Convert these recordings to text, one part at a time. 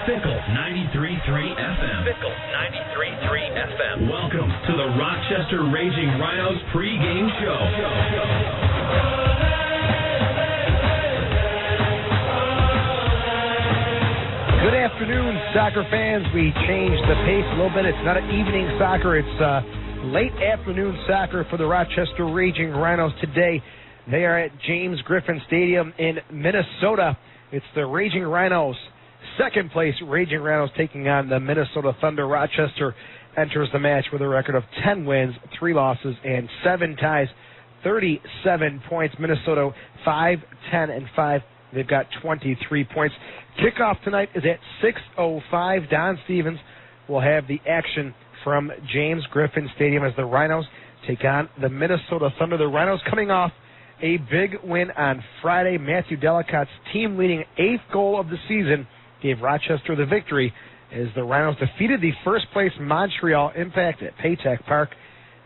Fickle 93.3 FM. Fickle 93.3 FM. Welcome to the Rochester Raging Rhinos pregame show. Good afternoon, soccer fans. We changed the pace a little bit. It's not an evening soccer. It's late afternoon soccer for the Rochester Raging Rhinos today. They are at James Griffin Stadium in Minnesota. It's the Raging Rhinos, second place Raging Rhinos taking on the Minnesota Thunder. Rochester enters the match with a record of 10 wins, 3 losses, and 7 ties, 37 points. Minnesota 5-10-5. They've got 23 points. Kickoff tonight is at 6:05. Don Stevens will have the action from James Griffin Stadium as the Rhinos take on the Minnesota Thunder. The Rhinos coming off a big win on Friday. Matthew Delicott's team-leading 8th goal of the season gave Rochester the victory as the Rhinos defeated the first-place Montreal Impact at Paytech Park.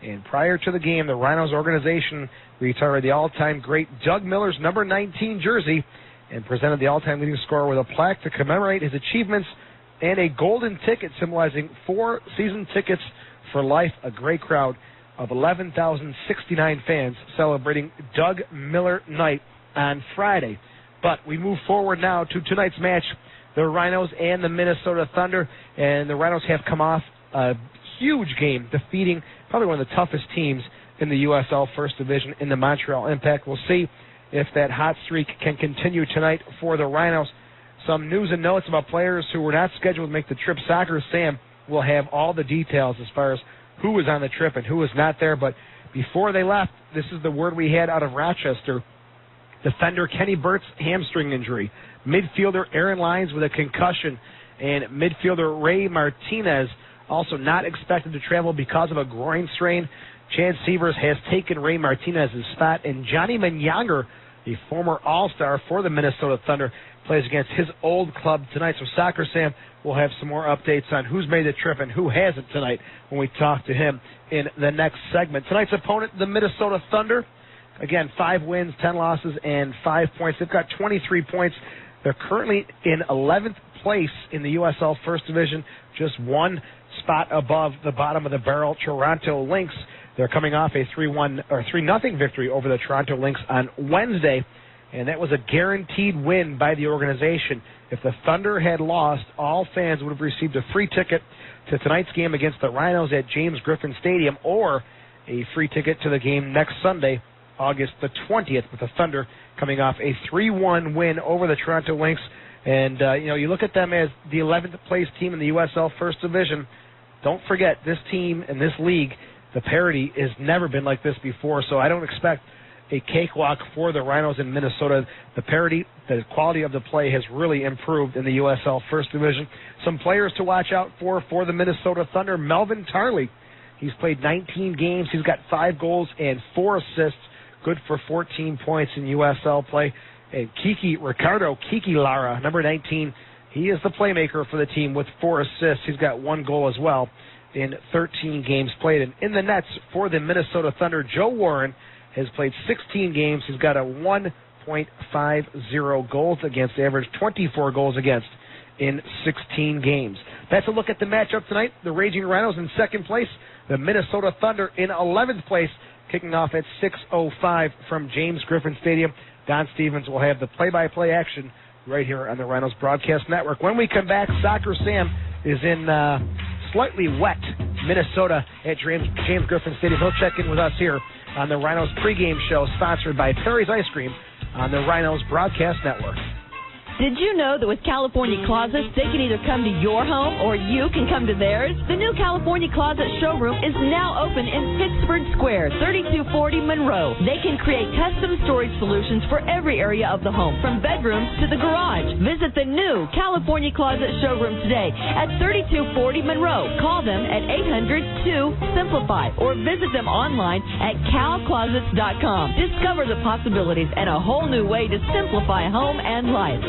And prior to the game, the Rhinos organization retired the all-time great Doug Miller's number 19 jersey and presented the all-time leading scorer with a plaque to commemorate his achievements and a golden ticket symbolizing 4 season tickets for life. A great crowd of 11,069 fans celebrating Doug Miller night on Friday. But we move forward now to tonight's match, the Rhinos and the Minnesota Thunder. And the Rhinos have come off a huge game, defeating probably one of the toughest teams in the USL First Division in the Montreal Impact. We'll see if that hot streak can continue tonight for the Rhinos. Some news and notes about players who were not scheduled to make the trip. Soccer Sam will have all the details as far as who was on the trip and who was not there. But before they left, this is the word we had out of Rochester. Defender Kenny Burt's hamstring injury. Midfielder Aaron Lyons with a concussion. And midfielder Ray Martinez also not expected to travel because of a groin strain. Chad Severs has taken Ray Martinez's spot. And Johnny Manyanger, the former All-Star for the Minnesota Thunder, plays against his old club tonight. So Soccer Sam will have some more updates on who's made the trip and who hasn't tonight when we talk to him in the next segment. Tonight's opponent, the Minnesota Thunder. Again, 5 wins, 10 losses, and 5 points. They've got 23 points. They're currently in 11th place in the USL First Division, just 1 spot above the bottom of the barrel, Toronto Lynx. They're coming off a 3-0 victory over the Toronto Lynx on Wednesday, and that was a guaranteed win by the organization. If the Thunder had lost, all fans would have received a free ticket to tonight's game against the Rhinos at James Griffin Stadium, or a free ticket to the game next Sunday, August the 20th, with the Thunder coming off a 3-1 win over the Toronto Lynx. And, you look at them as the 11th place team in the USL First Division. Don't forget, this team and this league, the parity has never been like this before, so I don't expect a cakewalk for the Rhinos in Minnesota. The parity, the quality of the play has really improved in the USL First Division. Some players to watch out for the Minnesota Thunder. Melvin Tarley, he's played 19 games. He's got 5 goals and 4 assists, good for 14 points in USL play. And Ricardo Kiki Lara, number 19, he is the playmaker for the team with 4 assists. He's got 1 goal as well in 13 games played. And in the nets for the Minnesota Thunder, Joe Warren has played 16 games. He's got a 1.50 goals against average, 24 goals against in 16 games. That's a look at the matchup tonight. The Raging Rhinos in second place, the Minnesota Thunder in 11th place, kicking off at 6:05 from James Griffin Stadium. Don Stevens will have the play-by-play action right here on the Rhinos Broadcast Network. When we come back, Soccer Sam is in slightly wet Minnesota at James Griffin Stadium. He'll check in with us here on the Rhinos pregame show, sponsored by Perry's Ice Cream on the Rhinos Broadcast Network. Did you know that with California Closets, they can either come to your home or you can come to theirs? The new California Closet showroom is now open in Pittsburgh Square, 3240 Monroe. They can create custom storage solutions for every area of the home, from bedrooms to the garage. Visit the new California Closet showroom today at 3240 Monroe. Call them at 800-2-SIMPLIFY or visit them online at calclosets.com. Discover the possibilities and a whole new way to simplify home and life.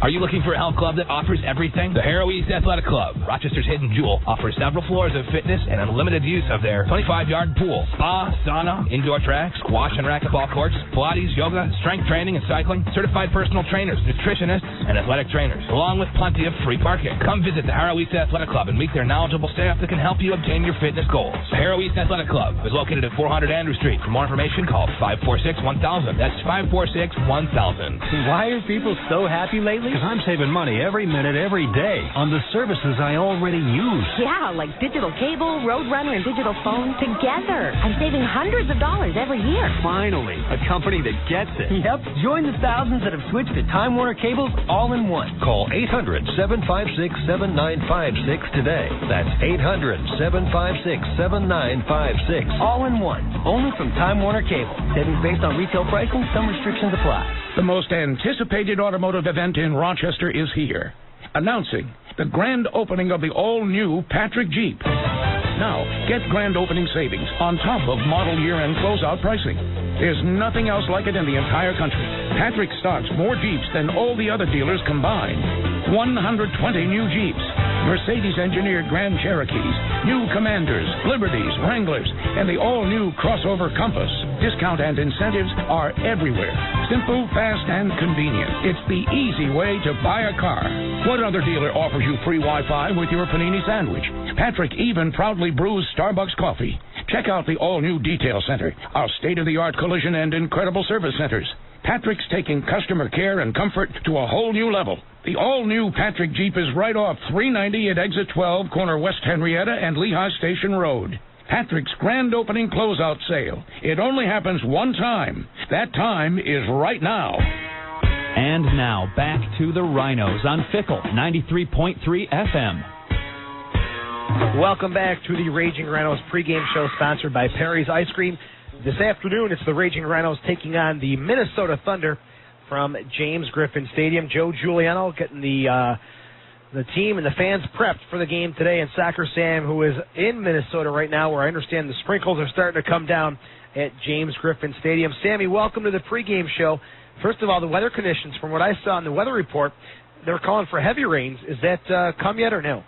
Are you looking for a health club that offers everything? The Harrow East Athletic Club, Rochester's hidden jewel, offers several floors of fitness and unlimited use of their 25-yard pool, spa, sauna, indoor track, squash and racquetball courts, Pilates, yoga, strength training and cycling, certified personal trainers, nutritionists, and athletic trainers, along with plenty of free parking. Come visit the Harrow East Athletic Club and meet their knowledgeable staff that can help you obtain your fitness goals. The Harrow East Athletic Club is located at 400 Andrew Street. For more information, call 546-1000. That's 546-1000. Why are people so happy lately? Because I'm saving money every minute, every day on the services I already use. Yeah, like digital cable, Roadrunner, and digital phone together. I'm saving hundreds of dollars every year. Finally, a company that gets it. Yep. Join the thousands that have switched to Time Warner cables all in one. Call 800-756-7956 today. That's 800-756-7956. All in one. Only from Time Warner Cable. Savings based on retail pricing. Some restrictions apply. The most anticipated automotive event in Rochester is here. Announcing the grand opening of the all-new Patrick Jeep. Now, get grand opening savings on top of model year-end closeout pricing. There's nothing else like it in the entire country. Patrick stocks more Jeeps than all the other dealers combined. 120 new Jeeps, Mercedes-engineered Grand Cherokees, new Commanders, Liberties, Wranglers, and the all-new crossover Compass. Discount and incentives are everywhere. Simple, fast, and convenient. It's the easy way to buy a car. What other dealer offers you free Wi-Fi with your panini sandwich? Patrick even proudly brews Starbucks coffee. Check out the all-new Detail Center, our state-of-the-art collision and incredible service centers. Patrick's taking customer care and comfort to a whole new level. The all-new Patrick Jeep is right off 390 at exit 12, corner West Henrietta and Lehigh Station Road. Patrick's grand opening closeout sale. It only happens one time. That time is right now. And now, back to the Rhinos on Fickle 93.3 FM. Welcome back to the Raging Rhinos pregame show sponsored by Perry's Ice Cream. This afternoon, it's the Raging Rhinos taking on the Minnesota Thunder from James Griffin Stadium. Joe Giuliano getting the team and the fans prepped for the game today. And Soccer Sam, who is in Minnesota right now, where I understand the sprinkles are starting to come down at James Griffin Stadium. Sammy, welcome to the pregame show. First of all, the weather conditions, from what I saw in the weather report, they're calling for heavy rains. Is that come yet or no?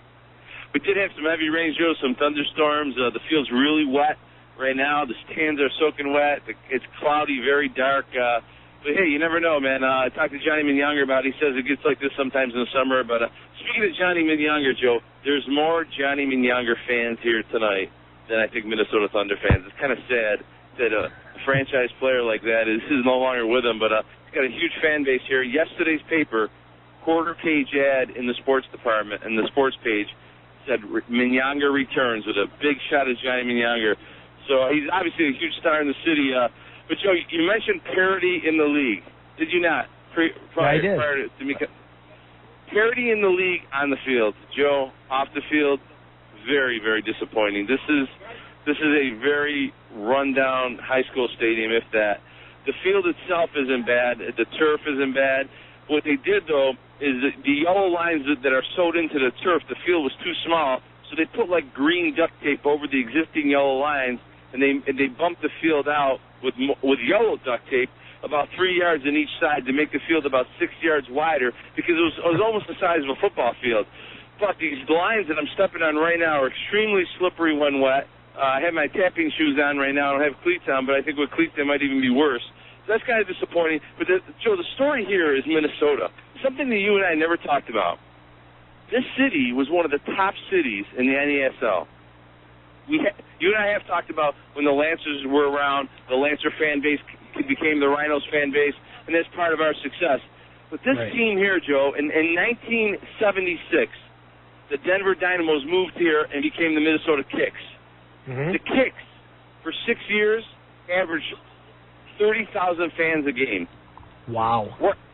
We did have some heavy rain, Joe, some thunderstorms. The field's really wet right now. The stands are soaking wet. It's cloudy, very dark. But, hey, you never know, man. I talked to Johnny Minyonger about it. He says it gets like this sometimes in the summer. But speaking of Johnny Minyonger, Joe, there's more Johnny Minyonger fans here tonight than I think Minnesota Thunder fans. It's kind of sad that a franchise player like that is no longer with him. But he's got a huge fan base here. Yesterday's paper, quarter-page ad in the sports department, and the sports page said Minyonger returns with a big shot of Johnny Minyonger. So he's obviously a huge star in the city. But, Joe, you mentioned parity in the league. Did you not? I did. Parity in the league on the field. Joe, off the field, very, very disappointing. This is a very run-down high school stadium, if that. The field itself isn't bad. The turf isn't bad. What they did, though, is the yellow lines that are sewed into the turf, the field was too small, so they put like green duct tape over the existing yellow lines, and they bumped the field out with yellow duct tape about 3 yards on each side to make the field about 6 yards wider, because it was almost the size of a football field. But these lines that I'm stepping on right now are extremely slippery when wet. I have my tapping shoes on right now. I don't have cleats on, but I think with cleats they might even be worse. That's kind of disappointing. But, Joe, the story here is Minnesota. Something that you and I never talked about. This city was one of the top cities in the NASL. You and I have talked about when the Lancers were around, the Lancer fan base became the Rhinos fan base, and that's part of our success. But this team here, Joe, in 1976, the Denver Dynamos moved here and became the Minnesota Kicks. Mm-hmm. The Kicks, for 6 years, averaged 30,000 fans a game. Wow.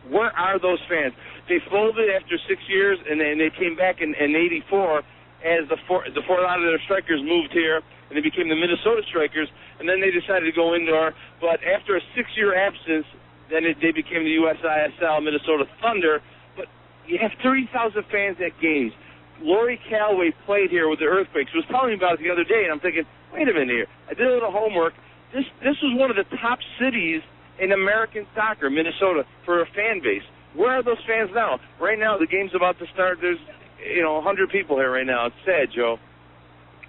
Where are those fans? They folded after 6 years, and then they came back in 84 as the four out of their strikers moved here, and they became the Minnesota Strikers, and then they decided to go indoor. But after a 6-year absence, then they became the USISL Minnesota Thunder. But you have 30,000 fans at games. Lori Calloway played here with the Earthquakes. She was telling me about it the other day, and I'm thinking, wait a minute here. I did a little homework. This was one of the top cities in American soccer, Minnesota, for a fan base. Where are those fans now? Right now, the game's about to start. There's 100 people here right now. It's sad, Joe.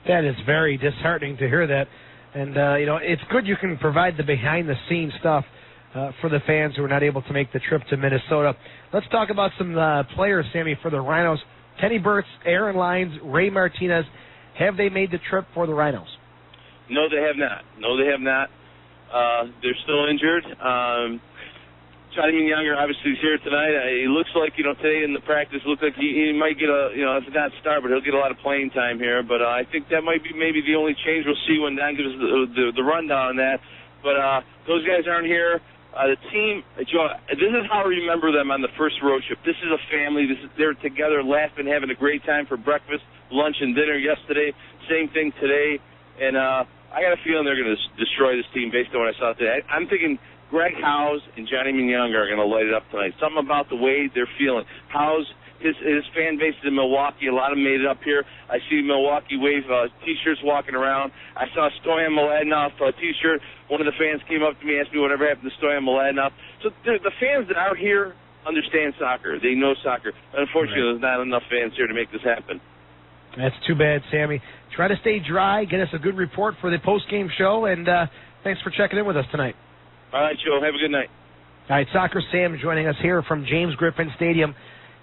That is very disheartening to hear that. And, it's good you can provide the behind-the-scenes stuff for the fans who are not able to make the trip to Minnesota. Let's talk about some players, Sammy, for the Rhinos. Kenny Burtz, Aaron Lyons, Ray Martinez. Have they made the trip for the Rhinos? No, they have not. They're still injured. Johnny Younger obviously is here tonight. He looks like, today in the practice, looks like he might get if not start, but he'll get a lot of playing time here. But I think that might be maybe the only change we'll see when Don gives us the rundown on that. But those guys aren't here. The team, Joe, this is how I remember them on the first road trip. This is a family. They're together, laughing, having a great time for breakfast, lunch, and dinner yesterday. Same thing today. And I got a feeling they're going to destroy this team based on what I saw today. I'm thinking Greg Howes and Johnny Younger are going to light it up tonight. Something about the way they're feeling. Howes, his fan base is in Milwaukee. A lot of them made it up here. I see Milwaukee Wave T-shirts walking around. I saw Stoyan Mladenoff T-shirt. One of the fans came up to me and asked me whatever happened to Stoyan Mladenoff. So the fans that are here understand soccer. They know soccer. Unfortunately, There's not enough fans here to make this happen. That's too bad, Sammy. Try to stay dry. Get us a good report for the post-game show, and thanks for checking in with us tonight. All right, Joe. Have a good night. All right, Soccer Sam joining us here from James Griffin Stadium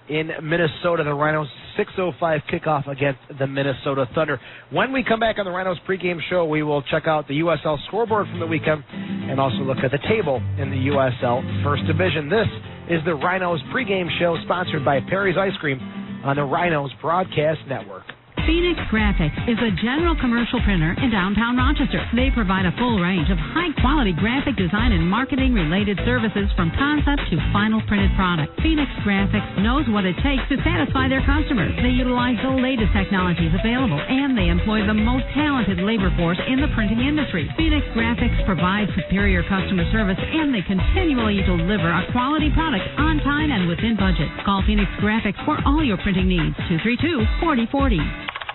in Minnesota. The Rhinos 6:05 kickoff against the Minnesota Thunder. When we come back on the Rhinos pregame show, we will check out the USL scoreboard from the weekend and also look at the table in the USL First Division. This is the Rhinos pregame show sponsored by Perry's Ice Cream on the Rhinos Broadcast Network. Phoenix Graphics is a general commercial printer in downtown Rochester. They provide a full range of high-quality graphic design and marketing-related services from concept to final printed product. Phoenix Graphics knows what it takes to satisfy their customers. They utilize the latest technologies available, and they employ the most talented labor force in the printing industry. Phoenix Graphics provides superior customer service, and they continually deliver a quality product on time and within budget. Call Phoenix Graphics for all your printing needs. 232-4040.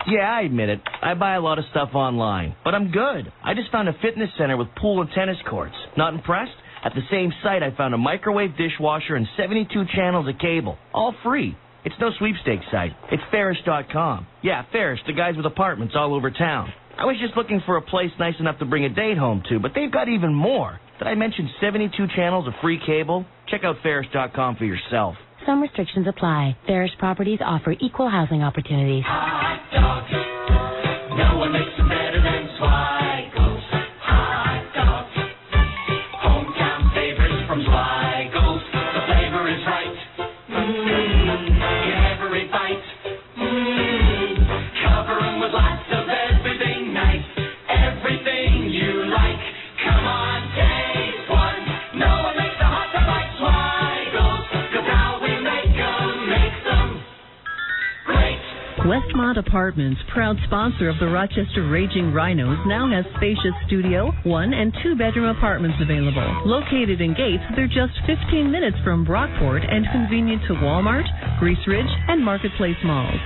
Yeah, I admit it. I buy a lot of stuff online, but I'm good. I just found a fitness center with pool and tennis courts. Not impressed? At the same site, I found a microwave dishwasher and 72 channels of cable, all free. It's no sweepstakes site. It's Ferris.com. Yeah, Ferris, the guys with apartments all over town. I was just looking for a place nice enough to bring a date home to, but they've got even more. Did I mention 72 channels of free cable? Check out Ferris.com for yourself. Some restrictions apply. Ferris properties offer equal housing opportunities. Hot dogs. No one makes them better than Zweigel's. Hot dogs. Hometown favorites from Zweigel's. The flavor is right. In every bite. Cover them with lots of everything nice. Everything you like. Come on, taste one. No one makes a hot dog like Zweigel's. Cause how we make them makes them great. Westmont Apartments, proud sponsor of the Rochester Raging Rhinos, now has spacious studio, 1- and 2-bedroom apartments available. Located in Gates, they're just 15 minutes from Brockport and convenient to Walmart, Grease Ridge, and Marketplace malls.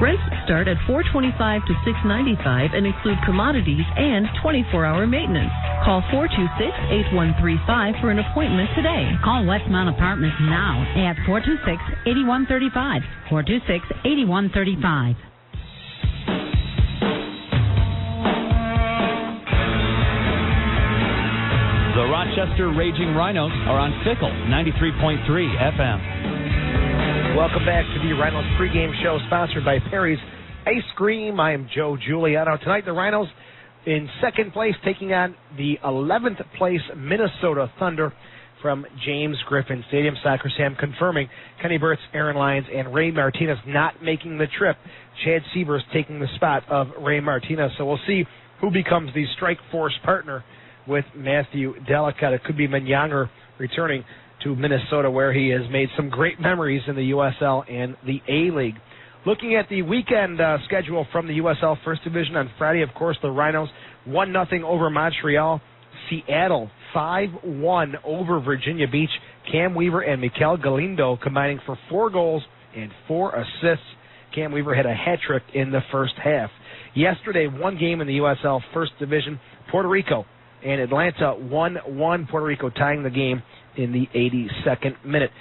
Rents start at $425 to $695 and include commodities and 24-hour maintenance. Call 426-8135 for an appointment today. Call Westmont Apartments now at 426-8135. 426-8135. The Rochester Raging Rhinos are on Fickle 93.3 FM. Welcome back to the Rhinos pregame show sponsored by Perry's Ice Cream. I am Joe Giuliano. Tonight the Rhinos in second place taking on the 11th place Minnesota Thunder from James Griffin Stadium. Soccer Sam confirming Kenny Burtz, Aaron Lyons, and Ray Martinez not making the trip. Chad Sievers taking the spot of Ray Martinez. So we'll see who becomes the strike force partner with Matthew Delicate. It could be Menyanger returning to Minnesota, where he has made some great memories in the USL and the A-League. Looking at the weekend schedule from the USL First Division on Friday, of course, the Rhinos 1-0 over Montreal. Seattle 5-1 over Virginia Beach. Cam Weaver and Mikel Galindo combining for 4 goals and 4 assists. Cam Weaver had a hat trick in the first half. Yesterday, one game in the USL First Division, Puerto Rico and Atlanta 1-1. Puerto Rico tying the game in the 82nd minute.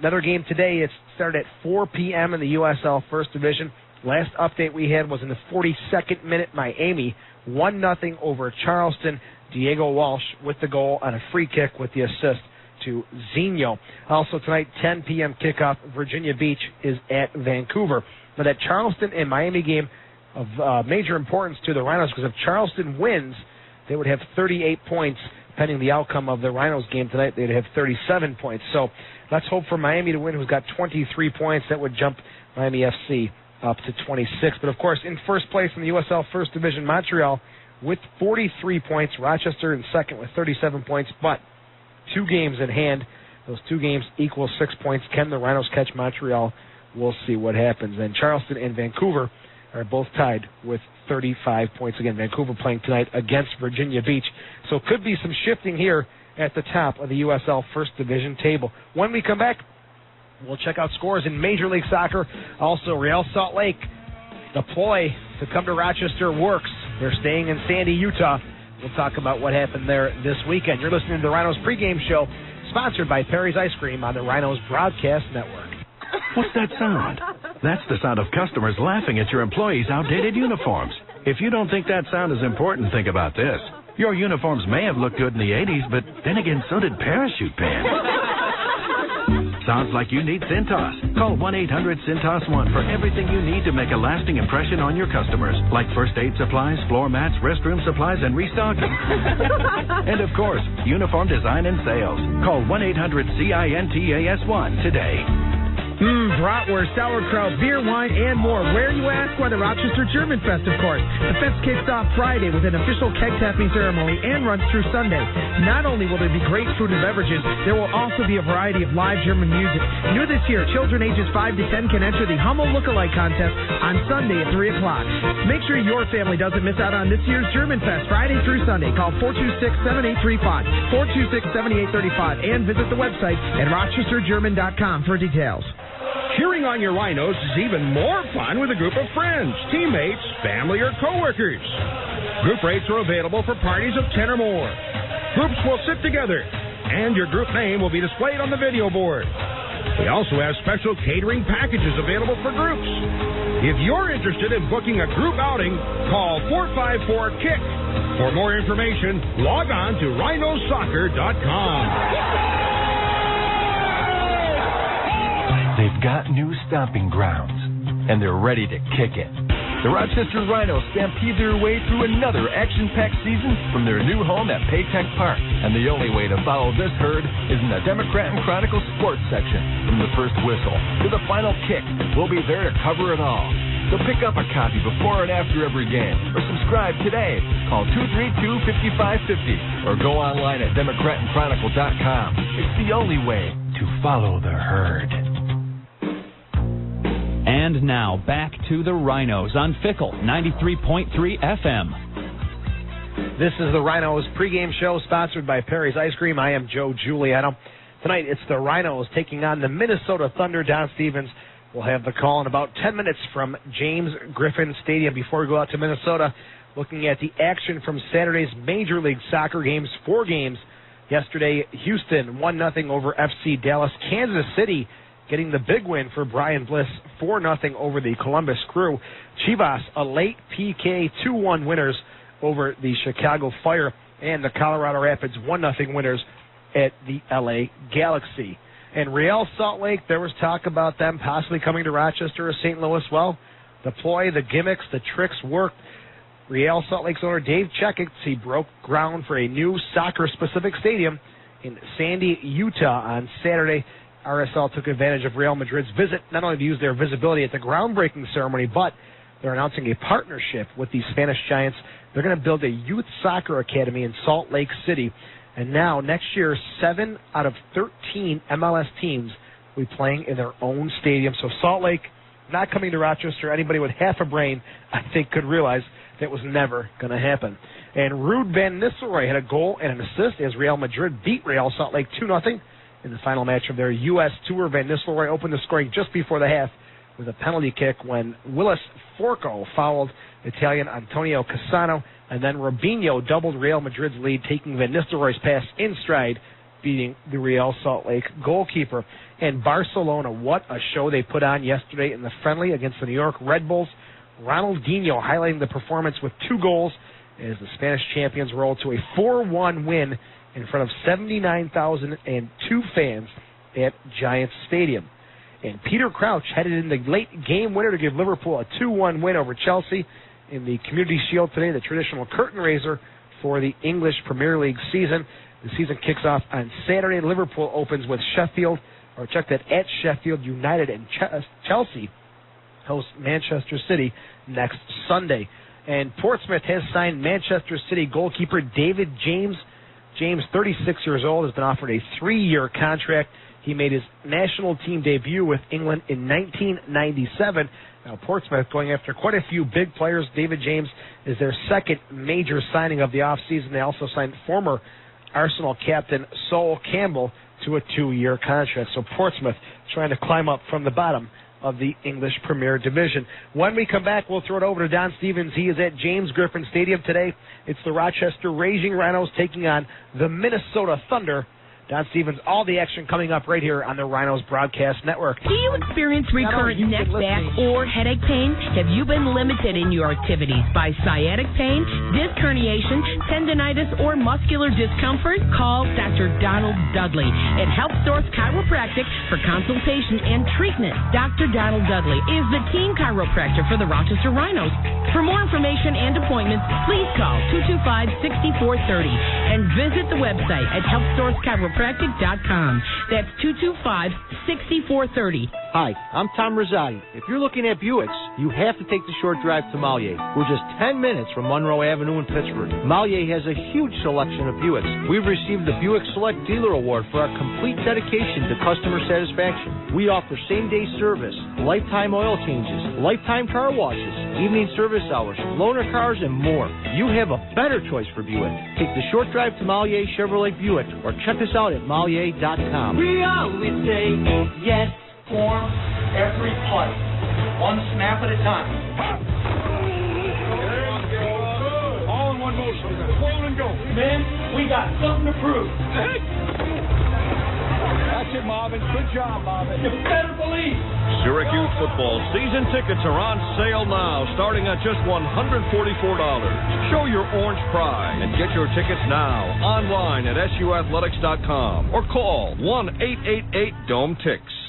Another game today. It started at 4 p.m. in the USL First Division. Last update we had was in the 42nd minute. Miami 1-0 over Charleston. Diego Walsh with the goal on a free kick with the assist to Zinho. Also tonight, 10 p.m. kickoff. Virginia Beach is at Vancouver. Now that Charleston and Miami game of major importance to the Rhinos, because if Charleston wins, they would have 38 points. Pending the outcome of the Rhinos game tonight, they'd have 37 points. So let's hope for Miami to win, who's got 23 points. That would jump Miami FC up to 26. But, of course, in first place in the USL First Division, Montreal with 43 points. Rochester in second with 37 points. But 2 games in hand. Those 2 games equal 6 points. Can the Rhinos catch Montreal? We'll see what happens. And Charleston and Vancouver are both tied with 35 points. Again, Vancouver playing tonight against Virginia Beach. So could be some shifting here at the top of the USL First Division table. When we come back, we'll check out scores in Major League Soccer. Also, Real Salt Lake, the ploy to come to Rochester works. They're staying in Sandy, Utah. We'll talk about what happened there this weekend. You're listening to the Rhinos pregame show, sponsored by Perry's Ice Cream on the Rhinos Broadcast Network. What's that sound? That's the sound of customers laughing at your employees' outdated uniforms. If you don't think that sound is important, think about this. Your uniforms may have looked good in the 80s, but then again, so did parachute pants. Sounds like you need Cintas. Call 1-800-CINTOS-1 for everything you need to make a lasting impression on your customers, like first aid supplies, floor mats, restroom supplies, and restocking. And, of course, uniform design and sales. Call 1-800-CINTAS-1 today. Bratwurst, sauerkraut, beer, wine, and more. Where, you ask? Why, the Rochester German Fest, of course. The fest kicks off Friday with an official keg tapping ceremony and runs through Sunday. Not only will there be great food and beverages, there will also be a variety of live German music. New this year, children ages 5 to 10 can enter the Hummel Lookalike Contest on Sunday at 3 o'clock. Make sure your family doesn't miss out on this year's German Fest, Friday through Sunday. Call 426-7835, 426-7835, and visit the website at rochestergerman.com for details. Cheering on your Rhinos is even more fun with a group of friends, teammates, family, or coworkers. Group rates are available for parties of 10 or more. Groups will sit together, and your group name will be displayed on the video board. We also have special catering packages available for groups. If you're interested in booking a group outing, call 454-KICK. For more information, log on to rhinosoccer.com. They've got new stomping grounds, and they're ready to kick it. The Rochester Rhinos stampede their way through another action-packed season from their new home at Paytech Park. And the only way to follow this herd is in the Democrat and Chronicle sports section. From the first whistle to the final kick, we'll be there to cover it all. So pick up a copy before and after every game, or subscribe today. Call 232-5550, or go online at democratandchronicle.com. It's the only way to follow the herd. And now, back to the Rhinos on Fickle 93.3 FM. This is the Rhinos pregame show, sponsored by Perry's Ice Cream. I am Joe Giuliano. Tonight, it's the Rhinos taking on the Minnesota Thunder. Don Stevens will have the call in about 10 minutes from James Griffin Stadium. Before we go out to Minnesota, looking at the action from Saturday's Major League Soccer games, 4 games. Yesterday, Houston 1-0 over FC Dallas. Kansas City getting the big win for Brian Bliss, 4-0 over the Columbus Crew. Chivas, a late PK 2-1 winners over the Chicago Fire. And the Colorado Rapids 1-0 winners at the LA Galaxy. And Real Salt Lake, there was talk about them possibly coming to Rochester or St. Louis. Well, the ploy, the gimmicks, the tricks worked. Real Salt Lake's owner Dave Checkitz, he broke ground for a new soccer-specific stadium in Sandy, Utah on Saturday. RSL took advantage of Real Madrid's visit, not only to use their visibility at the groundbreaking ceremony, but they're announcing a partnership with the Spanish Giants. They're going to build a youth soccer academy in Salt Lake City. And now, next year, 7 out of 13 MLS teams will be playing in their own stadium. So Salt Lake not coming to Rochester. Anybody with half a brain, I think, could realize that was never going to happen. And Ruud Van Nistelrooy had a goal and an assist as Real Madrid beat Real Salt Lake 2-0. In the final match of their U.S. tour. Van Nistelrooy opened the scoring just before the half with a penalty kick when Willis Forco fouled Italian Antonio Cassano, and then Robinho doubled Real Madrid's lead, taking Van Nistelrooy's pass in stride beating the Real Salt Lake goalkeeper. And Barcelona, what a show they put on yesterday in the friendly against the New York Red Bulls. Ronaldinho highlighting the performance with 2 goals as the Spanish champions rolled to a 4-1 win in front of 79,002 fans at Giants Stadium. And Peter Crouch headed in the late game winner to give Liverpool a 2-1 win over Chelsea in the Community Shield today, the traditional curtain raiser for the English Premier League season. The season kicks off on Saturday. Liverpool opens with Sheffield, or check that, at Sheffield United, and Chelsea hosts Manchester City next Sunday. And Portsmouth has signed Manchester City goalkeeper David James. James, 36 years old, has been offered a 3-year contract. He made his national team debut with England in 1997. Now, Portsmouth going after quite a few big players. David James is their second major signing of the offseason. They also signed former Arsenal captain Sol Campbell to a 2-year contract. So Portsmouth trying to climb up from the bottom of the English Premier Division. When we come back, we'll throw it over to Don Stevens. He is at James Griffin Stadium today. It's the Rochester Raging Rhinos taking on the Minnesota Thunder. Don Stevens, all the action coming up right here on the Rhinos Broadcast Network. Do you experience recurrent neck, back, or headache pain? Have you been limited in your activities by sciatic pain, disc herniation, tendinitis, or muscular discomfort? Call Dr. Donald Dudley at Health Source Chiropractic for consultation and treatment. Dr. Donald Dudley is the team chiropractor for the Rochester Rhinos. For more information and appointments, please call 225-6430 and visit the website at healthsourcechiropractic.com. That's 225-6430. Hi, I'm Tom Rosati. If you're looking at Buicks, you have to take the short drive to Mallier. We're just 10 minutes from Monroe Avenue in Pittsburgh. Mallier has a huge selection of Buicks. We've received the Buick Select Dealer Award for our complete dedication to customer satisfaction. We offer same-day service, lifetime oil changes, lifetime car washes, evening service hours, loaner cars, and more. You have a better choice for Buick. Take the short drive to Mallier Chevrolet Buick or check us out at Mallier.com. We always say yes. Form every play, one snap at a time. All in one motion. Forward and go. Men, we got something to prove. That's it, Marvin. Good job, Marvin. You better believe. Syracuse football season tickets are on sale now, starting at just $144. Show your orange pride and get your tickets now online at suathletics.com or call 1-888-DOME-TICKS.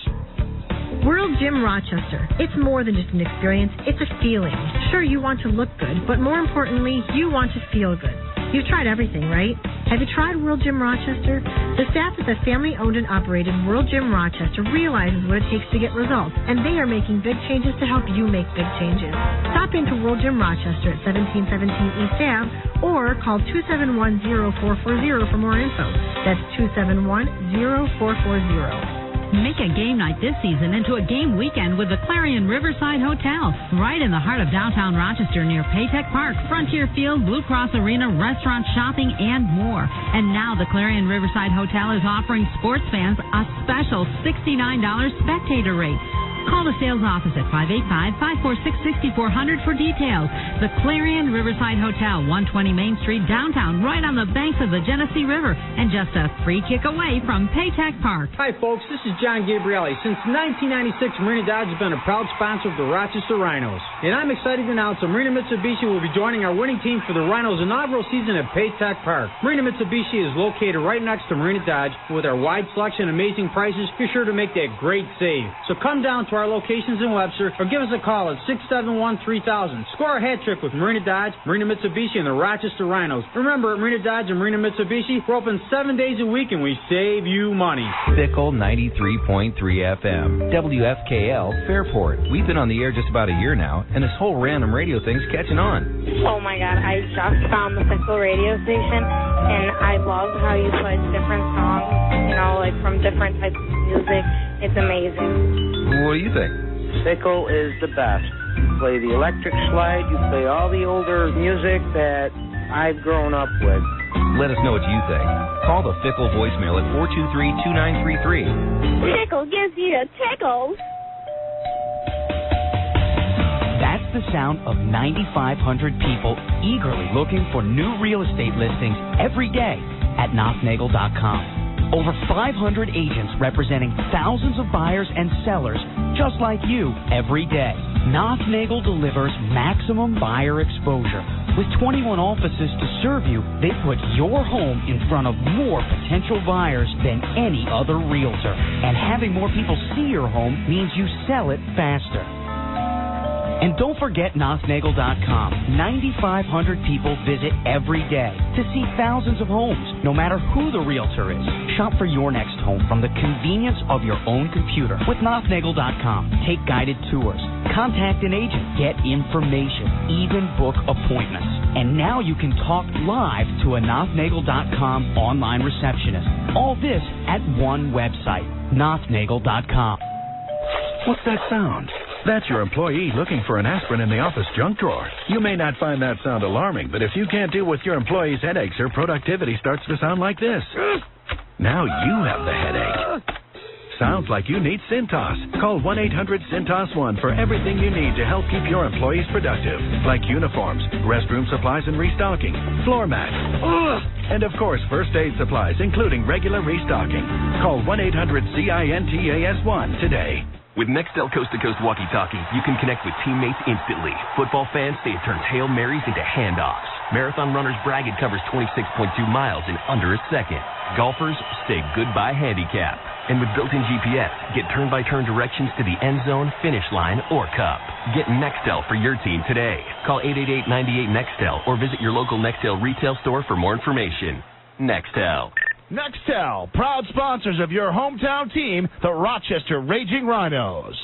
World Gym Rochester. It's more than just an experience, it's a feeling. Sure, you want to look good, but more importantly, you want to feel good. You've tried everything, right? Have you tried World Gym Rochester? The staff at the family-owned and operated World Gym Rochester realizes what it takes to get results, and they are making big changes to help you make big changes. Stop into World Gym Rochester at 1717 East Ave or call 271-0440 for more info. That's 271-0440. Make a game night this season into a game weekend with the Clarion Riverside Hotel, right in the heart of downtown Rochester near Paytech Park, Frontier Field, Blue Cross Arena, restaurant, shopping, and more. And now the Clarion Riverside Hotel is offering sports fans a special $69 spectator rate. Call the sales office at 585-546-6400 for details. The Clarion Riverside Hotel, 120 Main Street, downtown, right on the banks of the Genesee River, and just a free kick away from Paytech Park. Hi, folks. This is John Gabrielli. Since 1996, Marina Dodge has been a proud sponsor of the Rochester Rhinos. And I'm excited to announce that Marina Mitsubishi will be joining our winning team for the Rhinos' inaugural season at Paytech Park. Marina Mitsubishi is located right next to Marina Dodge. With our wide selection and amazing prices, be sure to make that great save. So come down to our locations in Webster or give us a call at 671-3000. Score a hat trick with Marina Dodge, Marina Mitsubishi, and the Rochester Rhinos. Remember, at Marina Dodge and Marina Mitsubishi, we're open 7 days a week and we save you money. Fickle 93.3 FM, WFKL, Fairport. We've been on the air just about a year now, and this whole random radio thing's catching on. Oh my God, I just found the Fickle radio station, and I love how you play different songs, you know, like from different types of music. It's amazing. What do you think? Fickle is the best. You play the electric slide, you play all the older music that I've grown up with. Let us know what you think. Call the Fickle voicemail at 423-2933. Fickle gives you a tickle. That's the sound of 9,500 people eagerly looking for new real estate listings every day at knocknagel.com. Over 500 agents representing thousands of buyers and sellers just like you every day. Nagel delivers maximum buyer exposure. With 21 offices to serve you, they put your home in front of more potential buyers than any other realtor. And having more people see your home means you sell it faster. And don't forget NothNagel.com. 9,500 people visit every day to see thousands of homes, no matter who the realtor is. Shop for your next home from the convenience of your own computer with NothNagel.com. Take guided tours, contact an agent, get information, even book appointments. And now you can talk live to a NothNagel.com online receptionist. All this at one website, NothNagel.com. What's that sound? That's your employee looking for an aspirin in the office junk drawer. You may not find that sound alarming, but if you can't deal with your employee's headaches, her productivity starts to sound like this. Now you have the headache. Sounds like you need Cintas. Call 1-800-CINTAS-1 for everything you need to help keep your employees productive, like uniforms, restroom supplies and restocking, floor mats, and of course first aid supplies, including regular restocking. Call 1-800-CINTAS-1 today. With Nextel coast-to-coast walkie-talkie, you can connect with teammates instantly. Football fans say it turns Hail Marys into handoffs. Marathon runners brag it covers 26.2 miles in under a second. Golfers say goodbye handicap. And with built-in GPS, get turn-by-turn directions to the end zone, finish line, or cup. Get Nextel for your team today. Call 888-98-NEXTEL or visit your local Nextel retail store for more information. Nextel. Nextel, proud sponsors of your hometown team, the Rochester Raging Rhinos.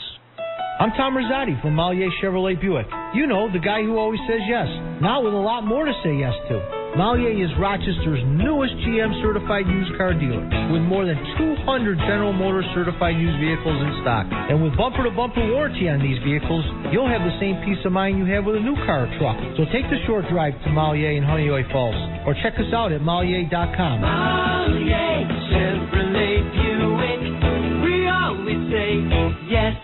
I'm Tom Rosati from Mallier Chevrolet Buick. You know, the guy who always says yes, now with a lot more to say yes to. Mallier is Rochester's newest GM certified used car dealer with more than 200 General Motors certified used vehicles in stock. And with bumper-to-bumper warranty on these vehicles, you'll have the same peace of mind you have with a new car or truck. So take the short drive to Mallier in Honeoye Falls or check us out at Mallier.com. Mallier Chevrolet Buick, we always say yes.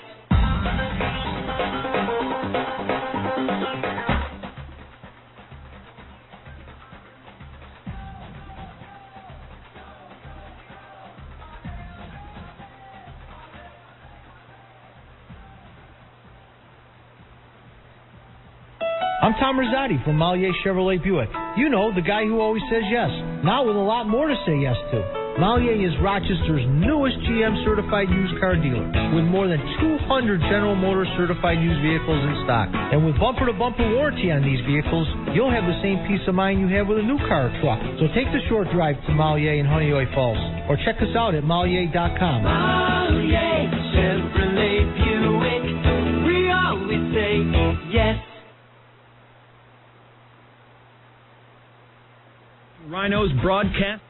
I'm Tom Rosati from Mallier Chevrolet Buick. You know, the guy who always says yes, now with a lot more to say yes to. Mallier is Rochester's newest GM certified used car dealer with more than 200 General Motors certified used vehicles in stock. And with bumper-to-bumper warranty on these vehicles, you'll have the same peace of mind you have with a new car or truck. So take the short drive to Mallier in Honeoye Falls or check us out at Mallier.com. Mallier Chevrolet Buick, we always say yes. Rhinos broadcast.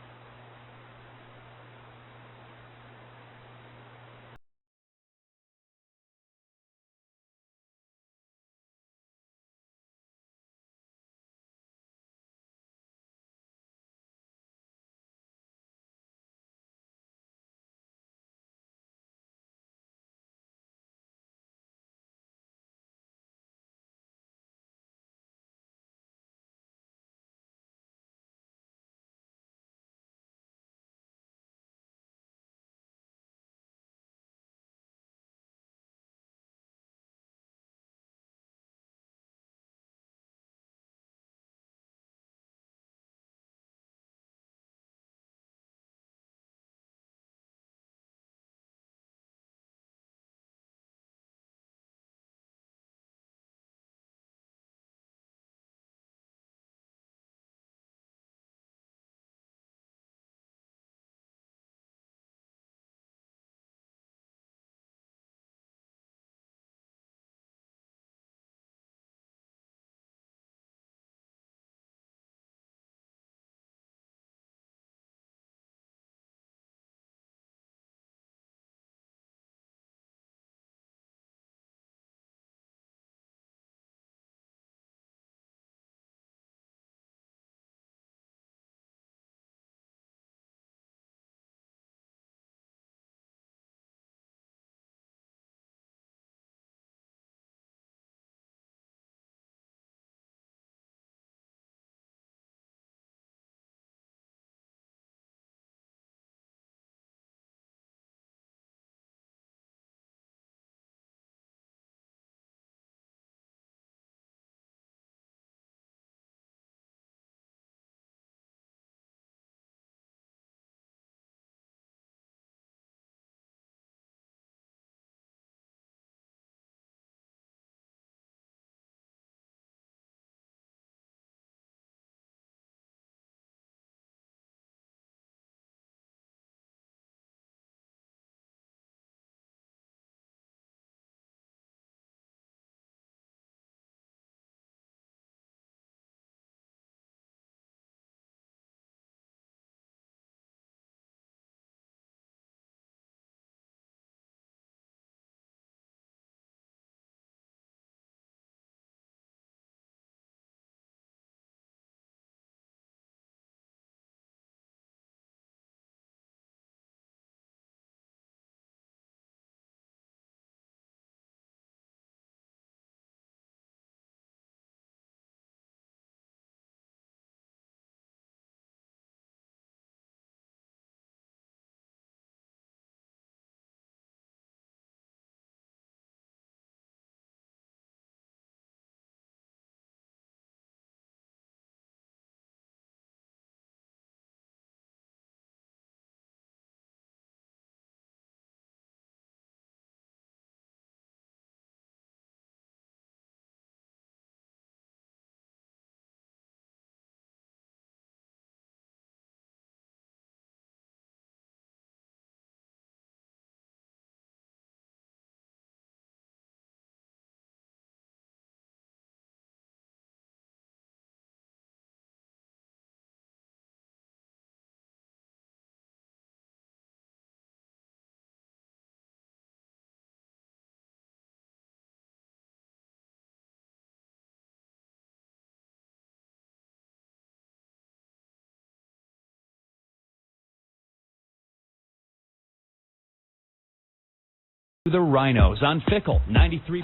The Rhinos on Fickle 93.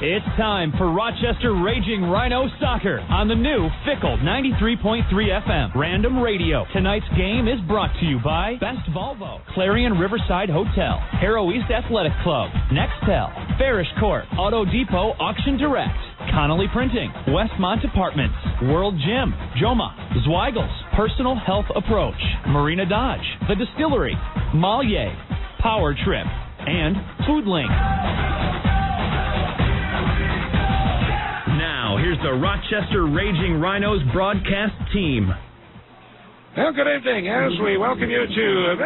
It's time for Rochester Raging Rhino Soccer on the new Fickle 93.3 FM Random Radio. Tonight's game is brought to you by Best Volvo, Clarion Riverside Hotel, Harrow East Athletic Club, Nextel, Farish Court, Auto Depot Auction Direct, Connolly Printing, Westmont Apartments, World Gym, Joma, Zweigel's, Personal Health Approach, Marina Dodge, The Distillery, Malye, Power Trip, and Food Link. Now, here's the Rochester Raging Rhinos broadcast team. Well, good evening as we welcome you to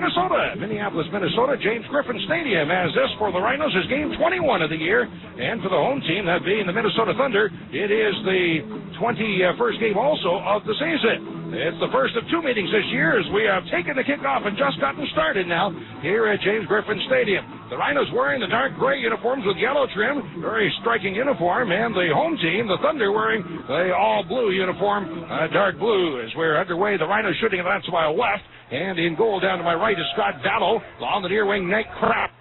Minneapolis, Minnesota. James Griffin Stadium, as this for the Rhinos is game 21 of the year. And for the home team, that being the Minnesota Thunder, it is the 21st game also of the season. It's the first of two meetings this year as we have taken the kickoff and just gotten started now here at James Griffin Stadium. The Rhinos wearing the dark gray uniforms with yellow trim, very striking uniform, and the home team, the Thunder, wearing the all-blue uniform, dark blue, as we're underway. The Rhinos shooting, and that's to my left, and in goal down to my right is Scott Dallow. Along the near wing, Nate Kraft.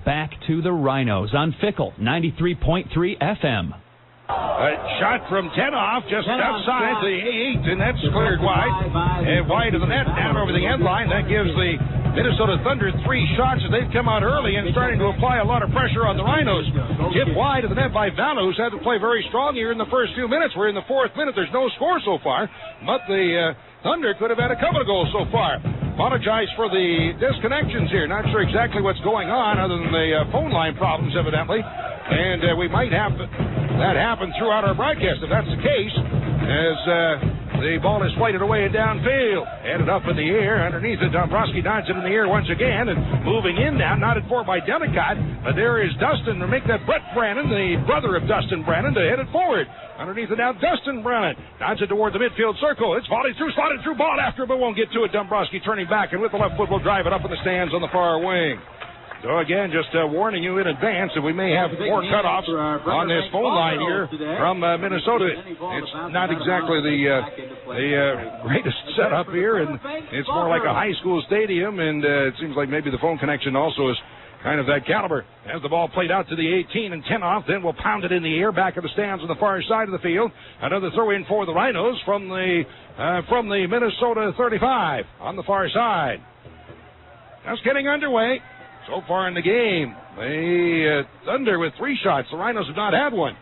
back to the Rhinos on Fickle 93.3 FM. A shot from Tenoff just outside the 8, and that's cleared wide. And wide of the net, down over the end line. That gives the Minnesota Thunder 3 shots as they've come out early and starting to apply a lot of pressure on the Rhinos. Tip wide of the net by Vallo, who's had to play very strong here in the first few minutes. We're in the 4th minute. There's no score so far, but the Thunder could have had a couple of goals so far. Apologize for the disconnections here. Not sure exactly what's going on other than the phone line problems, evidently. And we might have that happen throughout our broadcast if that's the case, as the ball is flighted away and downfield. Headed up in the air underneath it. Dombrowski dodges it in the air once again and moving in now, not at 4 by Delicott, but there is Dustin to make that Brett Brannon, the brother of Dustin Brannon, to head it forward. Underneath it now, Dustin Brannon nods it toward the midfield circle. It's volleyed through, slotted through, ball after, but won't get to it. Dombrowski turning back, and with the left foot will drive it up in the stands on the far wing. So again, just warning you in advance that we may have more cutoffs on this phone line here from Minnesota. It's not exactly the greatest setup here, and it's more like a high school stadium, and it seems like maybe the phone connection also is kind of that caliber. As the ball played out to the 18 and Tenoff, then we'll pound it in the air back of the stands on the far side of the field. Another throw in for the Rhinos from the Minnesota 35 on the far side. Just getting underway. So far in the game, the Thunder with 3 shots. The Rhinos have not had one.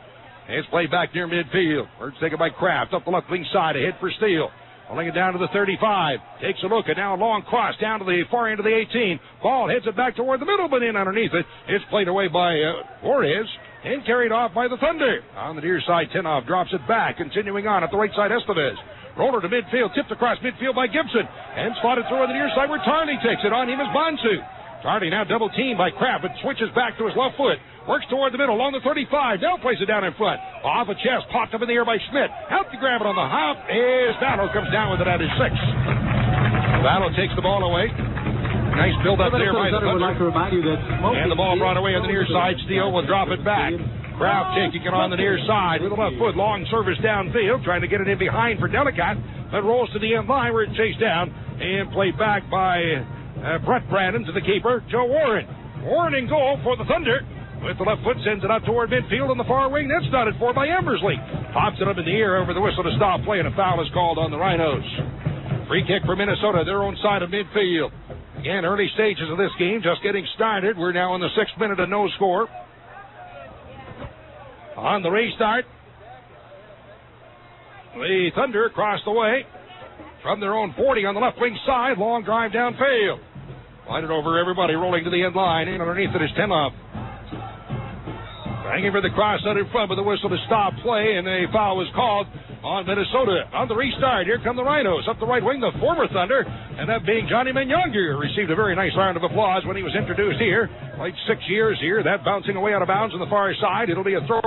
It's played back near midfield. Bird's taken by Kraft up the left wing side. A hit for Steele. Pulling it down to the 35. Takes a look, and now a long cross down to the far end of the 18. Ball hits it back toward the middle, but in underneath it. It's played away by Juarez and carried off by the Thunder. On the near side, Tenoff drops it back. Continuing on at the right side, Estevez. Roller to midfield. Tipped across midfield by Gibson. And spotted through on the near side where Tarney takes it. On him is Bonsu. Tardy now double teamed by Kraft, but switches back to his left foot. Works toward the middle along the 35. Now plays it down in front. Off a chest, popped up in the air by Schmidt. Out to grab it on the hop is Vallo. Comes down with it at his 6. Vallo takes the ball away. Nice build up there by the Thunder. And the ball brought away on the near side. Steele will drop it back. Kraft taking it on the near side with the left foot. Long service downfield, trying to get it in behind for Delicott. That rolls to the end line where it's chased down and played back by Brett Brannon to the keeper, Joe Warren. Warren in goal for the Thunder. With the left foot, sends it out toward midfield on the far wing. That's dotted for by Embersley. Pops it up in the air over the whistle to stop play, and a foul is called on the Rhinos. Free kick for Minnesota, their own side of midfield. Again, early stages of this game, just getting started. We're now in the 6th minute of no score. On the restart, the Thunder across the way from their own 40 on the left wing side. Long drive downfield. Line it over everybody, rolling to the end line. And underneath it is Tenoff. Hanging for the cross out in front with the whistle to stop play, and a foul was called on Minnesota. On the restart, here come the Rhinos. Up the right wing, the former Thunder, and that being Johnny Menyonger, received a very nice round of applause when he was introduced here. Played 6 years here. That bouncing away out of bounds on the far side. It'll be a throw.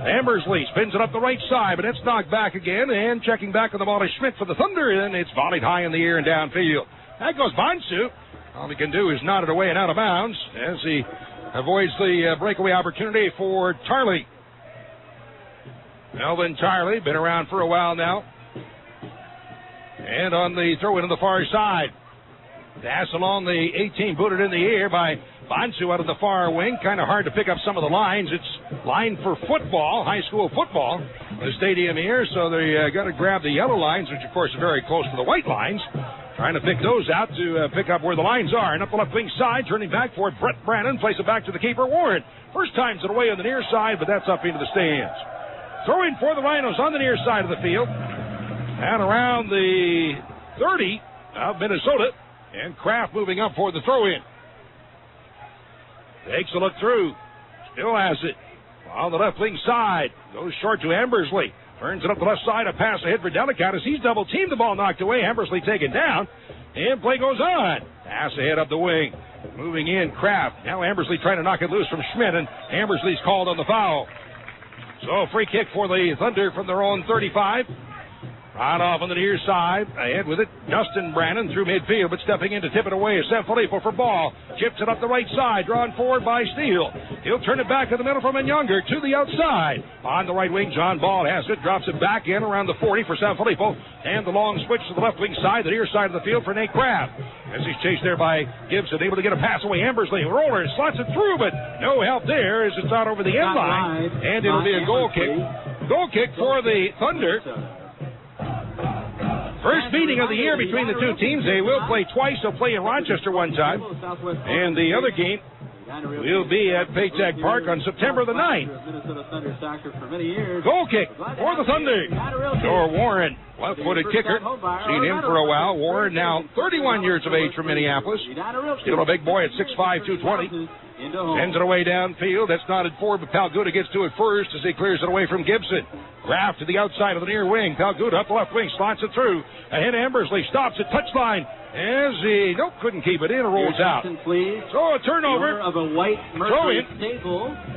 Embersley spins it up the right side, but it's knocked back again, and checking back on the ball is Schmidt for the Thunder, and it's volleyed high in the air and downfield. That goes Bonsu. All he can do is nod it away and out of bounds as he avoids the breakaway opportunity for Tarley. Melvin Tarley, been around for a while now. And on the throw-in on the far side. Pass along the 18, booted in the air by Bonsu out of the far wing. Kind of hard to pick up some of the lines. It's lined for football, high school football, the stadium here. So they got to grab the yellow lines, which of course are very close to the white lines. Trying to pick those out to pick up where the lines are. And up the left wing side, turning back for it, Brett Brannon. Plays it back to the keeper, Warren. First time's it away on the near side, but that's up into the stands. Throwing for the Rhinos on the near side of the field. And around the 30 of Minnesota. And Kraft moving up for the throw-in. Takes a look through. Still has it. On the left wing side. Goes short to Embersley. Turns it up the left side. A pass ahead for Delicott as he's double-teamed. The ball knocked away. Embersley taken down. And play goes on. Pass ahead up the wing. Moving in, Kraft. Now Embersley trying to knock it loose from Schmidt. And Embersley's called on the foul. So free kick for the Thunder from their own 35. Right off on the near side. Ahead with it. Dustin Brannon through midfield, but stepping in to tip it away is Sanfilippo for ball. Chips it up the right side. Drawn forward by Steele. He'll turn it back in the middle from Younger to the outside. On the right wing, John Ball has it. Drops it back in around the 40 for Sanfilippo. And the long switch to the left wing side, the near side of the field for Nate Kraft. As he's chased there by Gibson, able to get a pass away. Embersley, roller, slots it through, but no help there as it's out over the end line. And it'll be a goal kick. Goal kick for the Thunder. First meeting of the year between the two teams. They will play twice. They'll play in Rochester one time. And the other game will be at Paytech Park on September the 9th. Goal kick for the Thunder. Or Warren, left-footed kicker. Seen him for a while. Warren now 31 years of age from Minneapolis. Still a big boy at 6'5", 220. Sends it away downfield. That's not at forward, but Palguda gets to it first as he clears it away from Gibson. Kraft to the outside of the near wing. Palguda up the left wing, slots it through. Ahead Embersley, stops at touchline. As he, couldn't keep it in, rolls out. So a turnover. Of a white throw in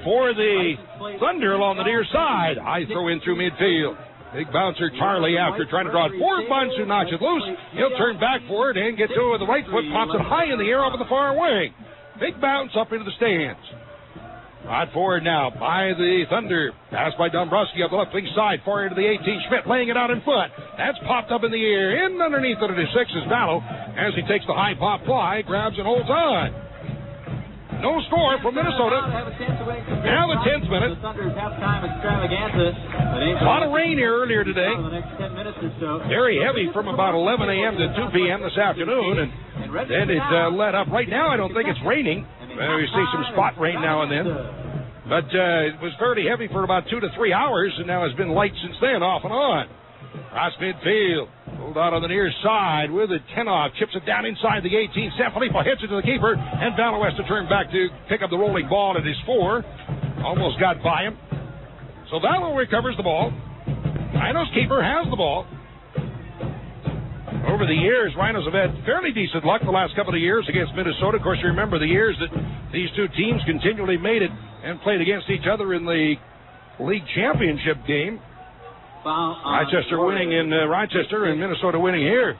for the Thunder along the near side. High throw in through midfield. Big bouncer Charlie after trying to draw it forward. Bunch who knocks it loose. He'll turn back for it and get to it with the right foot. Pops it high in the air over the far wing. Big bounce up into the stands. Right forward now by the Thunder. Pass by Dombrowski up the left wing side. Far into the 18. Schmidt laying it out in foot. That's popped up in the air. In underneath it at his 6 is Vallow. As he takes the high pop fly, grabs and holds on. No score from Minnesota. Now the 10th minute. A lot of rain here earlier today. Very heavy from about 11 a.m. to 2 p.m. this afternoon. And then it let up. Right now I don't think it's raining. We see some spot rain now and then. But it was fairly heavy for about 2 to 3 hours, and now it's been light since then, off and on. Cross midfield. Pulled out on the near side with a 10-off. Chips it down inside the 18. Sanfilippo hits it to the keeper, and Vallow has to turn back to pick up the rolling ball at his 4. Almost got by him. So Vallow recovers the ball. Rhinos keeper has the ball. Over the years, Rhinos have had fairly decent luck the last couple of years against Minnesota. Of course, you remember the years that these two teams continually made it and played against each other in the league championship game. Rochester winning in Rochester and Minnesota winning here.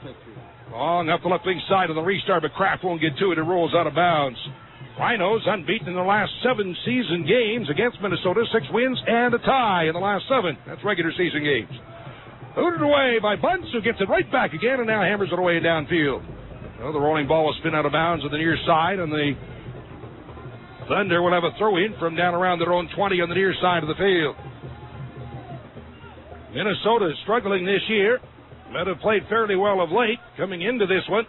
Long up the left wing side of the restart, but Kraft won't get to it. It rolls out of bounds. Rhinos unbeaten in the last 7 season games against Minnesota. 6 wins and a tie in the last 7. That's regular season games. Hooted away by Bunce, who gets it right back again and now hammers it away downfield. Well, the rolling ball will spin out of bounds on the near side, and the Thunder will have a throw-in from down around their own 20 on the near side of the field. Minnesota is struggling this year, but have played fairly well of late coming into this one,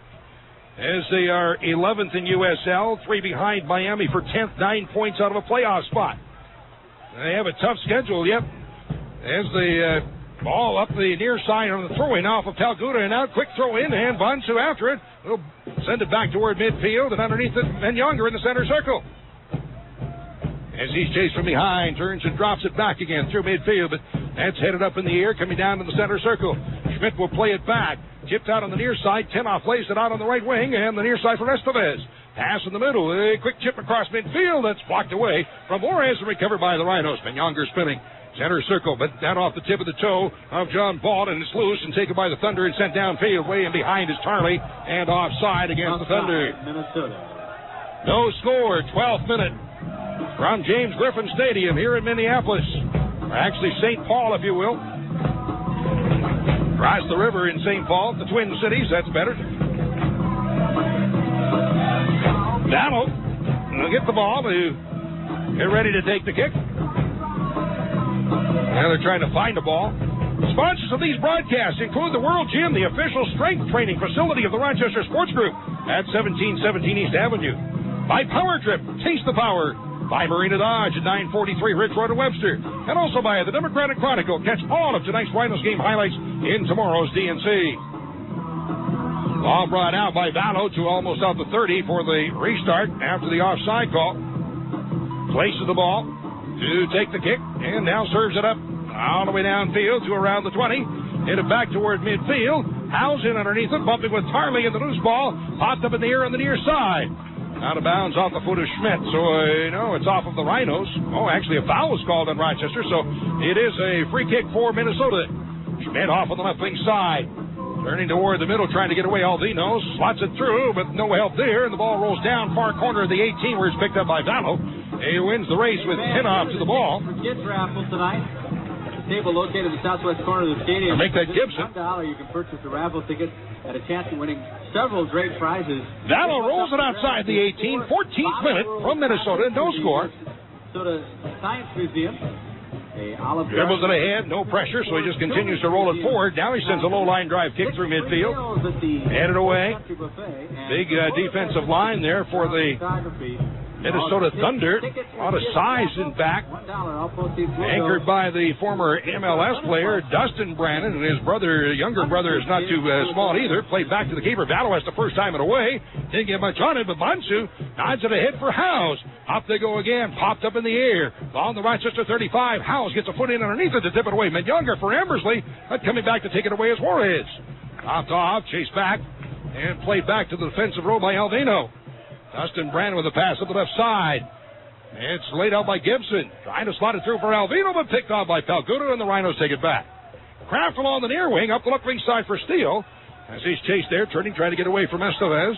as they are 11th in USL, 3 behind Miami for 10th, 9 points out of a playoff spot. They have a tough schedule, yep, as the ball up the near side on the throw-in off of Palguda, and now quick throw-in, and Bonsu after it. We'll send it back toward midfield, and underneath it, and Younger in the center circle. As he's chased from behind, turns and drops it back again through midfield, but that's headed up in the air, coming down to the center circle. Schmidt will play it back. Chipped out on the near side. 10-off plays it out on the right wing, and the near side for Estevez. Pass in the middle. A quick chip across midfield. That's blocked away from Juarez and recovered by the Rhinos. Younger spinning. Center circle, but that off the tip of the toe of John Ball, and it's loose and taken by the Thunder and sent downfield. Way in behind is Charlie, and offside against the Thunder. Minnesota. No score, 12th minute from James Griffin Stadium here in Minneapolis. Or actually St. Paul, if you will. Across the river in St. Paul, the Twin Cities, that's better. Vallow will get the ball to get ready to take the kick. Now they're trying to find the ball. Sponsors of these broadcasts include the World Gym, the official strength training facility of the Rochester Sports Group at 1717 East Avenue. By Power Trip, taste the power. By Marina Dodge at 943 Ridge Road in Webster. And also by the Democratic Chronicle. Catch all of tonight's Rhinos game highlights in tomorrow's DNC. Ball brought out by Vallow to almost out the 30 for the restart after the offside call. Places the ball to take the kick, and now serves it up all the way downfield to around the 20. Hit it back toward midfield. Howes in underneath it, bumping with Tarley in the loose ball. Popped up in the air on the near side. Out of bounds off the foot of Schmidt. So, it's off of the Rhinos. Oh, actually, a foul was called on Rochester, so it is a free kick for Minnesota. Schmidt off on the left wing side. Turning toward the middle, trying to get away. Alvino slots it through, but no help there, and the ball rolls down far corner of the 18, where it's picked up by Vallow. He wins the race with 10 off to the ball. Kids raffle tonight. The table located in the southwest corner of the stadium. Make that Gibson. $1 you can purchase a raffle ticket at a chance of winning several great prizes. Vallow rolls it outside the 18, 14th minute from Minnesota, no score. Minnesota Science Museum. Dribbles it ahead, no pressure, so he just continues to roll it forward. Now he sends a low-line drive kick through midfield. Headed away. Big defensive line there for the Minnesota Thunder. A lot of size in back. Anchored by the former MLS player, Dustin Brannon, and his brother, younger brother, is not too small either. Played back to the keeper. Vallow has the first time it away. Didn't get much on it, but Mansu nods it ahead for Howes. Up they go again. Popped up in the air. On the Rochester 35. Howes gets a foot in underneath it to tip it away. Younger for Embersley. But coming back to take it away is Juarez. Popped off, chased back, and played back to the defensive row by Alvino. Dustin Brand with a pass up the left side. It's laid out by Gibson. Trying to slot it through for Alvino, but picked off by Palguda, and the Rhinos take it back. Kraft along the near wing, up the left wing side for Steele. As he's chased there, turning, trying to get away from Estevez.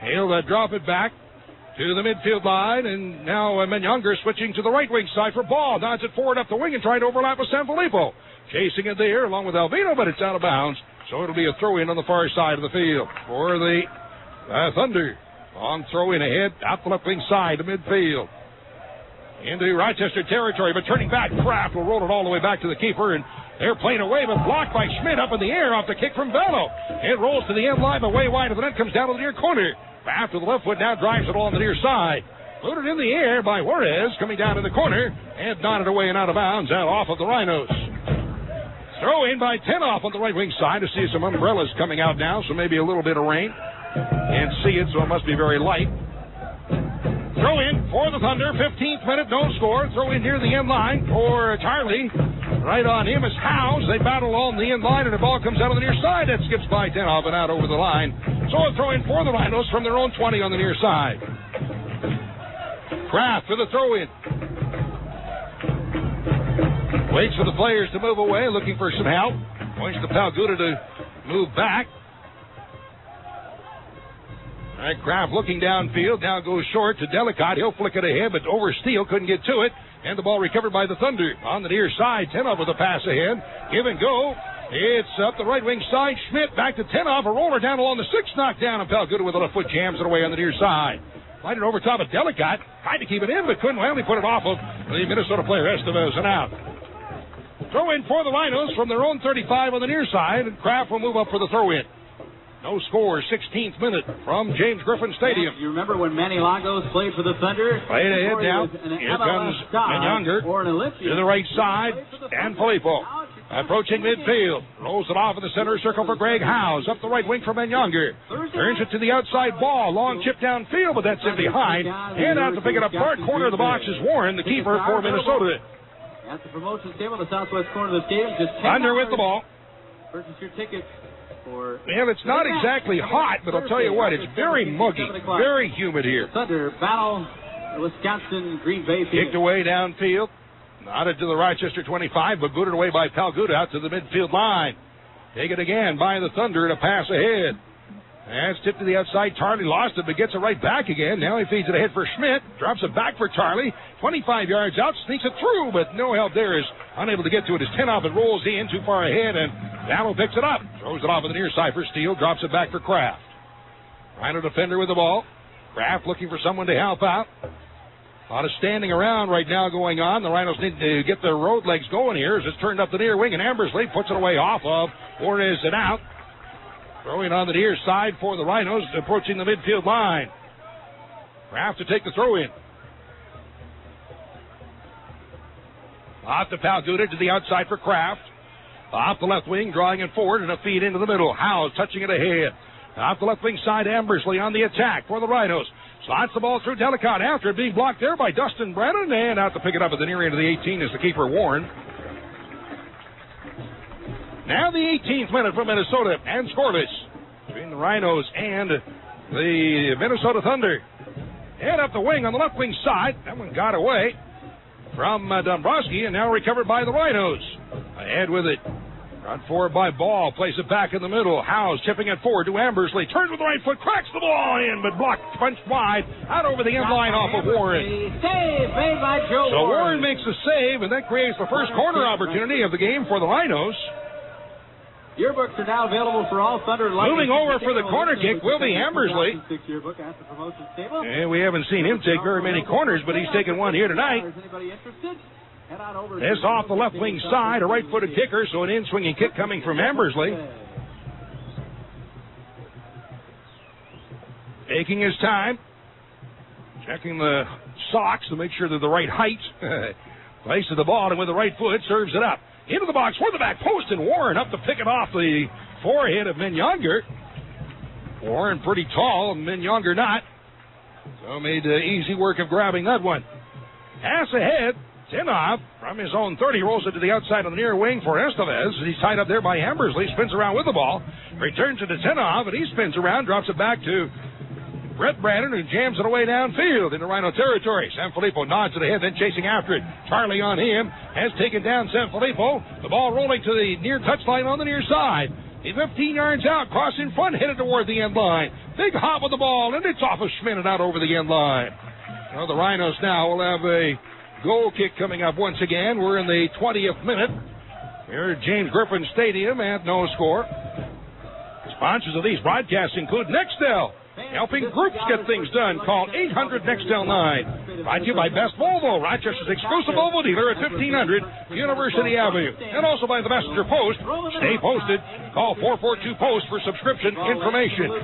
He'll drop it back to the midfield line, and now Menyunger switching to the right wing side for Ball. Nods it forward up the wing and trying to overlap with Sanfilippo. Chasing it there along with Alvino, but it's out of bounds. So it'll be a throw-in on the far side of the field for the Thunder. Long throw in ahead, out the left wing side to midfield. Into Rochester territory, but turning back, Kraft will roll it all the way back to the keeper, and they're playing away, but blocked by Schmidt up in the air off the kick from Vallow. It rolls to the end line, but way wide of the net, comes down to the near corner. Kraft with the left foot now drives it along the near side. Loaded in the air by Juarez, coming down to the corner, and nodded away and out of bounds, out off of the Rhinos. Throw in by 10 off on the right wing side. To see some umbrellas coming out now, so maybe a little bit of rain. Can't see it, so it must be very light. Throw in for the Thunder, 15th minute, no score. Throw in near the end line for Charlie. Right on him is Howes. They battle on the end line, and the ball comes out on the near side. That skips by 10 off and out over the line. So a throw in for the Rhinos from their own 20 on the near side. Kraft for the throw in. Waits for the players to move away, looking for some help. Points to Palguda to move back. All right, Kraft looking downfield. Now goes short to Delicott. He'll flick it ahead, but over Steele couldn't get to it. And the ball recovered by the Thunder. On the near side, Tenoff with a pass ahead. Give and go. It's up the right wing side. Schmidt back to Tenoff. A roller down along the 6. Knocked down, and Palguda with a left foot jams it away on the near side. Light it over top of Delicott. Tried to keep it in, but couldn't. Finally put it off of the Minnesota player, Estevez, and out. Throw in for the Rhinos from their own 35 on the near side, and Kraft will move up for the throw in. No score, 16th minute from James Griffin Stadium. You remember when Manny Lagos played for the Thunder? Played ahead now. Here comes Menyunger to the right side. Dan Filippo approaching midfield. Rolls it off in the center circle for Greg Howes. Up the right wing for Menyunger. Turns it to the outside ball. Long chip downfield, but that's in behind. And out to pick it up. Far corner of the box is Warren, the keeper for Minnesota. At the promotions table, the southwest corner of the stadium. Just Thunder with the ball. Purchase your tickets. Well, it's not exactly hot, but I'll tell you what, it's very muggy, very humid here. Thunder battle, Wisconsin Green Bay. Kicked away downfield, nodded to the Rochester 25, but booted away by Palguda out to the midfield line. Take it again by the Thunder to pass ahead. And it's tipped to the outside. Charlie lost it, but gets it right back again. Now he feeds it ahead for Schmidt. Drops it back for Charlie. 25 yards out, sneaks it through, but no help there. Is unable to get to it. As 10 off, it rolls in too far ahead, and Vallow picks it up. Throws it off on the near side for Steele. Drops it back for Kraft. Rhino defender with the ball. Kraft looking for someone to help out. A lot of standing around right now going on. The Rhinos need to get their road legs going here as it's turned up the near wing, and Embersley puts it away off of Juarez and out. Throwing on the near side for the Rhinos, approaching the midfield line. Kraft to take the throw in. Off to Palguda to the outside for Kraft. Off the left wing, drawing it forward, and a feed into the middle. Howes touching it ahead. Off the left wing side, Embersley on the attack for the Rhinos. Slots the ball through Delicott after it being blocked there by Dustin Brennan, and out to pick it up at the near end of the 18 is the keeper, Warren. Now the 18th minute from Minnesota, and scoreless between the Rhinos and the Minnesota Thunder. Head up the wing on the left wing side. That one got away from Dombrowski, and now recovered by the Rhinos. Ahead with it Run forward by Ball. Plays it back in the middle. Howes tipping it forward to Ambersley. Turns with the right foot. Cracks the ball in, but blocked, punched wide. Out over the end line off of Warren. Save made by Joe So Warren makes a save, and that creates the first corner opportunity of the game for the Rhinos. Yearbooks are now available for all Thunder and Lightning. Moving over for the corner kick will be Ambersley. And we haven't seen him take very many corners, but he's taken one here tonight. This off the left wing side, a right-footed kicker, so an in-swinging kick coming from Ambersley. Taking his time, checking the socks to make sure they're the right height. Places the ball, and with the right foot, serves it up. Into the box for the back post, and Warren up to pick it off the forehead of Minyonger. Warren pretty tall, and Minyonger not. So made easy work of grabbing that one. Pass ahead. Tinoff from his own 30 rolls it to the outside on the near wing for Estevez. He's tied up there by Ambersley. Spins around with the ball. Returns it to Tinoff, and he spins around, drops it back to Brett Brannon, who jams it away downfield into Rhino territory. Sanfilippo nods it ahead, then chasing after it. Charlie on him has taken down Sanfilippo. The ball rolling to the near touchline on the near side. He's 15 yards out, cross in front, headed toward the end line. Big hop with the ball, and it's off of Schmidt and out over the end line. Well, the Rhinos now will have a goal kick coming up once again. We're in the 20th minute here at James Griffin Stadium at no score. Sponsors of these broadcasts include Nextel, helping groups get things done. Call 800-NEXTEL-9. Brought to you by Best Volvo, Rochester's exclusive Volvo dealer at 1500 University Avenue. And also by the Messenger Post. Stay posted. Call 442-POST for subscription information.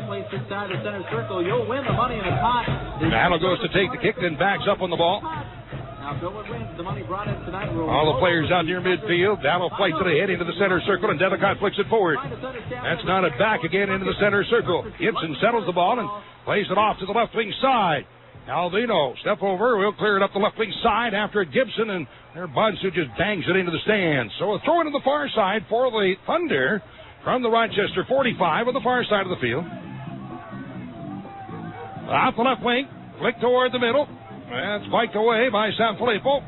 Battle goes to take the kick, then backs up on the ball. All the players out near midfield. Battle flights it ahead into the center circle, and Delicott flicks it forward. That's knotted back again into the center circle. Gibson settles the ball and plays it off to the left wing side. Alvino, step over. We'll clear it up the left wing side after Gibson, and their Bunsu just bangs it into the stands. So a throw into the far side for the Thunder from the Rochester 45 on the far side of the field. Off the left wing, flick toward the middle. That's spiked away by Sanfilippo.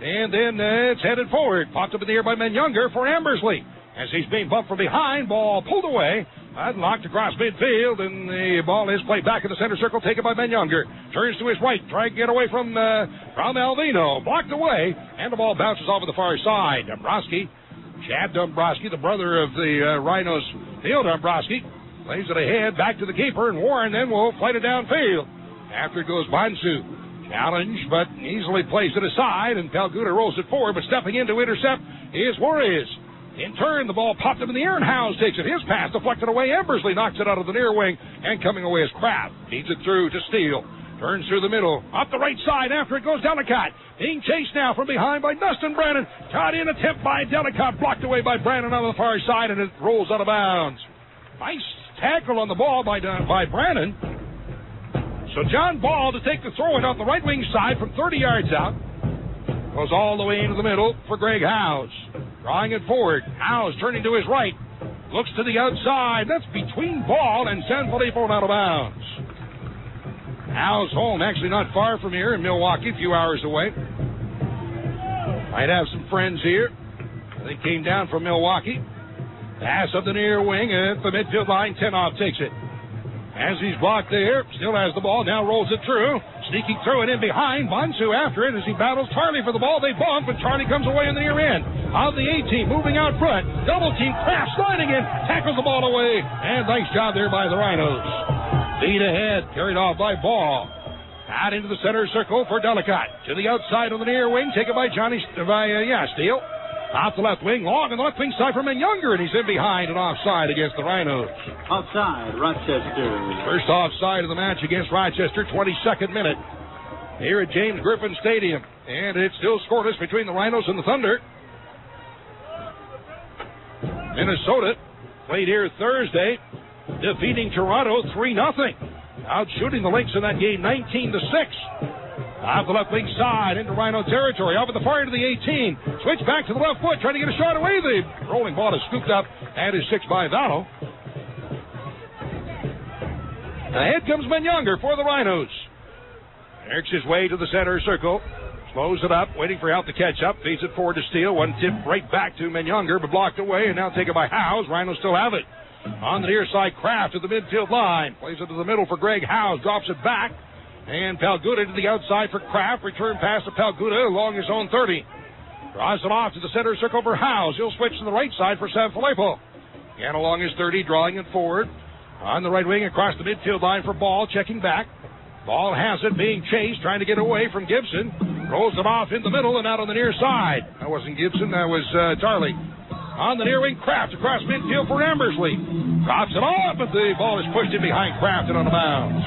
And then it's headed forward. Popped up in the air by Minyonger for Ambersley. As he's being bumped from behind, ball pulled away. Knocked across midfield, and the ball is played back in the center circle, taken by Minyonger. Turns to his right, trying to get away from Alvino. Blocked away, and the ball bounces off to the far side. Dombrowski, Chad Dombrowski, the brother of the Rhinos, Theo Dombrowski, plays it ahead, back to the keeper, and Warren then will fight it downfield. After it goes Bonsu. Challenge, but easily plays it aside, and Palguda rolls it forward, but stepping in to intercept is Juarez. In turn, the ball popped up in the air, and Howes takes it. His pass deflected away. Embersley knocks it out of the near wing, and coming away is Kraft. Feeds it through to Steele. Turns through the middle, up the right side after it goes Delicott. Being chased now from behind by Dustin Brannon. Caught in attempt by Delicott, blocked away by Brannon on the far side, and it rolls out of bounds. Nice tackle on the ball by Brannon. So John Ball to take the throw in off the right wing side from 30 yards out. Goes all the way into the middle for Greg Howes. Drawing it forward. Howes turning to his right. Looks to the outside. That's between Ball and Sanfilippo out of bounds. Howes home, actually not far from here in Milwaukee, a few hours away. Might have some friends here. They came down from Milwaukee. Pass up the near wing at the midfield line. Tinoff takes it. As he's blocked there, still has the ball, now rolls it through. Sneaking through it in behind. Bonsu after it as he battles Charlie for the ball. They bump, and Charlie comes away in the near end. Of the 18, moving out front. Double team, Kraft sliding in, tackles the ball away. And nice job there by the Rhinos. Feed ahead, carried off by Ball. Out into the center circle for Delicott. To the outside on the near wing, taken by Steele. Off the left wing, long on the left wing side from Minyonger, and he's in behind and offside against the Rhinos. Offside, Rochester. First offside of the match against Rochester, 22nd minute here at James Griffin Stadium. And it's still scoreless between the Rhinos and the Thunder. Minnesota played here Thursday, defeating Toronto 3-0. Out shooting the Lynx in that game 19-6. Off the left wing side into Rhino territory. Off at the far end of the 18. Switch back to the left foot, trying to get a shot away. The rolling ball is scooped up and is 6 by Vallo. Ahead comes Minyonger for the Rhinos. Works his way to the center circle. Slows it up, waiting for help to catch up. Feeds it forward to Steele. One tip right back to Menyunger, but blocked away, and now taken by Howes. Rhinos still have it. On the near side, Kraft at the midfield line. Plays it to the middle for Greg Howes. Drops it back. And Palguda to the outside for Kraft. Return pass to Palguda along his own 30. Draws it off to the center circle for Howes. He'll switch to the right side for Sanfilippo. Again along his 30, drawing it forward. On the right wing across the midfield line for Ball. Checking back. Ball has it, being chased, trying to get away from Gibson. Rolls it off in the middle and out on the near side. That wasn't Gibson, that was Tarley. On the near wing, Kraft across midfield for Embersley. Drops it off, but the ball is pushed in behind Kraft and on the bounds.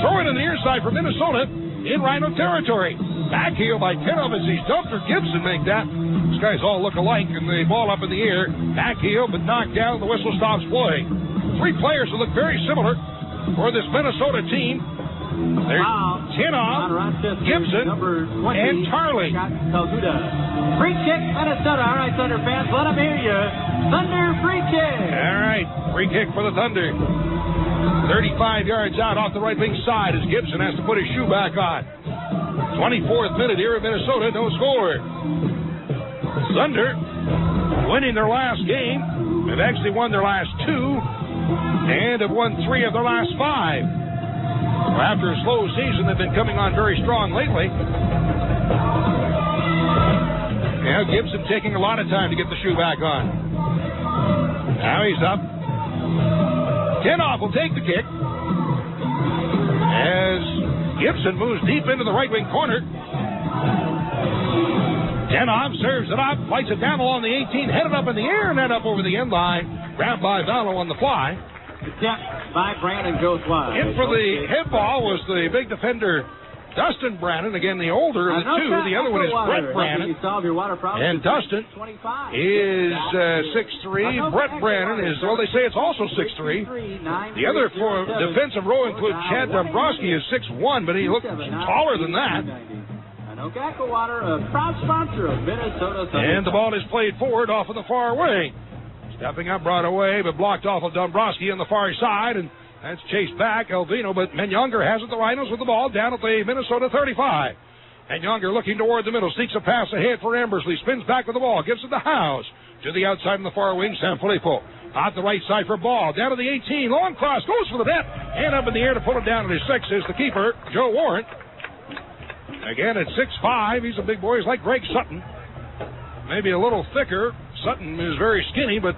Throwing on the near side for Minnesota in Rhino territory. Backheel by Tenoff as he's dumped for Gibson make that. These guys all look alike, and the ball up in the air. Backheel, but knocked down. The whistle stops play. Three players who look very similar for this Minnesota team. There's Tenoff, Gibson, and Tarley. Free kick, Minnesota. All right, Thunder fans, let them hear you. Thunder free kick. All right, free kick for the Thunder. 35 yards out off the right wing side as Gibson has to put his shoe back on. 24th minute here in Minnesota, no score. Thunder winning their last game. They've actually won their last two and have won 3 of their last 5. After a slow season, they've been coming on very strong lately. Now Gibson taking a lot of time to get the shoe back on. Now he's up. Tenoff will take the kick as Gibson moves deep into the right wing corner. Tenoff serves it up, lights it down along the 18, headed up in the air and then up over the end line. Grabbed by Vallo on the fly. By Brandon goes wide. In for the head ball was the big defender, Dustin Brannon. Again, the older of the two. The other one is Brett Brannon. And Dustin is 6'3". Brett Brannon is, well, they say it's also 6'3". The other for defensive row include Chad Dombrowski is 6'1", but he looked taller than that. Water, a proud sponsor of Minnesota. And the ball is played forward off of the far wing. Stepping up, brought away, but blocked off of Dombrowski on the far side, and that's chased back, Elvino, but Menyunger has it, the Rhinos with the ball down at the Minnesota 35. Menyunger looking toward the middle, sneaks a pass ahead for Embersley, spins back with the ball, gives it to Howes. To the outside on the far wing, Sanfilippo. Out the right side for Ball, down to the 18, long cross, goes for the net, and up in the air to pull it down at his 6 is the keeper, Joe Warren. Again, at 6'5", he's a big boy, he's like Greg Sutton. Maybe a little thicker. Sutton is very skinny, but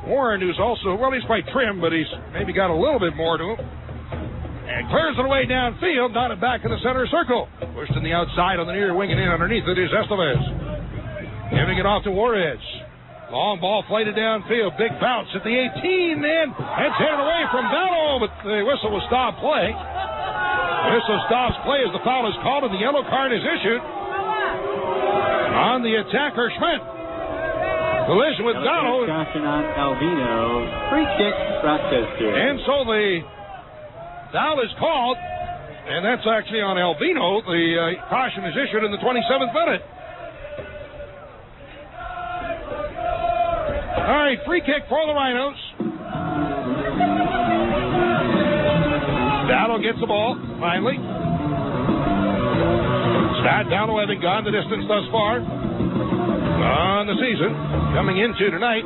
Warren, who's also, well, he's quite trim, but he's maybe got a little bit more to him. And clears it away downfield, not it back in the center circle. Pushed in the outside on the near wing and in underneath it is Estevez. Giving it off to Juarez. Long ball flighted downfield. Big bounce at the 18, and it's headed away from Vallo, but the whistle will stop play. Whistle stops play as the foul is called and the yellow card is issued on the attacker, Schmidt. Collision with Gallo. Caution on Elvino. Free kick, Rochester. And so the foul is called, and that's actually on Elvino. The caution is issued in the 27th minute. All right, free kick for the Rhinos. Gallo gets the ball, finally. Scott Gallo having gone the distance thus far on the season. Coming into tonight,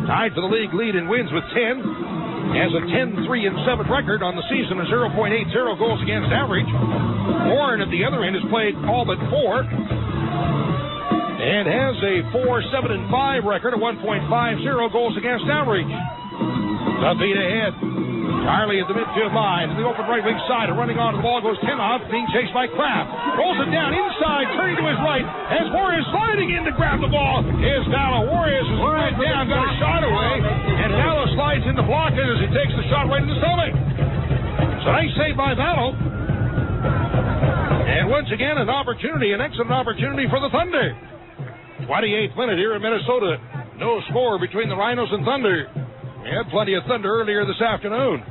tied for the league lead in wins with 10. Has a 10-3-7 record on the season, a 0.80 goals against average. Warren at the other end has played all but 4. And has a 4-7-5 record, a 1.50 goals against average. The beat ahead. Charlie at the midfield line, to the open right wing side, and running onto the ball goes Tenoff, being chased by Kraft. Rolls it down inside, turning to his right, as Warriors sliding in to grab the ball. Here's Gallo. Warriors is right down, got a shot away, and Gallo slides into blockers as he takes the shot right in the stomach. So nice save by Gallo. And once again, an opportunity, an excellent opportunity for the Thunder. 28th minute here in Minnesota. No score between the Rhinos and Thunder. We had plenty of thunder earlier this afternoon.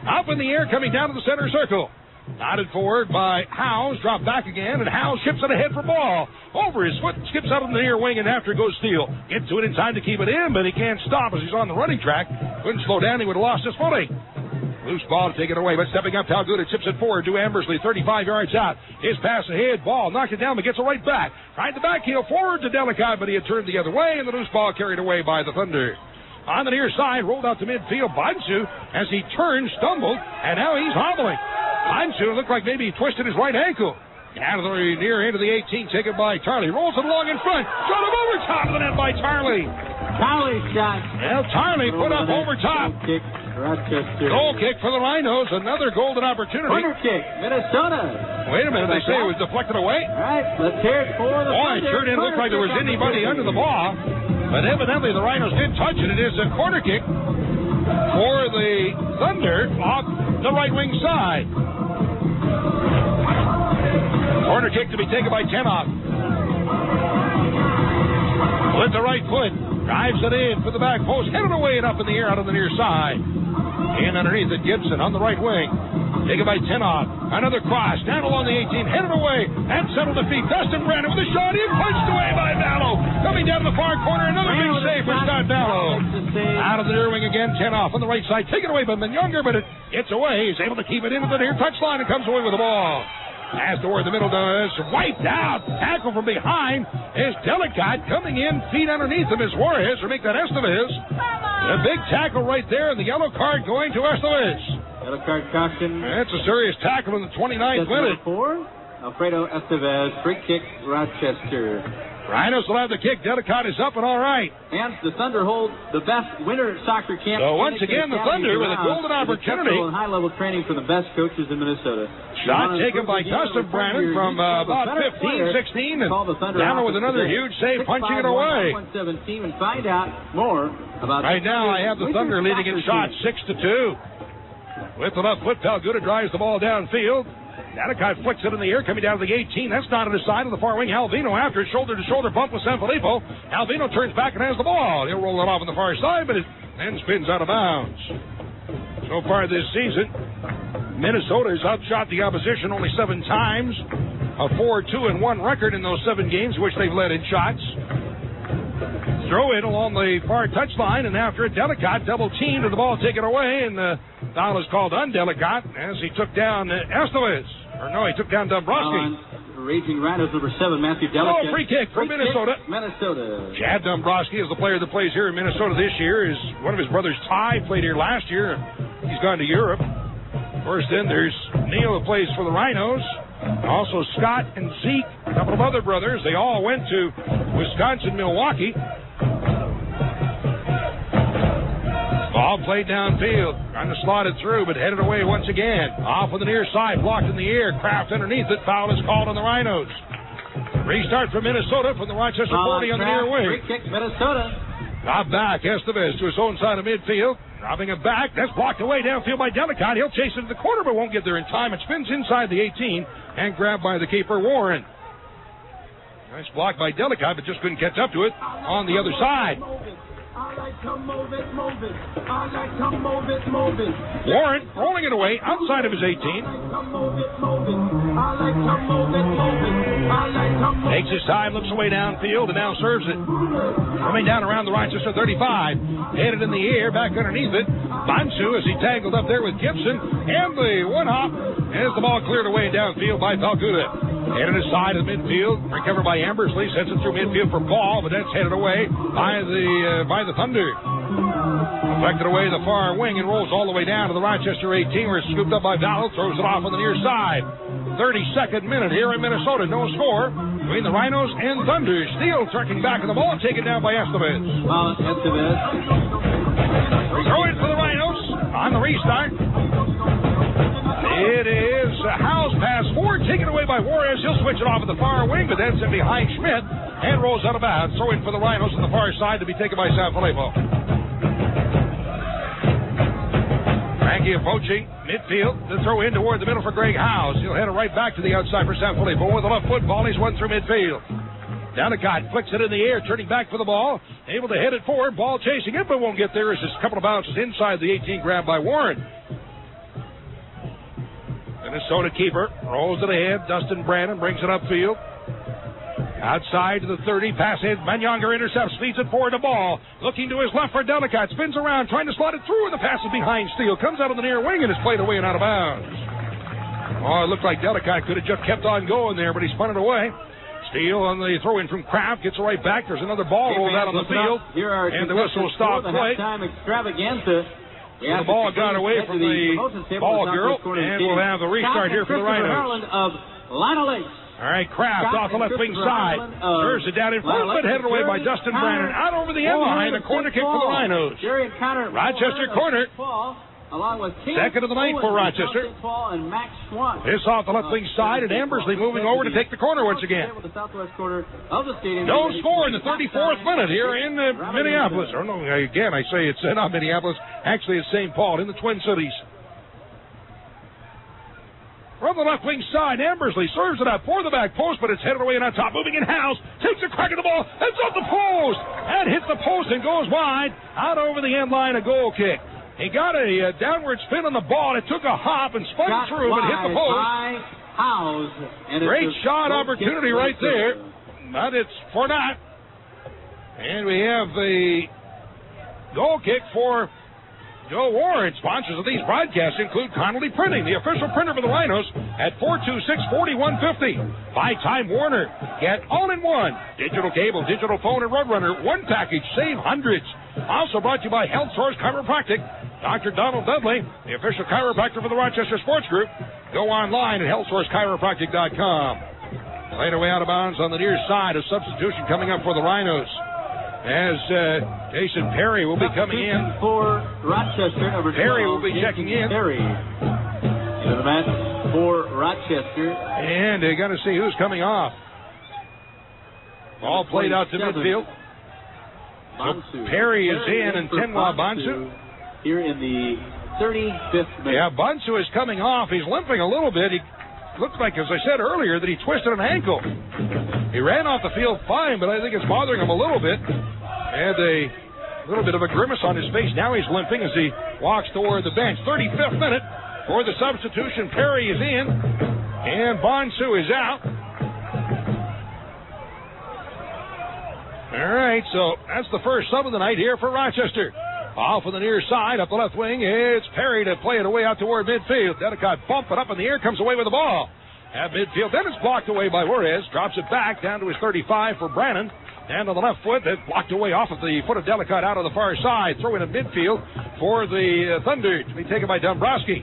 Up in the air, coming down to the center circle. Nodded forward by Howes, dropped back again, and Howes ships it ahead for Ball. Over his foot, skips out on the near wing, and after goes Steele. Gets to it in time to keep it in, but he can't stop as he's on the running track. Couldn't slow down, he would have lost his footing. Loose ball taken away, but stepping up, Palguda chips it forward to Ambersley, 35 yards out. His pass ahead, ball knocked it down, but gets it right back. Tried the back heel forward to Delicott, but he had turned the other way, and the loose ball carried away by the Thunder. On the near side, rolled out to midfield. Bansu, as he turned, stumbled, and now he's hobbling. Bansu looked like maybe he twisted his right ankle. Out of the near end of the 18, taken by Tarley. Rolls it along in front. Shot him over top of the net by Tarley. Tarley shot. Well, Tarley put up over top. Rochester. Goal kick for the Rhinos. Another golden opportunity. Corner kick, Minnesota. Wait a minute. They say it was deflected away. All right, let's hear it for the Boy, it Thunder. sure didn't look like there was anybody under the ball. But evidently the Rhinos did touch it. It is a corner kick for the Thunder off the right wing side. Corner kick to be taken by Tenoff. With the right foot. Drives it in for the back post. Headed away and up in the air out on the near side. In underneath it, Gibson on the right wing. Taken by Tenoff. Another cross. Down along the 18. Headed away. And settled to feet. Dustin Brandon with a shot. In. Punched away by Vallow. Coming down the far corner. Another big save for Scott Vallow. Out of the near wing again. Tenoff on the right side. Taken away by Younger, but it gets away. He's able to keep it into the near touchline and comes away with the ball. As to where the middle does, wiped out. Tackle from behind is Delicott coming in, feet underneath him is Juarez, or make that Estevez. A big tackle right there, and the yellow card going to Estevez. Yellow card caution. That's a serious tackle in the 29th minute. Number 4, Alfredo Estevez, free kick, Rochester. Rhinos will have the kick. Delicott is up and all right. And the Thunder hold the best winter soccer camp. So once again, the Thunder with a golden opportunity. High-level training from the best coaches in Minnesota. Shot taken by Dustin Brandon from about 15, 16, and down with another huge save, punching it away. 117 and find out more about. Right now, I have the Thunder leading in shots 6-2. With the left foot, Palguda drives the ball downfield. Delicott flicks it in the air, coming down to the 18. That's not on his side of the far wing. Alvino after a shoulder-to-shoulder bump with Sanfilippo. Alvino turns back and has the ball. He'll roll it off on the far side, but it then spins out of bounds. So far this season, Minnesota has outshot the opposition only 7 times. A 4-2-1 record in those 7 games, which they've led in shots. Throw it along the far touchline, and after it, Delicott double-teamed, and the ball taken away, and the foul is called on Delicott as he took down Estevez. Or no, he took down Dombrowski. Raging Rhinos, number 7, Matthew Delicott. Free kick from Minnesota. Minnesota. Chad Dombrowski is the player that plays here in Minnesota this year. One of his brothers, Ty, played here last year. He's gone to Europe. Of course, then there's Neil, who plays for the Rhinos. Also Scott and Zeke, a couple of other brothers. They all went to Wisconsin, Milwaukee. Ball played downfield, trying to slot it through, but headed away once again. Off on the near side, blocked in the air. Kraft underneath it. Foul is called on the Rhinos. Restart for Minnesota from the Rochester 40 on the near wing. Free kick, Minnesota. Drop back, Estevez to his own side of midfield. Dropping it back. That's blocked away downfield by Delicott. He'll chase it to the corner, but won't get there in time. It spins inside the 18 and grabbed by the keeper, Warren. Nice block by Delicott, but just couldn't catch up to it on the other side. Warren rolling it away outside of his 18. Takes his time, looks away downfield, and now serves it. Coming down around the Rochester 35. Headed in the air, back underneath it. Bansu as he tangled up there with Gibson. And the one hop as the ball cleared away downfield by Palguda. Headed aside of midfield, recovered by Ambersley, sends it through midfield for Ball, but that's headed away by the Thunder. Deflected away the far wing and rolls all the way down to the Rochester 18, where it's scooped up by Vallow, throws it off on the near side. 32nd minute here in Minnesota, no score between the Rhinos and Thunder. Steele turning back of the ball, taken down by Estevez. Estevez. Throw it for the Rhinos on the restart. It is a house pass forward, taken away by Juarez. He'll switch it off at the far wing, but that's in behind Schmidt and rolls out of bounds. Throw in for the Rhinos on the far side to be taken by Sanfilippo. Frankie approaching midfield. The throw in toward the middle for Greg Howes. He'll head it right back to the outside for Sanfilippo with a left football. He's one through midfield. Delicott flicks it in the air, turning back for the ball. Able to head it forward. Ball chasing it, but won't get there as a couple of bounces inside the 18, grabbed by Warren. Minnesota keeper rolls it ahead. Dustin Brandon brings it upfield. Outside to the 30, pass in. Manyanger intercepts, feeds it forward to Ball. Looking to his left for Delicott. Spins around, trying to slot it through, and the pass is behind Steele. Comes out of the near wing and is played away and out of bounds. Oh, it looked like Delicott could have just kept on going there, but he spun it away. Steele on the throw in from Kraft. Gets it right back. There's another ball rolled out on the field. And the whistle stopped play. The ball got away from the ball girl, and we'll have the restart here for the Rhinos. All right, Kraft off the left wing side. Serves it down in front, but headed away by Dustin Brannon. Out over the end line, a corner kick for the Rhinos. Rochester corner. Second of the night for Rochester. This off the left wing side, and Ambersley moving over to take the corner once again. No score in the 34th minute here in Minneapolis. Or no, again, I say it's not Minneapolis. Actually, it's St. Paul in the Twin Cities. From the left wing side, Ambersley serves it up for the back post, but it's headed away and on top. Moving in House, takes a crack at the ball, it's off the post, and hits the post and goes wide. Out over the end line, a goal kick. He got a downward spin on the ball. It took a hop and spun through, but hit the post. Great shot opportunity right there, but it's for naught. And we have the goal kick for Joe Warren. Sponsors of these broadcasts include Connolly Printing, the official printer for the Rhinos, at 426-4150. Buy Time Warner. Get all-in-one. Digital cable, digital phone, and Roadrunner. One package. Save hundreds. Also brought to you by Health Source Chiropractic. Dr. Donald Dudley, the official chiropractor for the Rochester Sports Group. Go online at healthsourcechiropractic.com. Played away out of bounds on the near side. A substitution coming up for the Rhinos, as Jason Perry will be coming in. For Rochester, number 12, Perry will be checking in. Perry into the match for Rochester. And they got to see who's coming off. Ball played out to midfield. So Perry is in, and Tenwa Bonsu here in the 35th minute. Yeah, Bonsu is coming off. He's limping a little bit. He looks like, as I said earlier, that he twisted an ankle. He ran off the field fine, but I think it's bothering him a little bit. And a little bit of a grimace on his face. Now he's limping as he walks toward the bench. 35th minute for the substitution. Perry is in, and Bonsu is out. All right, so that's the first sub of the night here for Rochester. Off on the near side, up the left wing, it's Perry to play it away out toward midfield. Delicott bump it up in the air, comes away with the ball. At midfield, then it's blocked away by Juarez. Drops it back down to his 35 for Brannon. And on the left foot, that's blocked away off of the foot of Delicott out of the far side. Throw in at midfield for the Thunder to be taken by Dombrowski.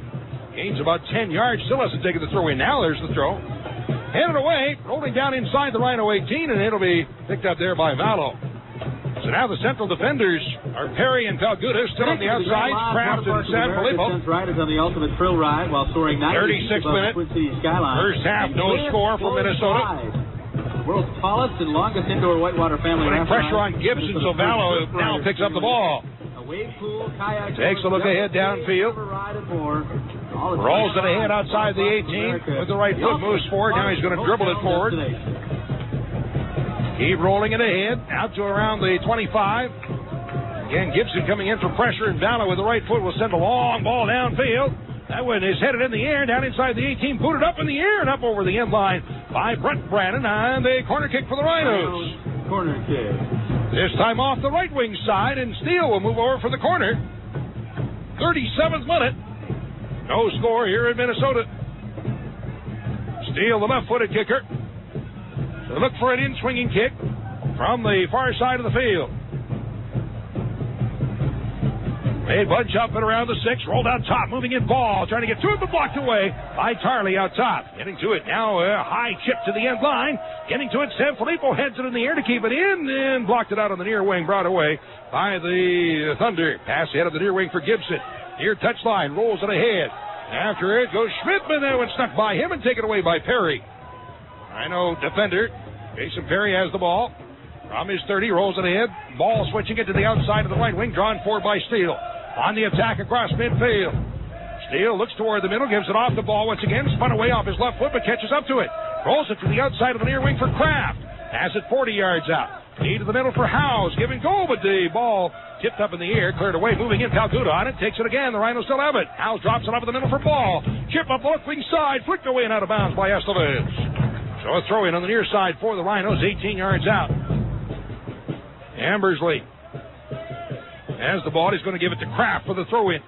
Gains about 10 yards, still hasn't taken the throw in. Now there's the throw. Headed away, rolling down inside the Rhino 18, and it'll be picked up there by Vallow. So now the central defenders are Perry and Valguda still on the outside. Kraft and San Filippo. Riders on the ultimate thrill ride while soaring 36 minute. First half, no score for Minnesota. World's tallest and longest indoor whitewater family. Putting pressure on Gibson, so Vallow now picks up the ball. Takes a look ahead downfield. Rolls it ahead outside the 18 with the right foot, moves forward. Now he's going to dribble it forward. Keep rolling it ahead, out to around the 25. Again, Gibson coming in for pressure, and Vallow with the right foot will send a long ball downfield. That one is headed in the air, down inside the 18, booted up in the air and up over the end line by Brent Brannon, and a corner kick for the Rhinos. Corner kick. This time off the right wing side, and Steele will move over for the corner. 37th minute. No score here in Minnesota. Steele, the left-footed kicker. So look for an in-swinging kick from the far side of the field. They bunch up and around the 6, rolled out top, moving in ball, trying to get to it, but blocked away by Tarley out top. Getting to it now, a high chip to the end line. Getting to it, San Filippo heads it in the air to keep it in, and blocked it out on the near wing, brought away by the Thunder. Pass ahead of the near wing for Gibson. Near touchline, rolls it ahead. After it goes Schmidtman, that one snuck by him and taken away by Perry. Rhino defender, Jason Perry has the ball. From his 30, rolls it ahead. Ball switching it to the outside of the right wing, drawn forward by Steele. On the attack across midfield. Steele looks toward the middle, gives it off the ball once again, spun away off his left foot, but catches up to it. Rolls it to the outside of the near wing for Kraft. Has it 40 yards out. Knee to the middle for Howes, giving goal, but the ball tipped up in the air, cleared away, moving in. Valguda on it, takes it again. The Rhinos still have it. Howes drops it up in the middle for Ball. Chip up the left wing side, flicked away and out of bounds by Estevez. So a throw in on the near side for the Rhinos, 18 yards out. Ambersley has the ball. He's going to give it to Kraft for the throw in.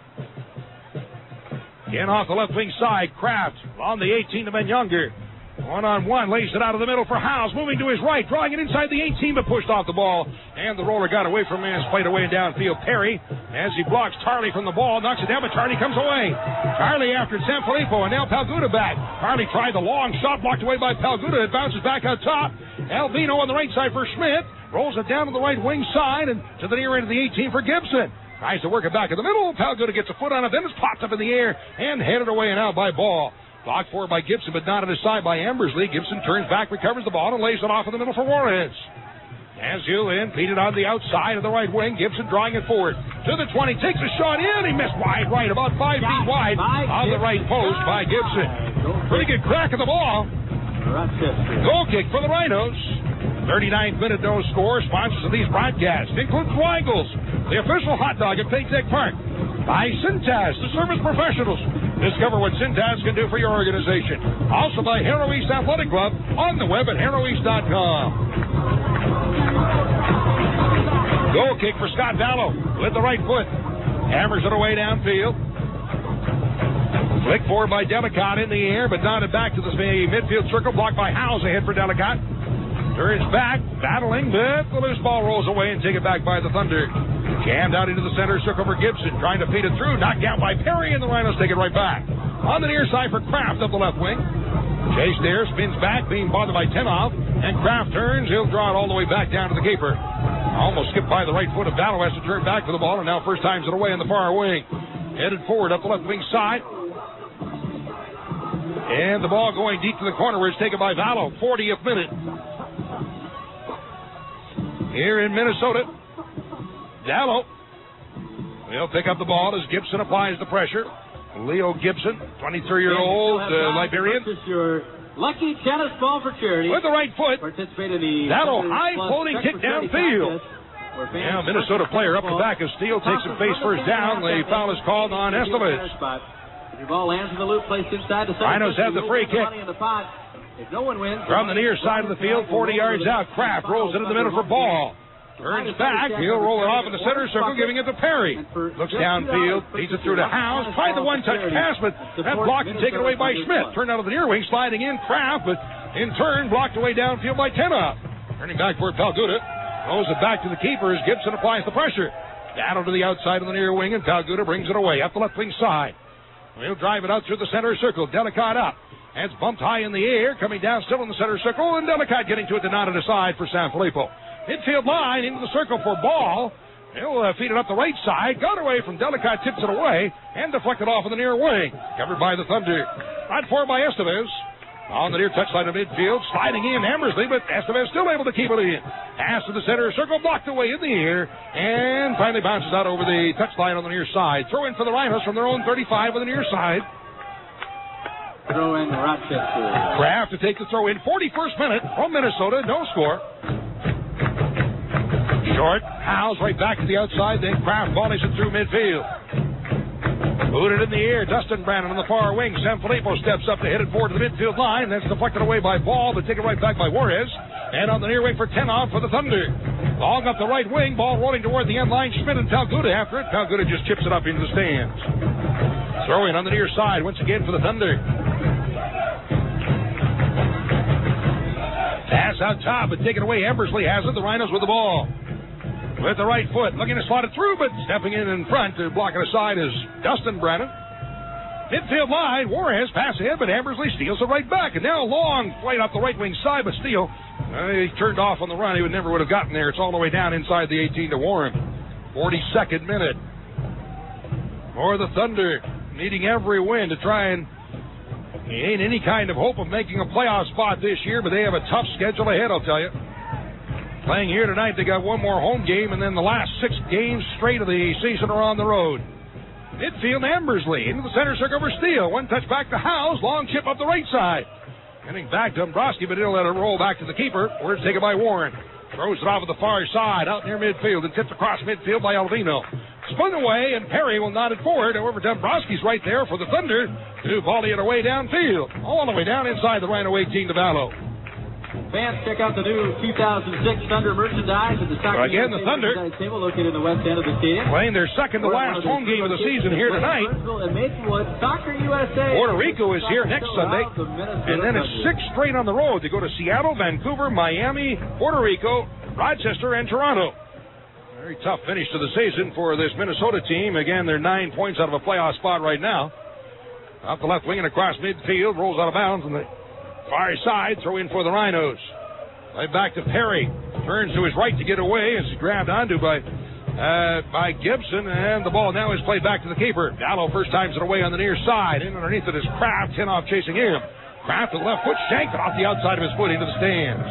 In off the left wing side, Kraft on the 18 to Ben Younger. One-on-one, lays it out of the middle for Howes, moving to his right, drawing it inside the 18, but pushed off the ball. And the roller got away from him, and played away downfield. Perry, as he blocks Tarley from the ball, knocks it down, but Tarley comes away. Tarley after Sanfilippo, and now Palguda back. Tarley tried the long shot, blocked away by Palguda. It bounces back out top. Albino on the right side for Schmidt. Rolls it down to the right wing side, and to the near end of the 18 for Gibson. Tries to work it back in the middle. Palguda gets a foot on it, then it's popped up in the air, and headed away and out by Ball. Blocked for by Gibson, but not at his side by Ambersley. Gibson turns back, recovers the ball, and lays it off in the middle for Juarez. As you in, feed it on the outside of the right wing. Gibson drawing it forward to the 20, takes a shot in. He missed wide right, about 5 feet wide on the right post by Gibson. Pretty good crack of the ball. Goal kick for the Rhinos. 39th minute, no score. Sponsors of these broadcasts include Weigels, the official hot dog at Paytech Park. By Cintas, the service professionals. Discover what Cintas can do for your organization. Also by Harrow East Athletic Club on the web at harroweast.com. Goal kick for Scott Vallow with the right foot. Hammers it away downfield. Flick forward by Delicott in the air, but nodded back to the midfield circle. Blocked by Howes ahead for Delicott. Turns back, battling, but the loose ball rolls away and taken back by the Thunder. Jammed out into the center circle for Gibson, trying to feed it through. Knocked down by Perry, and the Rhinos take it right back. On the near side for Kraft up the left wing. Chase there, spins back, being bothered by Tenoff, and Kraft turns. He'll draw it all the way back down to the keeper. Almost skipped by the right foot of Vallow, has to turn back for the ball, and now first time's it away in the far wing. Headed forward up the left wing side. And the ball going deep to the corner where it's taken by Vallow. 40th minute. Here in Minnesota, Vallow will pick up the ball as Gibson applies the pressure. Leo Gibson, 23-year-old Liberian. Your lucky tennis ball for charity. With the right foot. Participate in the Vallow, high floating kick downfield. Now Minnesota player up the back of Steele takes a face first down. The foul is called on Estevez. Your ball lands in the loop, placed inside the center. Rhinos have the free kick. If no one wins, from the near side of the field, 40 yards out. Kraft rolls it in the middle for Ball. Turns back. He'll roll it off in the center circle, giving it to Perry. Looks downfield, feeds it through to Howes. Tried the one-touch pass, but that blocked and taken away by Schmidt. Turned out of the near wing, sliding in Kraft, but in turn blocked away downfield by Tenoff. Turning back for Palguda. Throws it back to the keeper as Gibson applies the pressure. Down to the outside of the near wing, and Palguda brings it away up the left wing side. He'll drive it out through the center circle. Delicott up. And it's bumped high in the air, coming down still in the center circle, and Delicott getting to it, denied it aside for Sanfilippo. Midfield line into the circle for Ball. He'll feed it up the right side. Got away from Delicott, tips it away, and deflected off in the near wing. Covered by the Thunder. Right for by Estevez. On the near touchline of midfield, sliding in Hammersley, but Estevez still able to keep it in. Pass to the center circle, blocked away in the air, and finally bounces out over the touchline on the near side. Throw in for the Rhinos from their own 35 on the near side. Throw in Rochester. Kraft to take the throw in. 41st minute from Minnesota, no score. Short, Howes right back to the outside, then Kraft volleys it through midfield. Booted in the air, Dustin Brannon on the far wing. Sanfilippo steps up to hit it forward to the midfield line. That's deflected away by Ball, but taken right back by Juarez. And on the near wing for Tenoff for the Thunder. Long up the right wing, ball rolling toward the end line. Schmidt and Palguda after it. Palguda just chips it up into the stands. Throw in on the near side once again for the Thunder. Pass out top, but taken away. Embersley has it. The Rhinos with the ball. With the right foot, looking to slot it through, but stepping in front to block it aside is Dustin Brannon. Midfield line, Juarez pass ahead, but Embersley steals it right back. And now a long flight off the right wing side, but Steele, he turned off on the run. He never would have gotten there. It's all the way down inside the 18 to Warren. 42nd minute. For the Thunder, needing every win to try and ain't any kind of hope of making a playoff spot this year, but they have a tough schedule ahead, I'll tell you. Playing here tonight, they got one more home game, and then the last 6 games straight of the season are on the road. Midfield, Embersley into the center circle for Steele. One touch back to Howes, long chip up the right side. Getting back to Dombrowski, but he'll let it roll back to the keeper, where it's taken by Warren. Throws it off at the far side, out near midfield, and tipped across midfield by Alvino. Spun away, and Perry will nod it forward. However, Dombrowski's right there for the Thunder to volley it away downfield. All the way down inside the Rhino 18 to Vallow. Fans, check out the new 2006 Thunder merchandise at the Soccer Again, the Thunder table located in the west end of the stadium. playing their second-to-last home game of the season here tonight. And Maplewood, Soccer USA. Puerto Rico is here next Sunday, and then it's 6 straight on the road to go to Seattle, Vancouver, Miami, Puerto Rico, Rochester, and Toronto. Very tough finish to the season for this Minnesota team. Again, they're 9 points out of a playoff spot right now. Off the left wing and across midfield, rolls out of bounds on the far side, throw in for the Rhinos. Right back to Perry. Turns to his right to get away. Is grabbed onto by Gibson, and the ball now is played back to the keeper. Gallo first times it away on the near side. In underneath it is Kraft. Tinoff chasing him. Kraft with the left foot shanked off the outside of his foot into the stands.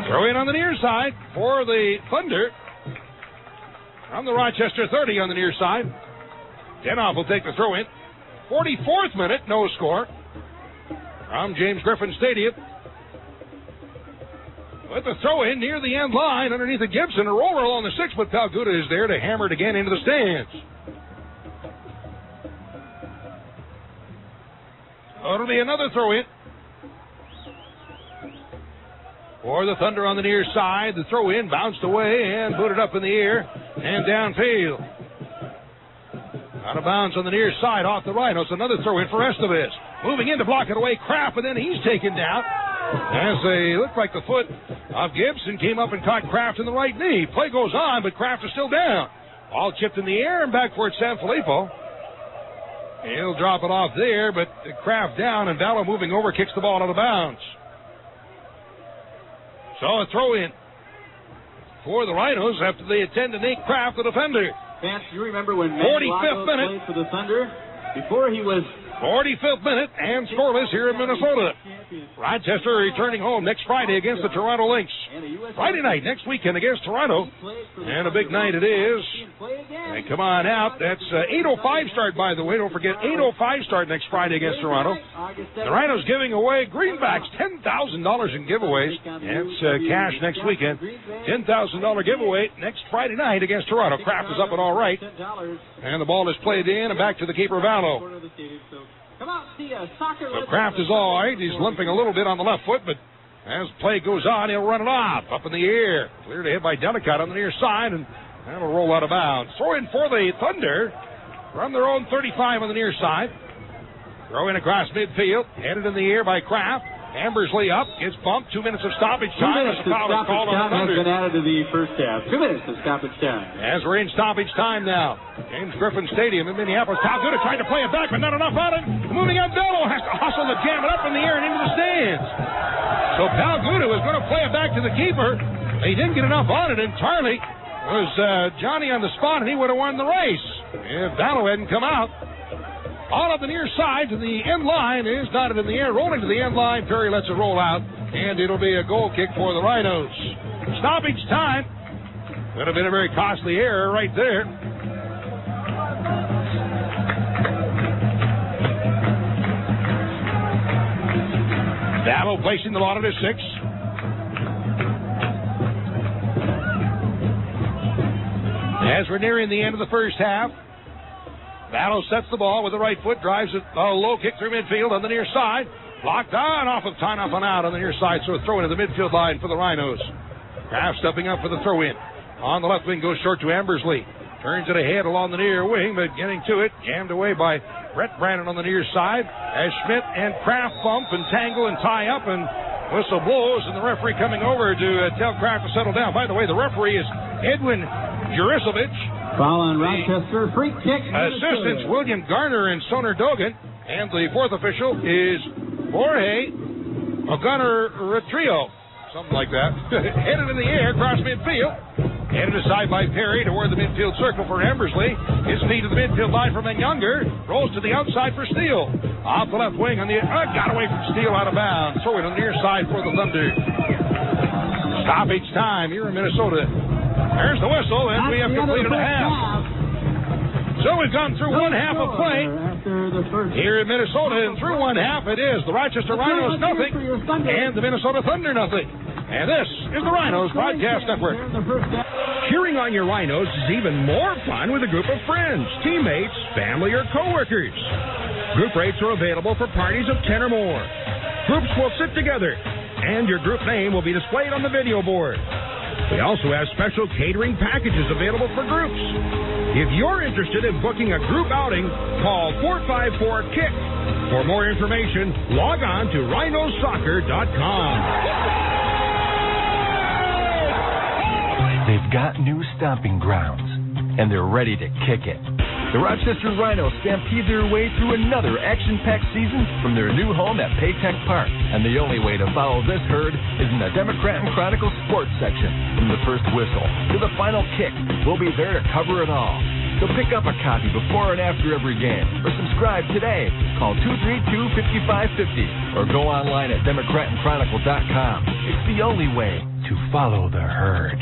Throw in on the near side for the Thunder. From the Rochester 30 on the near side. Tinoff will take the throw in. 44th minute, no score. From James Griffin Stadium. With the throw in near the end line underneath the Gibson. A roller along the 6, but Palguda is there to hammer it again into the stands. It'll be another throw in for the Thunder on the near side. The throw in bounced away and booted up in the air and downfield. Out of bounds on the near side off the Rhinos. Another throw in for Estevez. Moving in to block it away, Kraft, and then he's taken down. As they look like the foot of Gibson came up and caught Kraft in the right knee. Play goes on, but Kraft is still down. Ball chipped in the air and back for it, Sanfilippo. He'll drop it off there, but Kraft down, and Vallo moving over kicks the ball out of bounds. So a throw in for the Rhinos after they attend to Nate Kraft, the defender. Fans, you remember when 45th minute played for the Thunder? Before he was 45th minute and scoreless here in Minnesota. Rochester returning home next Friday against the Toronto Lynx. Friday night next weekend against Toronto. And a big night it is. And come on out. That's 8:05 start, by the way. Don't forget, 8:05 start next Friday against Toronto. The Rhinos giving away greenbacks, $10,000 in giveaways. That's cash next weekend. $10,000 giveaway next Friday night against Toronto. Kraft is up and all right. And the ball is played in and back to the keeper, Vallo. So Kraft is all right. He's limping a little bit on the left foot, but as play goes on, he'll run it off up in the air. Cleared ahead by Delicott on the near side, and that'll roll out of bounds. Throw in for the Thunder from their own 35 on the near side. Throw in across midfield, headed in the air by Kraft. Ambersley up, gets bumped. 2 minutes of stoppage time. 2 minutes of stoppage time has been added to the first half. 2 minutes of stoppage time. As we're in stoppage time now. James Griffin Stadium in Minneapolis. Palguda trying to play it back, but not enough on it. Moving on, Bello has to hustle the jam it up in the air and into the stands. So Palguda was going to play it back to the keeper. He didn't get enough on it, and Charlie was Johnny on the spot, and he would have won the race if Bello hadn't come out. All of the near side to the end line is dotted in the air, rolling to the end line. Perry lets it roll out, and it'll be a goal kick for the Rhinos. Stoppage time. Would have been a very costly error right there. Vallo placing the ball at his 6. As we're nearing the end of the first half, Vallo sets the ball with the right foot, drives it a low kick through midfield on the near side. Blocked on off of Tinoff and out on the near side, so a throw into the midfield line for the Rhinos. Kraft stepping up for the throw in. On the left wing goes short to Ambersley. Turns it ahead along the near wing, but getting to it, jammed away by Brett Brandon on the near side. As Schmidt and Kraft bump and tangle and tie up, and whistle blows, and the referee coming over to tell Kraft to settle down. By the way, the referee is Edwin Jurisovich. Foul on Rochester, free kick. Assistants William Garner and Soner Dogan. And the fourth official is Jorge O'Gunner-Retrio. Something like that. Headed in the air, across midfield. Headed aside by Perry toward the midfield circle for Ambersley. His feet to the midfield line from Younger. Rolls to the outside for Steele. Off the left wing on the... got away from Steele out of bounds. Throw it on the near side for the Thunder. Stoppage time here in Minnesota. There's the whistle, and we have completed a half. So we've gone through one half of play here in Minnesota, and through one half it is the Rochester Rhinos nothing and the Minnesota Thunder nothing. And this is the Rhinos Podcast Network. Cheering on your Rhinos is even more fun with a group of friends, teammates, family, or coworkers. Group rates are available for parties of 10 or more. Groups will sit together, and your group name will be displayed on the video board. We also have special catering packages available for groups. If you're interested in booking a group outing, call 454-KICK. For more information, log on to rhinosoccer.com. They've got new stomping grounds, and they're ready to kick it. The Rochester Rhinos stampede their way through another action-packed season from their new home at Paytech Park. And the only way to follow this herd is in the Democrat and Chronicle sports section. From the first whistle to the final kick, we'll be there to cover it all. So pick up a copy before and after every game, or subscribe today. Call 232-5550 or go online at democratandchronicle.com. It's the only way to follow the herd.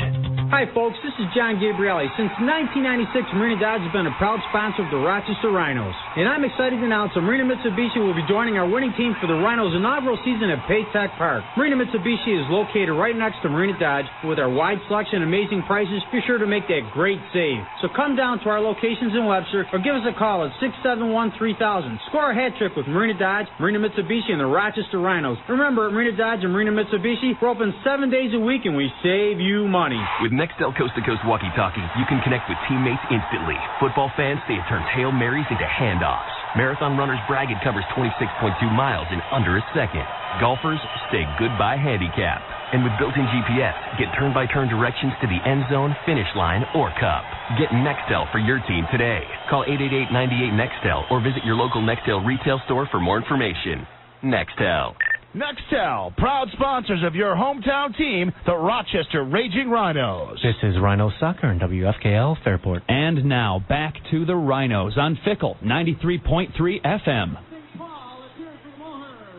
Hi, folks. This is John Gabrielli. Since 1996, Marina Dodge has been a proud sponsor of the Rochester Rhinos. And I'm excited to announce that Marina Mitsubishi will be joining our winning team for the Rhinos' inaugural season at Paytech Park. Marina Mitsubishi is located right next to Marina Dodge. With our wide selection and amazing prices, be sure to make that great save. So come down to our locations in Webster or give us a call at 671-3000. Score a hat trick with Marina Dodge, Marina Mitsubishi, and the Rochester Rhinos. Remember, at Marina Dodge and Marina Mitsubishi, we're open 7 days a week and we save you money. With Nextel coast-to-coast walkie-talkie, you can connect with teammates instantly. Football fans say it turns Hail Marys into handoffs. Marathon runners brag it covers 26.2 miles in under a second. Golfers say goodbye handicap. And with built-in GPS, get turn-by-turn directions to the end zone, finish line, or cup. Get Nextel for your team today. Call 888-98-NEXTEL or visit your local Nextel retail store for more information. Nextel. Nextel, proud sponsors of your hometown team, the Rochester Raging Rhinos. This is Rhino Soccer and WFKL Fairport. And now, back to the Rhinos on Fickle 93.3 FM.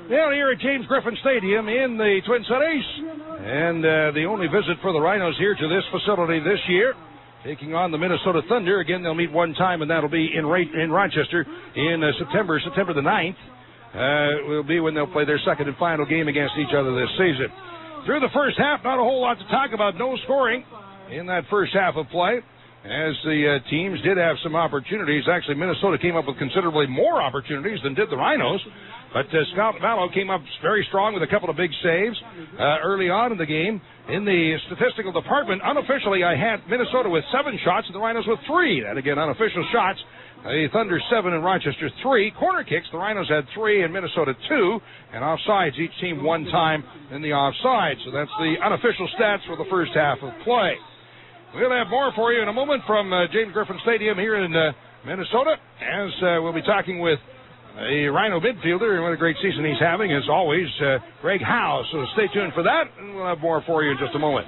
Down here at James Griffin Stadium in the Twin Cities. And the only visit for the Rhinos here to this facility this year, taking on the Minnesota Thunder. Again, they'll meet one time, and that'll be in Rochester in September the 9th. Will be when they'll play their second and final game against each other this season. Through the first half, not a whole lot to talk about. No scoring in that first half of play, as the teams did have some opportunities. Actually, Minnesota came up with considerably more opportunities than did the Rhinos. But Scott Vallow came up very strong with a couple of big saves early on in the game. In the statistical department, unofficially, I had Minnesota with 7 shots and the Rhinos with 3. That, again, unofficial shots. The Thunder 7 and Rochester 3. Corner kicks, the Rhinos had 3 and Minnesota 2. And offsides, each team 1 time in the offside. So that's the unofficial stats for the first half of play. We'll have more for you in a moment from James Griffin Stadium here in Minnesota, as we'll be talking with a Rhino midfielder, and what a great season he's having, as always, Greg Howe. So stay tuned for that, and we'll have more for you in just a moment.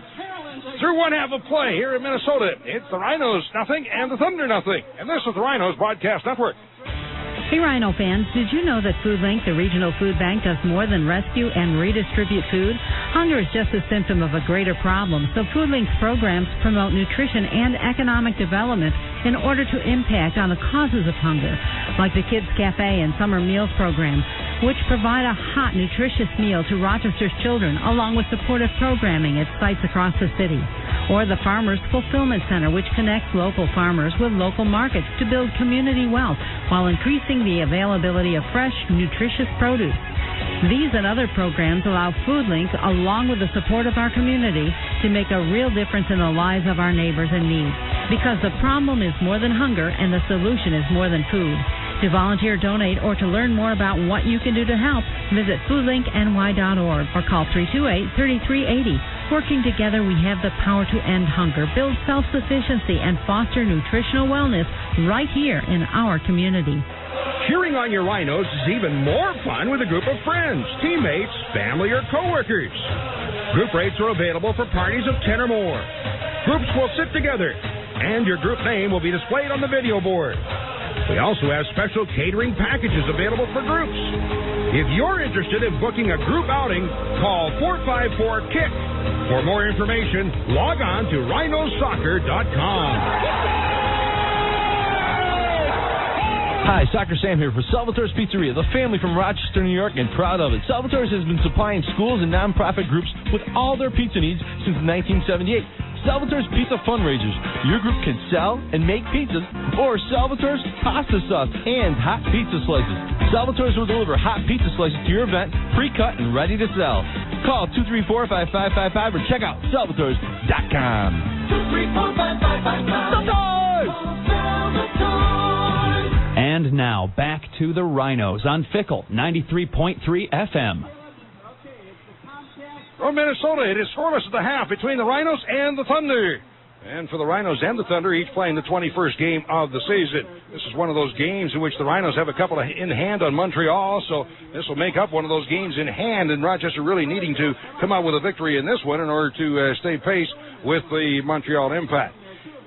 Through one half of play here in Minnesota, it's the Rhinos nothing and the Thunder nothing. And this is the Rhinos Broadcast Network. Hey Rhino fans, did you know that FoodLink, the regional food bank, does more than rescue and redistribute food? Hunger is just a symptom of a greater problem, so FoodLink's programs promote nutrition and economic development in order to impact on the causes of hunger, like the Kids Cafe and Summer Meals program, which provide a hot, nutritious meal to Rochester's children, along with supportive programming at sites across the city. Or the Farmers Fulfillment Center, which connects local farmers with local markets to build community wealth while increasing the availability of fresh, nutritious produce. These and other programs allow FoodLink, along with the support of our community, to make a real difference in the lives of our neighbors in need. Because the problem is more than hunger and the solution is more than food. To volunteer, donate, or to learn more about what you can do to help, visit foodlinkny.org or call 328-3380. Working together, we have the power to end hunger, build self-sufficiency, and foster nutritional wellness right here in our community. Cheering on your Rhinos is even more fun with a group of friends, teammates, family, or coworkers. Group rates are available for parties of 10 or more. Groups will sit together, and your group name will be displayed on the video board. We also have special catering packages available for groups. If you're interested in booking a group outing, call 454-KICK. For more information, log on to rhinosoccer.com. Hi, Soccer Sam here for Salvatore's Pizzeria, the family from Rochester, New York, and proud of it. Salvatore's has been supplying schools and nonprofit groups with all their pizza needs since 1978. Salvatore's Pizza Fundraisers. Your group can sell and make pizzas, or Salvatore's pasta sauce and hot pizza slices. Salvatore's will deliver hot pizza slices to your event, pre-cut and ready to sell. Call 234-5555 or check out Salvatores.com. 234-5555. And now, back to the Rhinos on Fickle 93.3 FM. From Minnesota, it is scoreless at the half between the Rhinos and the Thunder. And for the Rhinos and the Thunder, each playing the 21st game of the season. This is one of those games in which the Rhinos have a couple in hand on Montreal, so this will make up one of those games in hand, and Rochester really needing to come out with a victory in this one in order to stay pace with the Montreal Impact.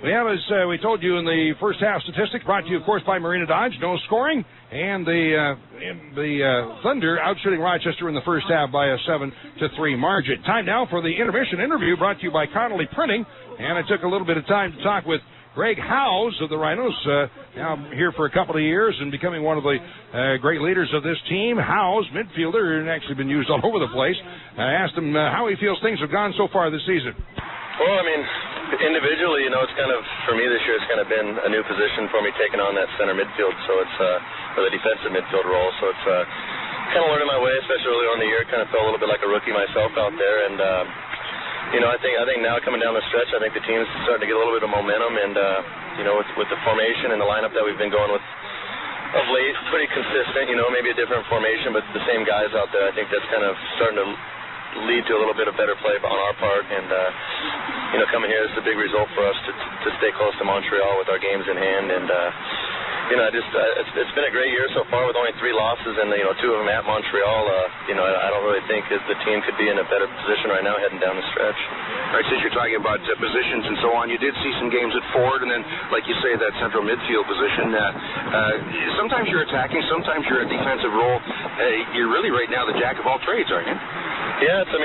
We have, as we told you in the first half statistics, brought to you, of course, by Marina Dodge, no scoring, and the Thunder outshooting Rochester in the first half by a 7-3 margin. Time now for the intermission interview brought to you by Connolly Printing, and I took a little bit of time to talk with Greg Howes of the Rhinos, now here for a couple of years and becoming one of the great leaders of this team. Howes, midfielder, and actually been used all over the place. I asked him how he feels things have gone so far this season. Well, I mean, individually, it's kind of, for me this year, it's kind of been a new position for me taking on that center midfield, so it's, or the defensive midfield role, so it's kind of learning my way, especially early on in the year. Kind of felt a little bit like a rookie myself out there, and, I think now coming down the stretch, I think the team's starting to get a little bit of momentum, and, with the formation and the lineup that we've been going with of late, pretty consistent, maybe a different formation, but the same guys out there. I think that's kind of starting to lead to a little bit of better play on our part, and coming here, this is a big result for us to stay close to Montreal with our games in hand, and it's been a great year so far with only 3 losses, and 2 of them at Montreal. I don't really think that the team could be in a better position right now heading down the stretch. All right, since you're talking about positions and so on, you did see some games at forward, and then, like you say, that central midfield position. Sometimes you're attacking, sometimes you're a defensive role. You're really right now the jack of all trades, aren't you? Yeah, it's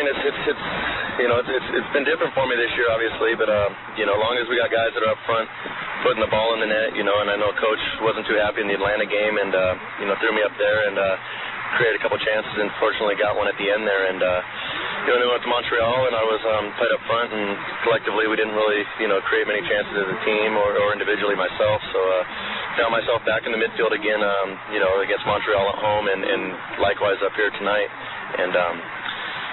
been different for me this year, obviously, but as long as we got guys that are up front putting the ball in the net, and I know Coach wasn't too happy in the Atlanta game, and threw me up there and created a couple chances, and fortunately got one at the end there, and then we went to Montreal, and I was played up front, and collectively we didn't really create many chances as a team or individually myself, so found myself back in the midfield again, against Montreal at home, and likewise up here tonight, and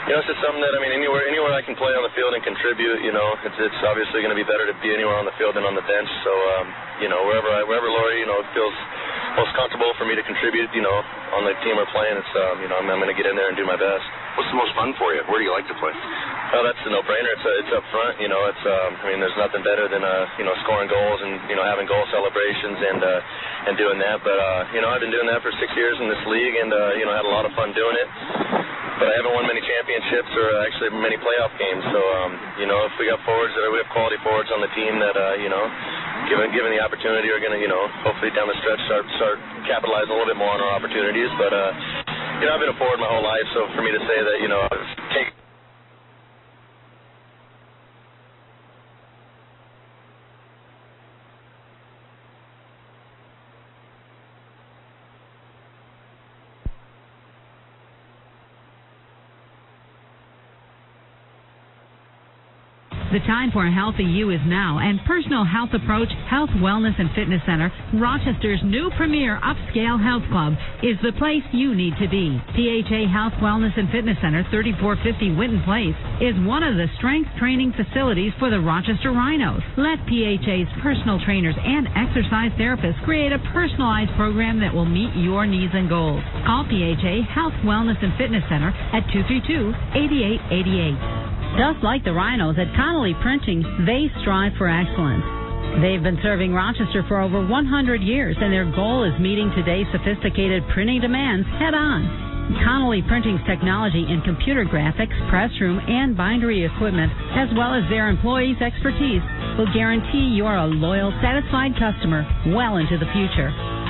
it's just something that, anywhere I can play on the field and contribute, it's obviously going to be better to be anywhere on the field than on the bench. So, wherever Laurie, feels most comfortable for me to contribute, on the team we're playing, it's, I'm going to get in there and do my best. What's the most fun for you? Where do you like to play? Oh, that's a no-brainer. It's up front. It's there's nothing better than scoring goals and having goal celebrations and doing that. But I've been doing that for 6 years in this league, and had a lot of fun doing it. But I haven't won many championships or actually many playoff games. So if we got forwards we have quality forwards on the team that given the opportunity are going to hopefully down the stretch start capitalizing a little bit more on our opportunities. But I've been a forward my whole life, so for me to say that take. The time for a healthy you is now, and Personal Health Approach Health, Wellness, and Fitness Center, Rochester's new premier upscale health club, is the place you need to be. PHA Health, Wellness, and Fitness Center, 3450 Winton Place, is one of the strength training facilities for the Rochester Rhinos. Let PHA's personal trainers and exercise therapists create a personalized program that will meet your needs and goals. Call PHA Health, Wellness, and Fitness Center at 232-8888. Just like the Rhinos at Connolly Printing, they strive for excellence. They've been serving Rochester for over 100 years, and their goal is meeting today's sophisticated printing demands head-on. Connolly Printing's technology in computer graphics, press room, and bindery equipment, as well as their employees' expertise, will guarantee you're a loyal, satisfied customer well into the future.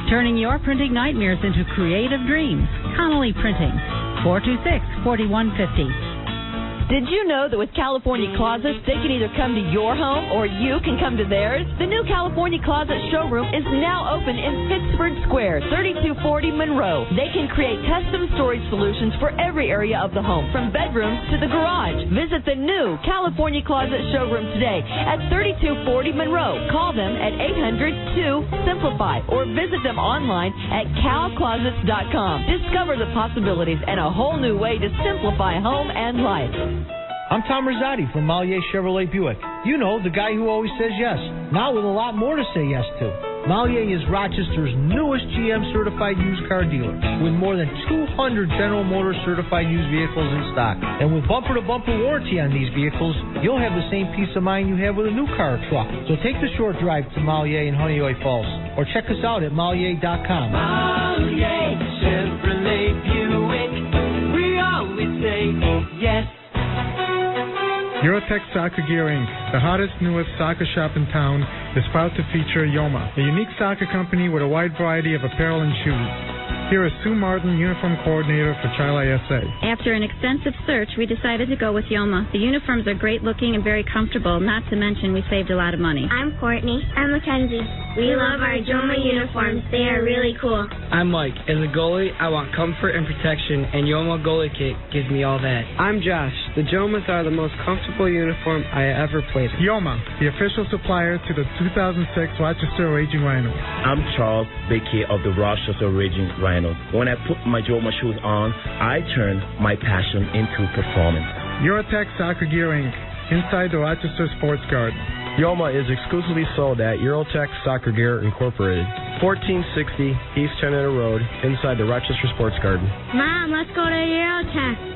Turning your printing nightmares into creative dreams. Connolly Printing, 426-4150. Did you know that with California Closets, they can either come to your home or you can come to theirs? The new California Closet showroom is now open in Pittsburgh Square, 3240 Monroe. They can create custom storage solutions for every area of the home, from bedrooms to the garage. Visit the new California Closet showroom today at 3240 Monroe. Call them at 800-2-SIMPLIFY or visit them online at calclosets.com. Discover the possibilities and a whole new way to simplify home and life. I'm Tom Rosati from Mallier Chevrolet Buick. You know, the guy who always says yes, now with a lot more to say yes to. Mallier is Rochester's newest GM certified used car dealer with more than 200 General Motors certified used vehicles in stock. And with bumper-to-bumper warranty on these vehicles, you'll have the same peace of mind you have with a new car or truck. So take the short drive to Mallier in Honeoye Falls or check us out at Mallier.com. Mallier Chevrolet Buick. We always say yes. Eurotech Soccer Gear Inc., the hottest, newest soccer shop in town, is proud to feature Yoma, a unique soccer company with a wide variety of apparel and shoes. Here is Sue Martin, Uniform Coordinator for Child ISA. After an extensive search, we decided to go with Yoma. The uniforms are great looking and very comfortable, not to mention we saved a lot of money. I'm Courtney. I'm Mackenzie. We love our Yoma uniforms. They are really cool. I'm Mike. As a goalie, I want comfort and protection, and Yoma Goalie Kit gives me all that. I'm Josh. The Jomas are the most comfortable uniform I ever played in. Yoma, the official supplier to the 2006 Rochester Raging Rhinos. I'm Charles Bakey of the Rochester Raging Rhinos. When I put my Yoma shoes on, I turn my passion into performance. Eurotech Soccer Gear Inc., inside the Rochester Sports Garden. Yoma is exclusively sold at Eurotech Soccer Gear Incorporated, 1460 East Teneta Road, inside the Rochester Sports Garden. Mom, let's go to Eurotech.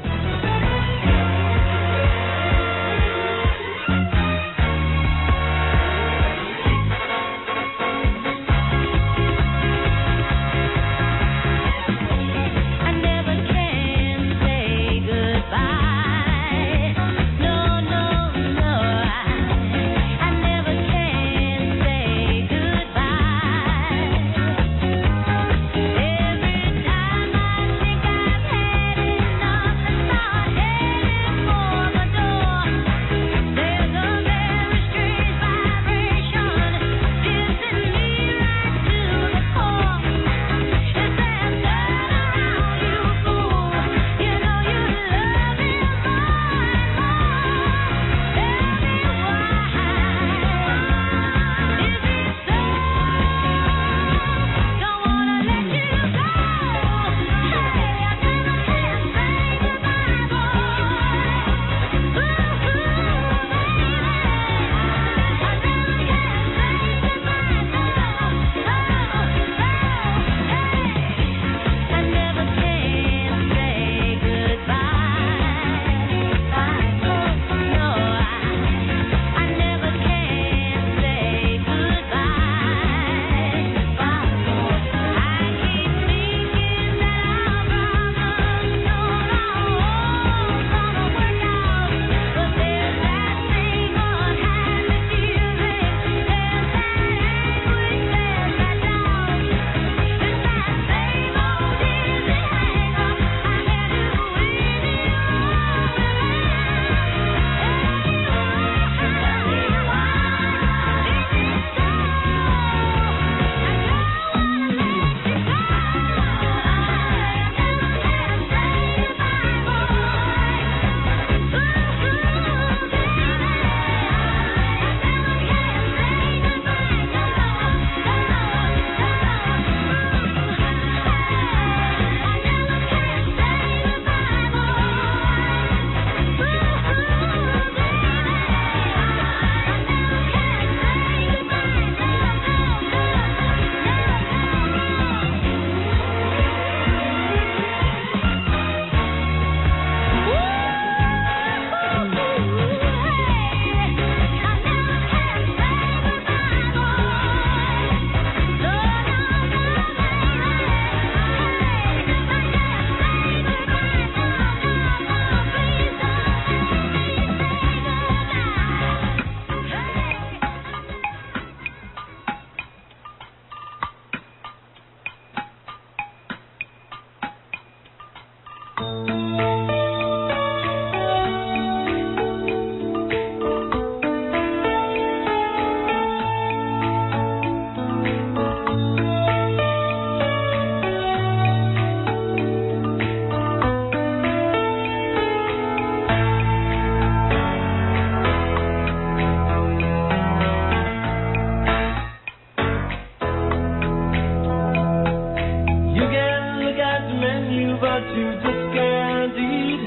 you just can't eat.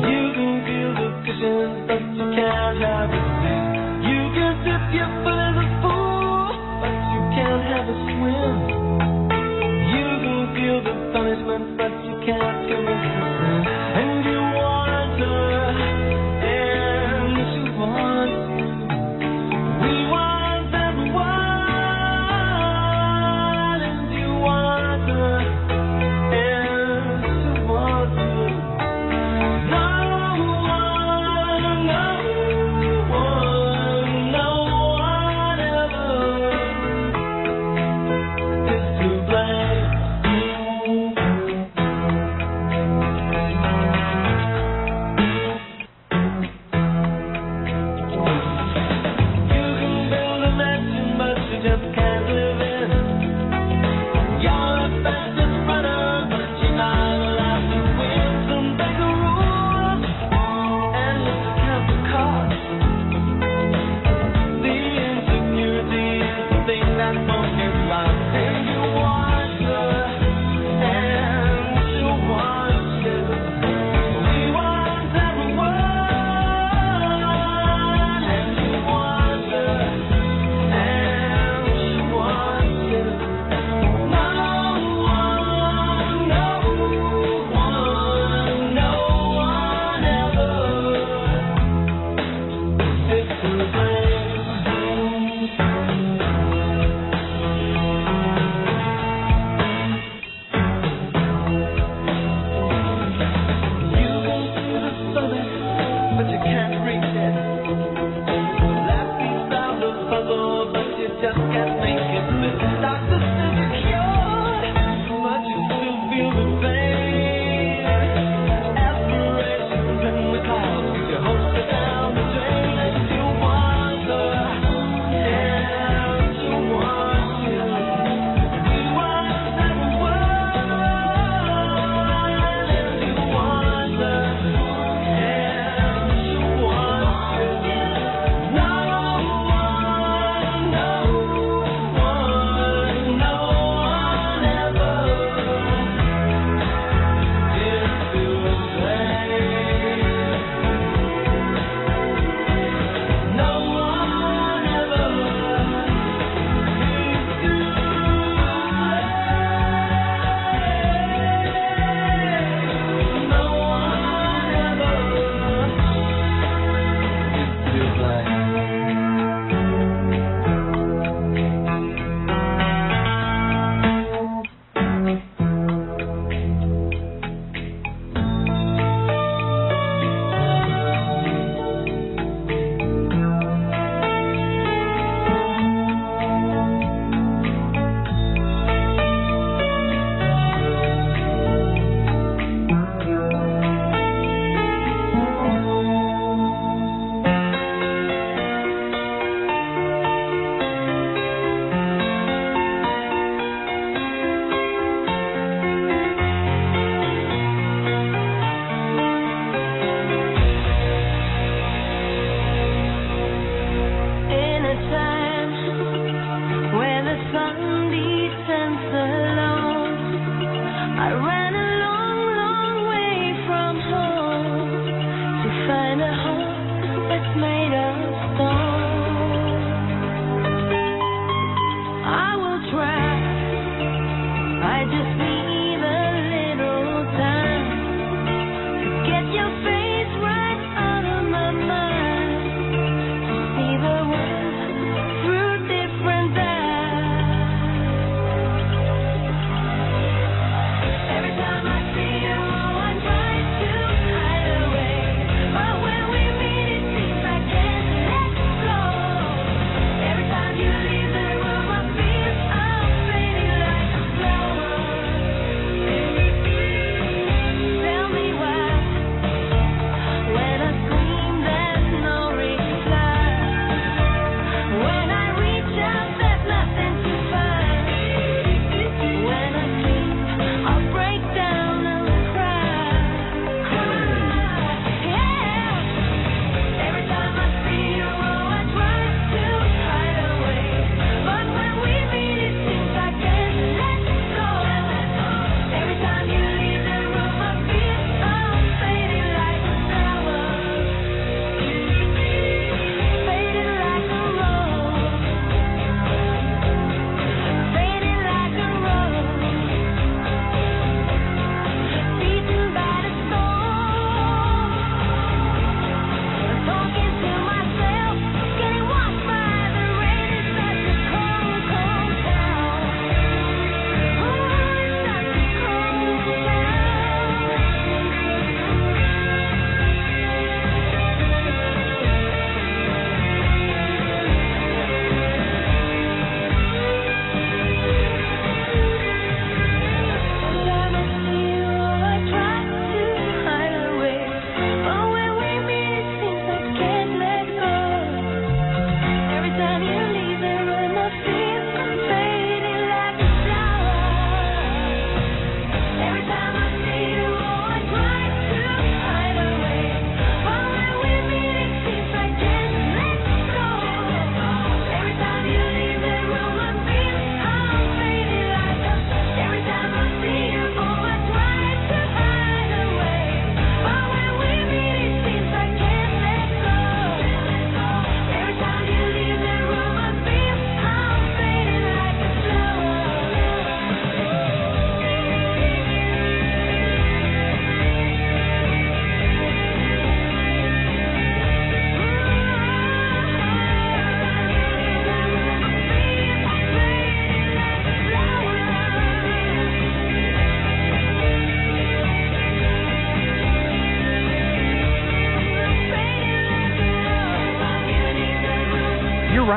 You can feel the cushions, but you can't have a seat. You can dip your foot in the pool, but you can't have a swim. You can feel the punishment, but you can't commit the sin. And you want to, and you want to. We want everyone, and you want to, and you want to. No one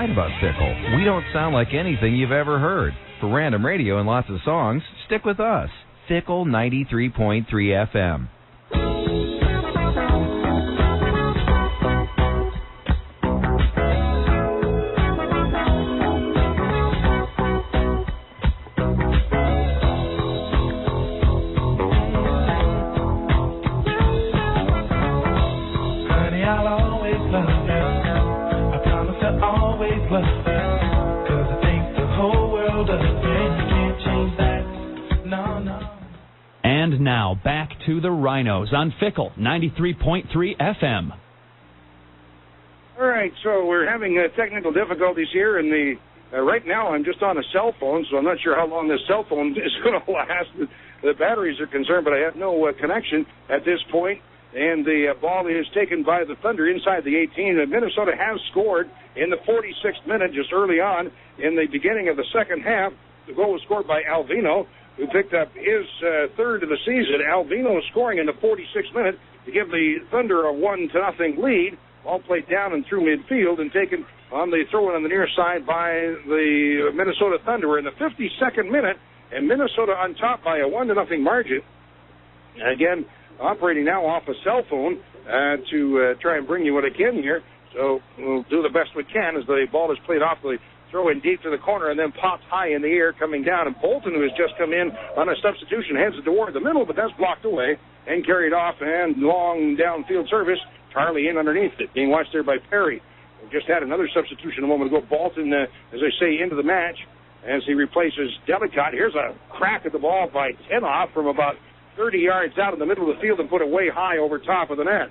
right about Fickle. We don't sound like anything you've ever heard. For random radio and lots of songs, stick with us. Fickle 93.3 FM. And now, back to the Rhinos on Fickle 93.3 FM. All right, so we're having technical difficulties here, and right now I'm just on a cell phone, so I'm not sure how long this cell phone is going to last. The batteries are concerned, but I have no connection at this point. And the ball is taken by the Thunder inside the 18. And Minnesota has scored in the 46th minute, just early on in the beginning of the second half. The goal was scored by Alvino, who picked up his third of the season. Alvino scoring in the 46th minute to give the Thunder a 1-0 lead. Ball played down and through midfield and taken on the throw-in on the near side by the Minnesota Thunder. We're in the 52nd minute, and Minnesota on top by a 1-0 margin. Again, operating now off a cell phone to try and bring you what I can here. So we'll do the best we can as the ball is played off the throw-in deep to the corner and then popped high in the air coming down. And Bolton, who has just come in on a substitution, heads it toward the middle, but that's blocked away and carried off. And long downfield service, Charlie in underneath it, being watched there by Perry. We just had another substitution a moment ago. Bolton, as I say, into the match as he replaces Delicott. Here's a crack at the ball by Tenoff from about 30 yards out in the middle of the field and put it way high over top of the net.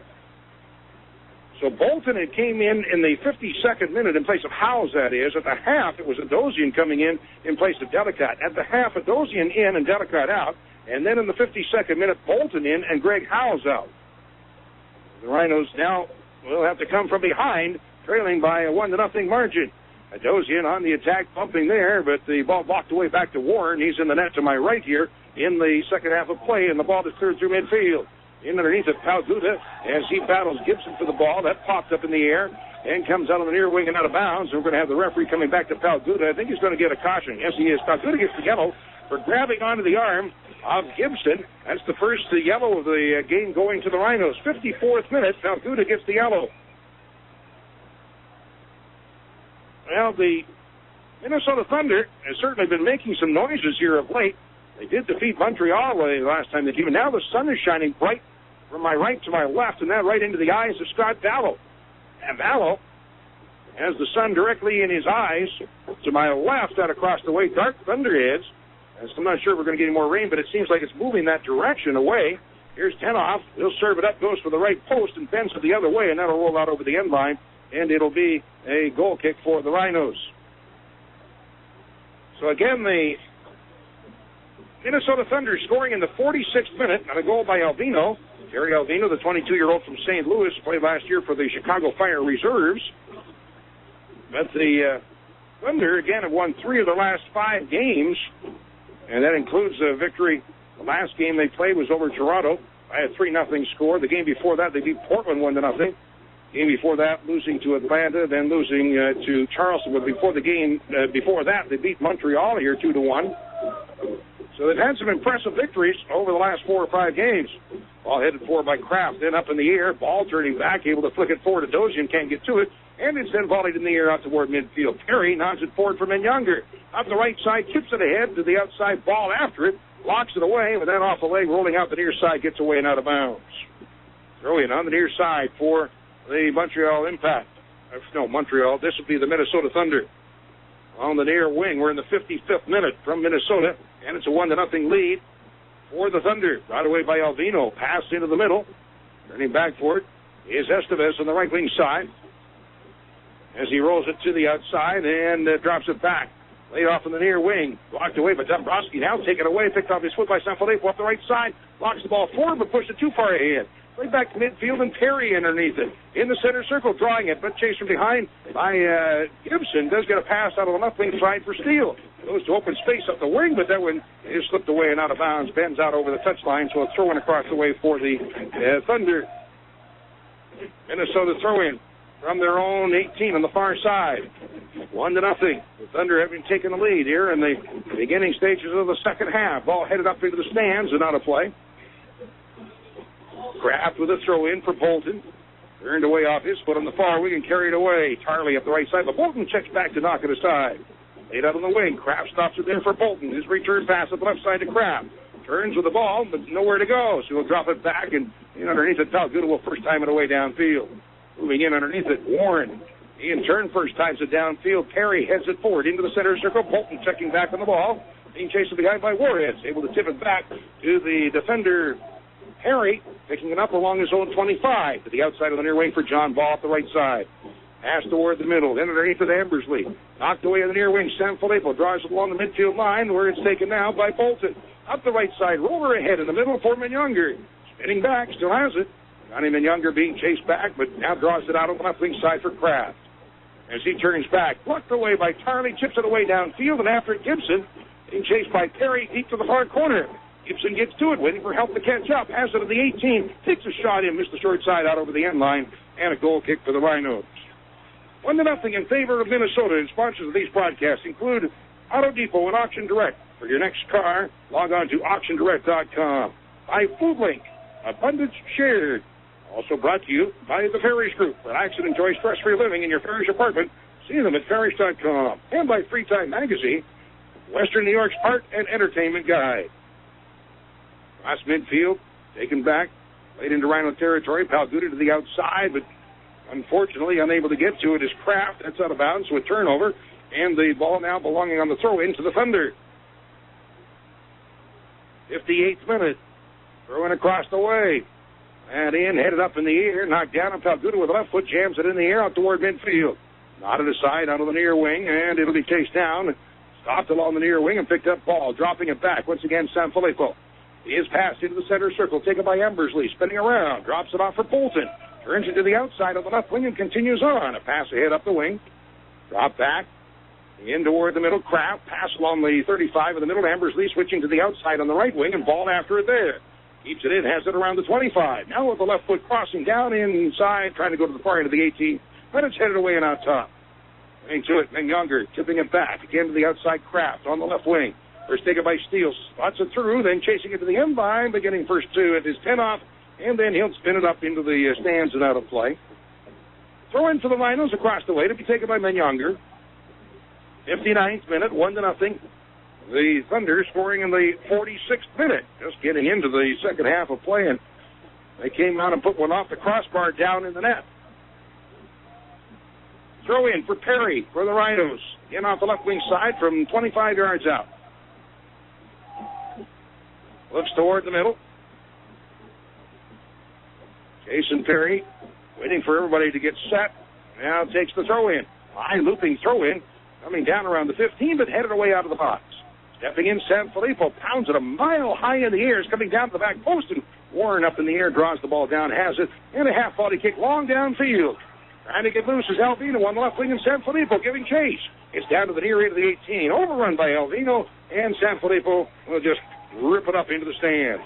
So Bolton came in the 52nd minute in place of Howes, that is. At the half, it was Adosian coming in place of Delicott. At the half, Adosian in and Delicott out. And then in the 52nd minute, Bolton in and Greg Howes out. The Rhinos now will have to come from behind, trailing by a 1-0 margin. Adosian on the attack, bumping there, but the ball blocked away back to Warren. He's in the net to my right here in the second half of play, and the ball is cleared through midfield. In underneath of Palguda as he battles Gibson for the ball. That popped up in the air and comes out on the near wing and out of bounds. And we're going to have the referee coming back to Palguda. I think he's going to get a caution. Yes, he is. Palguda gets the yellow for grabbing onto the arm of Gibson. That's the first yellow of the game going to the Rhinos. 54th minute, Palguda gets the yellow. Well, the Minnesota Thunder has certainly been making some noises here of late. They did defeat Montreal the last time they came. And now the sun is shining bright from my right to my left, and that right into the eyes of Scott Vallow. And Vallow has the sun directly in his eyes. To my left, out across the way, dark thunderheads. And so I'm not sure if we're going to get any more rain, but it seems like it's moving that direction away. Here's Tenoff. He'll serve it up, goes for the right post, and bends it the other way, and that'll roll out over the end line, and it'll be a goal kick for the Rhinos. So again, the Minnesota Thunder scoring in the 46th minute on a goal by Alvino. Terry Alvino, the 22-year-old from St. Louis, played last year for the Chicago Fire Reserves. But the Thunder, again, have won 3 of the last 5 games, and that includes a victory. The last game they played was over Toronto by a 3-0 score. The game before that, they beat Portland 1-0. Game before that, losing to Atlanta, then losing to Charleston. But before the game before that, they beat Montreal here 2-1. So they've had some impressive victories over the last 4 or 5 games. Ball headed forward by Kraft, then up in the air. Ball turning back, able to flick it forward to Dozian, can't get to it. And it's then volleyed in the air out toward midfield. Perry nods it forward for Younger. Up the right side, tips it ahead to the outside, ball after it. Locks it away, with that off the leg, rolling out the near side, gets away and out of bounds. Throw in on the near side for the Montreal Impact. No, Montreal. This would be the Minnesota Thunder. On the near wing, we're in the 55th minute from Minnesota, and it's a 1-0 lead for the Thunder. Right away by Alvino, pass into the middle. Turning back for it is Estevez on the right wing side as he rolls it to the outside and drops it back. Laid off in the near wing, blocked away by Dombrowski. Now taken away, picked off his foot by Sanfilippo off the right side. Locks the ball forward, but pushed it too far ahead. Right back to midfield, and Perry underneath it. In the center circle, drawing it, but chased from behind by Gibson. Does get a pass out of the left wing side for Steele. Goes to open space up the wing, but that one is slipped away and out of bounds. Bends out over the touchline, so a throw-in across the way for the Thunder. Minnesota throw-in from their own 18 on the far side. 1-0. The Thunder having taken the lead here in the beginning stages of the second half. Ball headed up into the stands and out of play. Kraft with a throw in for Bolton. Turned away off his foot on the far wing and carried away. Tarley up the right side, but Bolton checks back to knock it aside. Laid out on the wing. Kraft stops it there for Bolton. His return pass up the left side to Kraft. Turns with the ball, but nowhere to go. So he'll drop it back and in underneath it. Talguda will first time it away downfield. Moving in underneath it, Warren. He in turn first times it downfield. Perry heads it forward into the center circle. Bolton checking back on the ball. Being chased from behind by Warheads. Able to tip it back to the defender, Perry, picking it up along his own 25 to the outside of the near wing for John Ball up the right side. Pass toward the middle, then underneath with Ambersley. Knocked away on the near wing. Sanfilippo draws it along the midfield line where it's taken now by Bolton. Up the right side, roller ahead in the middle for Menyonger. Spinning back, still has it. Johnny Menyonger being chased back, but now draws it out on the left wing side for Kraft. As he turns back, plucked away by Tarley, chips it away downfield, and after it, Gibson, being chased by Perry deep to the far corner. Gibson gets to it, waiting for help to catch up. Has it at the 18, takes a shot in, missed the short side out over the end line, and a goal kick for the Rhinos. 1-0 in favor of Minnesota, and sponsors of these broadcasts include Auto Depot and Auction Direct. For your next car, log on to auctiondirect.com. By Food Link, Abundance Shared. Also brought to you by the Farish Group. Relax and enjoy stress-free living in your Farish apartment. See them at farish.com. And by Free Time Magazine, Western New York's art and entertainment guide. Last midfield, taken back, played into Rhino territory. Palguda to the outside, but unfortunately unable to get to it is Kraft. That's out of bounds with turnover. And the ball now belonging on the throw-in to the Thunder. 58th minute. Throw in across the way. And in, headed up in the air, knocked down, and Palguda with the left foot jams it in the air out toward midfield. Knotted aside onto the near wing, and it'll be chased down. Stopped along the near wing and picked up ball, dropping it back. Once again, Sanfilippo. He is passed into the center circle, taken by Embersley, spinning around, drops it off for Bolton. Turns it to the outside of the left wing and continues on. A pass ahead up the wing. Drop back. In toward the middle. Kraft. Pass along the 35 in the middle. Embersley switching to the outside on the right wing and ball after it there. Keeps it in, has it around the 25. Now with the left foot crossing down inside, trying to go to the far end of the 18. But it's headed away and out top. Getting to it, Menyonger tipping it back. Again to the outside, Kraft on the left wing. First taken by Steele. Spots it through, then chasing it to the end line. Beginning first two at his 10 off. And then he'll spin it up into the stands and out of play. Throw in for the Rhinos across the way to be taken by Menyonger. 59th minute, 1-0. The Thunder scoring in the 46th minute. Just getting into the second half of play, and they came out and put one off the crossbar down in the net. Throw in for Perry for the Rhinos. In off the left wing side from 25 yards out. Looks toward the middle. Jason Perry waiting for everybody to get set. Now takes the throw in. High looping throw in. Coming down around the 15, but headed away out of the box. Stepping in, Sanfilippo pounds it a mile high in the air. Is coming down to the back post, and Warren up in the air draws the ball down, has it, and a half volley kick long downfield. Trying to get loose is Alvino on the left wing, and Sanfilippo giving chase. It's down to the near end of the 18. Overrun by Alvino, and Sanfilippo will just rip it up into the stands.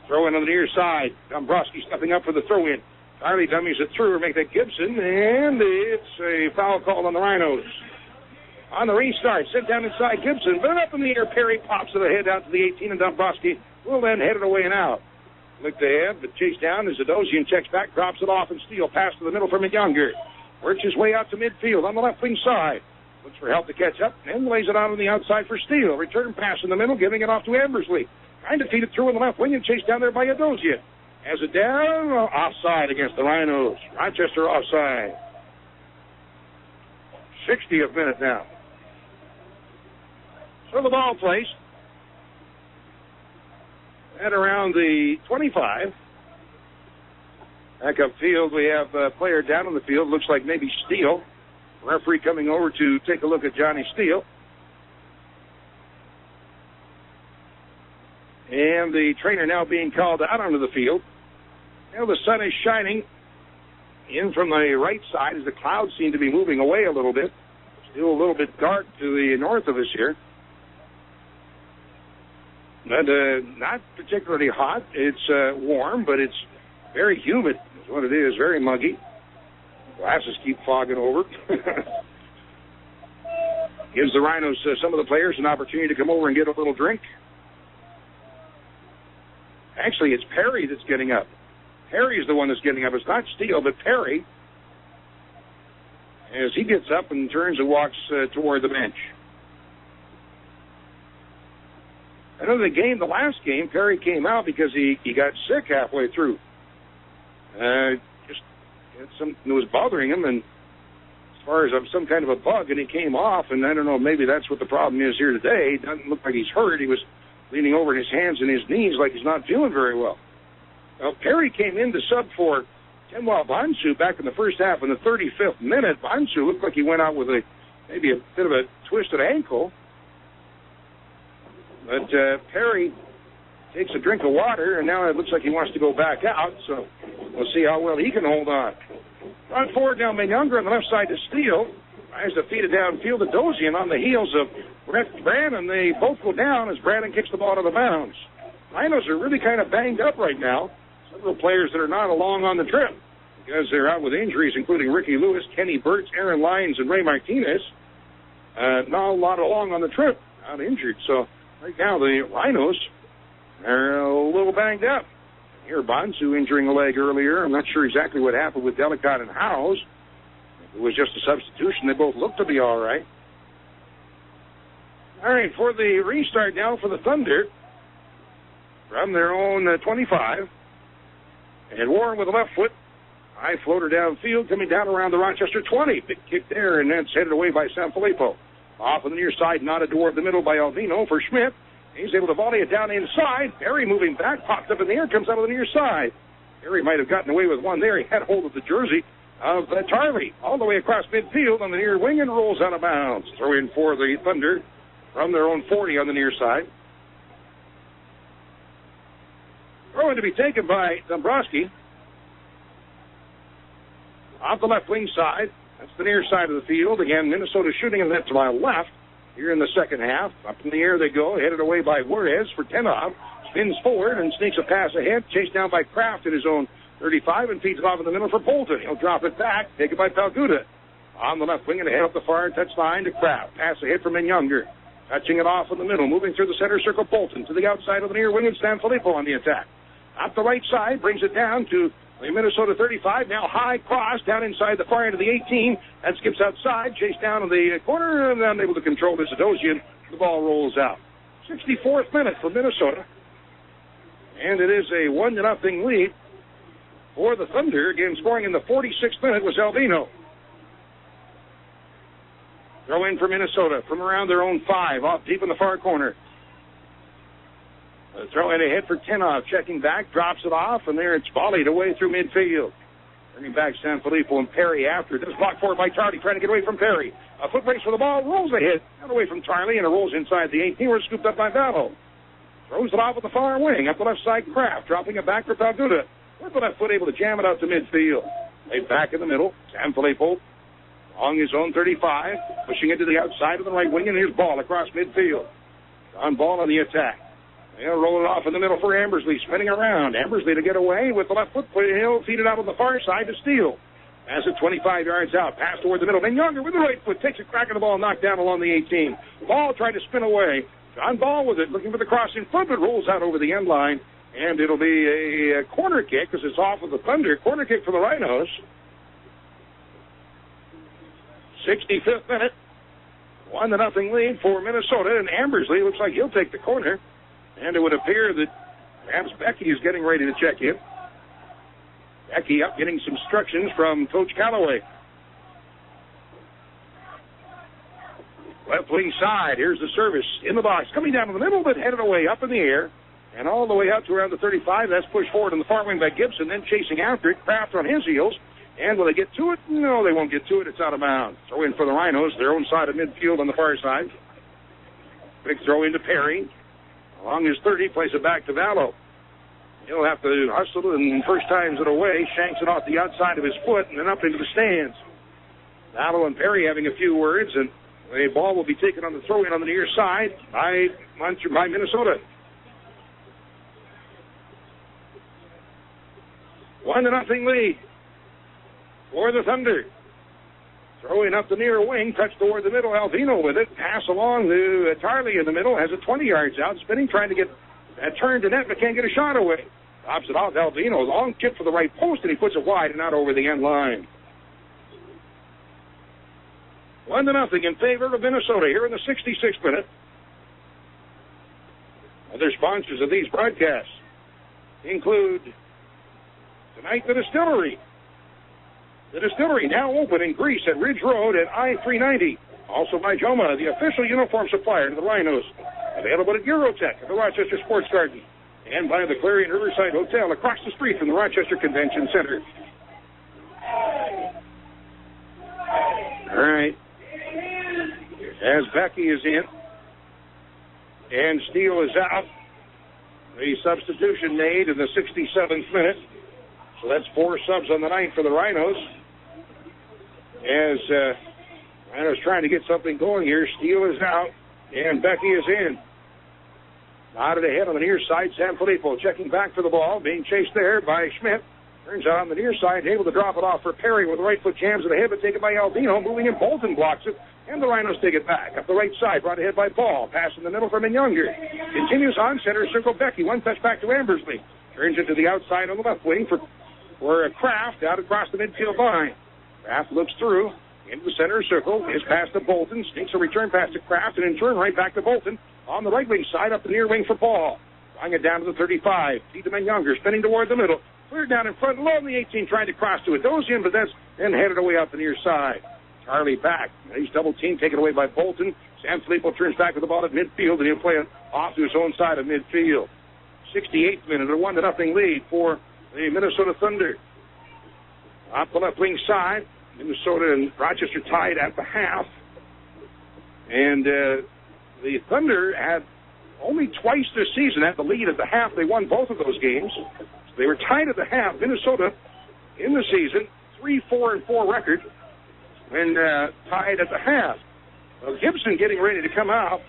Throw in on the near side. Dombrowski stepping up for the throw in. Tarley dummies it through, make that Gibson, and it's a foul call on the Rhinos. On the restart, sent down inside Gibson, but up in the air, Perry pops it ahead out to the 18, and Dombrowski will then head it away and out. Looked ahead, but chased down as Zadosian checks back, drops it off, and Steele pass to the middle for Menyonger. Works his way out to midfield on the left wing side. Looks for help to catch up, and lays it out on the outside for Steele. Return pass in the middle, giving it off to Embersley. Trying to feed it through in the left wing and chased down there by Zadosian. Has it down, offside against the Rhinos. Rochester offside. 60th minute now. So the ball placed at around the 25. Back up field, we have a player down on the field. Looks like maybe Steele. Referee coming over to take a look at Johnny Steele. And the trainer now being called out onto the field. Now the sun is shining in from the right side as the clouds seem to be moving away a little bit. Still a little bit dark to the north of us here. But not particularly hot. It's warm, but it's very humid is what it is, very muggy. Glasses keep fogging over. Gives the Rhinos, some of the players, an opportunity to come over and get a little drink. Actually, it's Perry that's getting up. Perry's the one that's getting up. It's not Steele, but Perry. As he gets up and turns and walks toward the bench. I know the last game, Perry came out because he got sick halfway through. Just had something that was bothering him, and as far as some kind of a bug, and he came off, and I don't know, maybe that's what the problem is here today. It doesn't look like he's hurt. He was leaning over his hands and his knees like he's not feeling very well. Well, Perry came in to sub for Tenwa Bansu back in the first half. In the 35th minute, Bansu looked like he went out with maybe a bit of a twisted ankle. But Perry takes a drink of water, and now it looks like he wants to go back out, so we'll see how well he can hold on. Front forward now, Younger on the left side to Steele. Tries to feed it downfield to Dozian on the heels of Brett Brannon. They both go down as Brannon kicks the ball out of the bounds. Rhinos are really kind of banged up right now. Several players that are not along on the trip because they're out with injuries, including Ricky Lewis, Kenny Burtz, Aaron Lyons, and Ray Martinez. Not a lot along on the trip, not injured. So right now the Rhinos are a little banged up. Here, Bonsu injuring a leg earlier. I'm not sure exactly what happened with Delicott and Howes. It was just a substitution. They both look to be all right. All right, for the restart now for the Thunder from their own 25. And Warren with the left foot. High floater downfield coming down around the Rochester 20. Big kick there, and that's headed away by Sanfilippo. Off on the near side, knotted toward the middle by Alvino for Schmidt. He's able to volley it down inside. Perry moving back, popped up in the air, comes out of the near side. Perry might have gotten away with one there. He had hold of the jersey of Tarley all the way across midfield on the near wing and rolls out of bounds. Throw in for the Thunder from their own 40 on the near side. Throw in to be taken by Dombrowski. Off the left wing side. That's the near side of the field. Again, Minnesota shooting and that to my left here in the second half. Up in the air they go, headed away by Juarez for Tenov. Spins forward and sneaks a pass ahead. Chased down by Kraft at his own 35 and feeds it off in the middle for Bolton. He'll drop it back, take it by Palguda. On the left wing and ahead up the far touchline to Kraft. Pass ahead from Younger. Touching it off in the middle, moving through the center circle, Bolton to the outside of the near wing and Sanfilippo on the attack. Up the right side, brings it down to the Minnesota 35. Now high cross down inside the far end of the 18. That skips outside, chased down in the corner, and unable to control this Adosian. The ball rolls out. 64th minute for Minnesota. And it is a 1-0 lead for the Thunder. Again, scoring in the 46th minute was Albino. Throw in for Minnesota from around their own 5, off deep in the far corner. Throw in ahead for Tenov, checking back, drops it off, and there it's volleyed away through midfield. Bringing back Sanfilippo and Perry after. This blocked forward by Tardy, trying to get away from Perry. A foot race for the ball, rolls ahead, out away from Tarley, and it rolls inside the 18. We're scooped up by Vallow. Throws it off at the far wing, up the left side, Kraft, dropping it back for Palguda. With the left foot, able to jam it out to midfield. Laid back in the middle, Sanfilippo along his own 35, pushing it to the outside of the right wing, and here's ball across midfield. On ball on the attack. He'll roll it off in the middle for Ambersley, spinning around. Ambersley to get away with the left foot. He'll feed it out on the far side to Steele. Pass it 25 yards out. Pass toward the middle. Younger with the right foot takes a crack at the ball, knocked down along the 18. Ball trying to spin away. John Ball with it, looking for the cross in front, but rolls out over the end line. And it'll be a corner kick because it's off of the Thunder. Corner kick for the Rhinos. 65th minute. 1-0 lead for Minnesota. And Ambersley looks like he'll take the corner. And it would appear that perhaps Becky is getting ready to check in. Becky up getting some instructions from Coach Calloway. Left wing side. Here's the service in the box. Coming down in the middle, but headed away up in the air. And all the way out to around the 35. That's pushed forward on the far wing by Gibson. Then chasing after it. Kraft on his heels. And will they get to it? No, they won't get to it. It's out of bounds. Throw in for the Rhinos. Their own side of midfield on the far side. Quick throw into Perry. Along his 30, plays it back to Vallow. He'll have to hustle it, and first times it away, shanks it off the outside of his foot and then up into the stands. Vallow and Perry having a few words, and the ball will be taken on the throw-in on the near side by Minnesota. 1-0 lead. for the Thunder. Throwing up the near wing, touch toward the middle. Alvino with it. Pass along to Tarley in the middle. Has it 20 yards out. Spinning, trying to get that turn to net, but can't get a shot away. Drops it off Alvino. Long chip for the right post, and he puts it wide and not over the end line. 1-0 in favor of Minnesota here in the 66th minute. Other sponsors of these broadcasts include tonight the Distillery. The Distillery now open in Greece at Ridge Road at I-390. Also by Joma, the official uniform supplier to the Rhinos. Available at Eurotech at the Rochester Sports Garden. And by the Clarion Riverside Hotel across the street from the Rochester Convention Center. All right. As Becky is in and Steele is out, the substitution made in the 67th minute. So that's 4 subs on the night for the Rhinos. As Rhinos trying to get something going here. Steele is out and Becky is in. Nodded ahead on the near side. Sanfilippo checking back for the ball. Being chased there by Schmidt. Turns out on the near side, able to drop it off for Perry with the right foot jams it ahead, but taken by Albino. Moving in, Bolton blocks it. And the Rhinos take it back. Up the right side, brought ahead by Ball. Pass in the middle from Younger. Continues on center circle Becky. One touch back to Ambersley. Turns it to the outside on the left wing for Kraft out across the midfield line. Kraft looks through into the center circle. His pass to Bolton. Sneaks a return pass to Kraft and in turn right back to Bolton. On the right wing side, up the near wing for Ball. Drawing it down to the 35. Tiedemann Younger spinning toward the middle. Cleared down in front, low in the 18, trying to cross to Adosian, but that's then headed away out the near side. Charlie back. He's double team, taken away by Bolton. Sanfilippo turns back with the ball at midfield, and he'll play it off to his own side of midfield. 68th minute, a 1-0 lead for the Minnesota Thunder. Off the left wing side, Minnesota and Rochester tied at the half. And the Thunder had only twice this season at the lead at the half. They won both of those games. So they were tied at the half. Minnesota in the season, 3-4-4 record, and tied at the half. Well, Gibson getting ready to come out,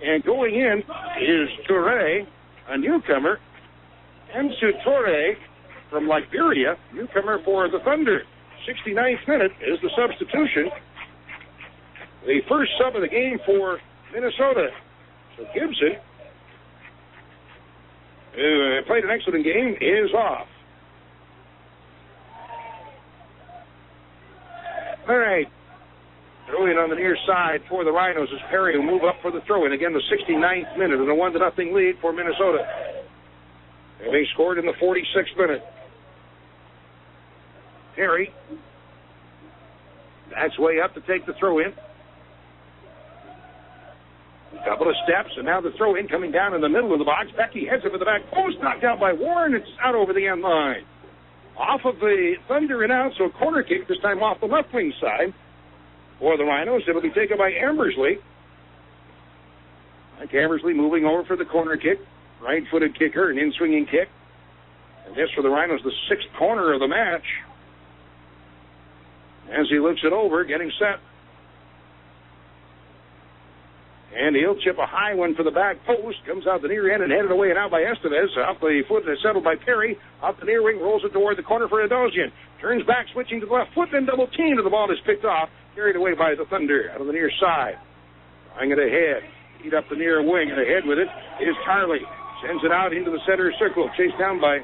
and going in is Toure, a newcomer. Ensu Toure from Liberia, newcomer for the Thunder. 69th minute is the substitution. The first sub of the game for Minnesota. So Gibson, who played an excellent game, is off. All right. Throw-in on the near side for the Rhinos as Perry will move up for the throw-in. Again, the 69th minute and a 1-0 lead for Minnesota. Having scored in the 46th minute. Perry backs way up to take the throw-in. A couple of steps, and now the throw-in coming down in the middle of the box. Becky heads it for the back post, knocked out by Warren. It's out over the end line. Off of the Thunder and out, so a corner kick, this time off the left wing side. For the Rhinos, it'll be taken by Ambersley. Mike Ambersley moving over for the corner kick. Right-footed kicker, an in-swinging kick. And this for the Rhinos, the 6th corner of the match. As he looks it over, getting set. And he'll chip a high one for the back post. Comes out the near end and headed away and out by Estevez. Off the foot, settled by Perry. Up the near wing, rolls it toward the corner for Adosian. Turns back, switching to the left foot, then double team to the ball is picked off. Carried away by the Thunder out of the near side. Drawing it ahead. Feed up the near wing, and ahead with it is Tarley. Sends it out into the center circle. Chased down by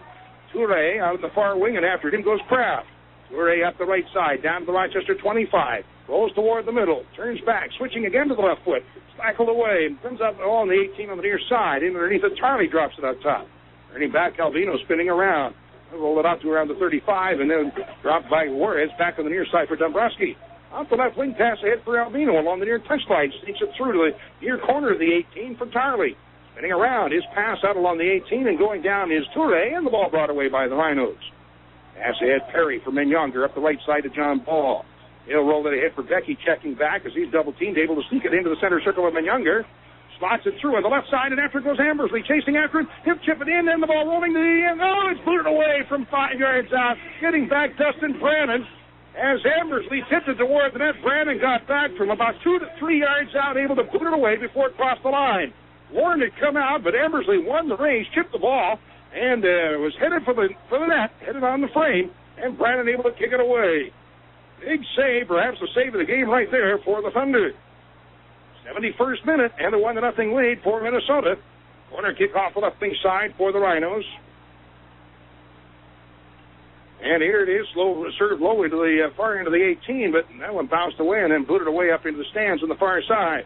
Toure out of the far wing, and after him goes Kraft. Toure up the right side, down to the Rochester 25. Rolls toward the middle. Turns back, switching again to the left foot. Slackled away, and comes up all on the 18 on the near side. In underneath it, Charlie drops it out top. Turning back, Albino spinning around. Roll it out to around the 35, and then dropped by Juarez back on the near side for Dombrowski. Off the left wing, pass ahead for Albino along the near touchline. Sneaks it through to the near corner of the 18 for Tarley. Spinning around, his pass out along the 18, and going down is Toure, and the ball brought away by the Rhinos. Pass ahead, Perry for Menyonger up the right side to John Ball. He'll roll it ahead for Becky, checking back as he's double-teamed, able to sneak it into the center circle of Menyonger. Slots it through on the left side, and after it goes Ambersley, chasing after it. He'll chip it in, and the ball rolling to the end. Oh, it's booted away from 5 yards out. Getting back, Dustin Brannon. As Ambersley tipped it toward the net, Brannon got back from about 2 to 3 yards out, able to boot it away before it crossed the line. Warren had come out, but Ambersley won the race, chipped the ball, and was headed for the net, headed on the frame, and Brannon able to kick it away. Big save, perhaps the save of the game right there for the Thunder. 71st minute and a 1-0 lead for Minnesota. Corner kick off the left wing side for the Rhinos. And here it is, served low into the far end of the 18, but that one bounced away and then booted away up into the stands on the far side.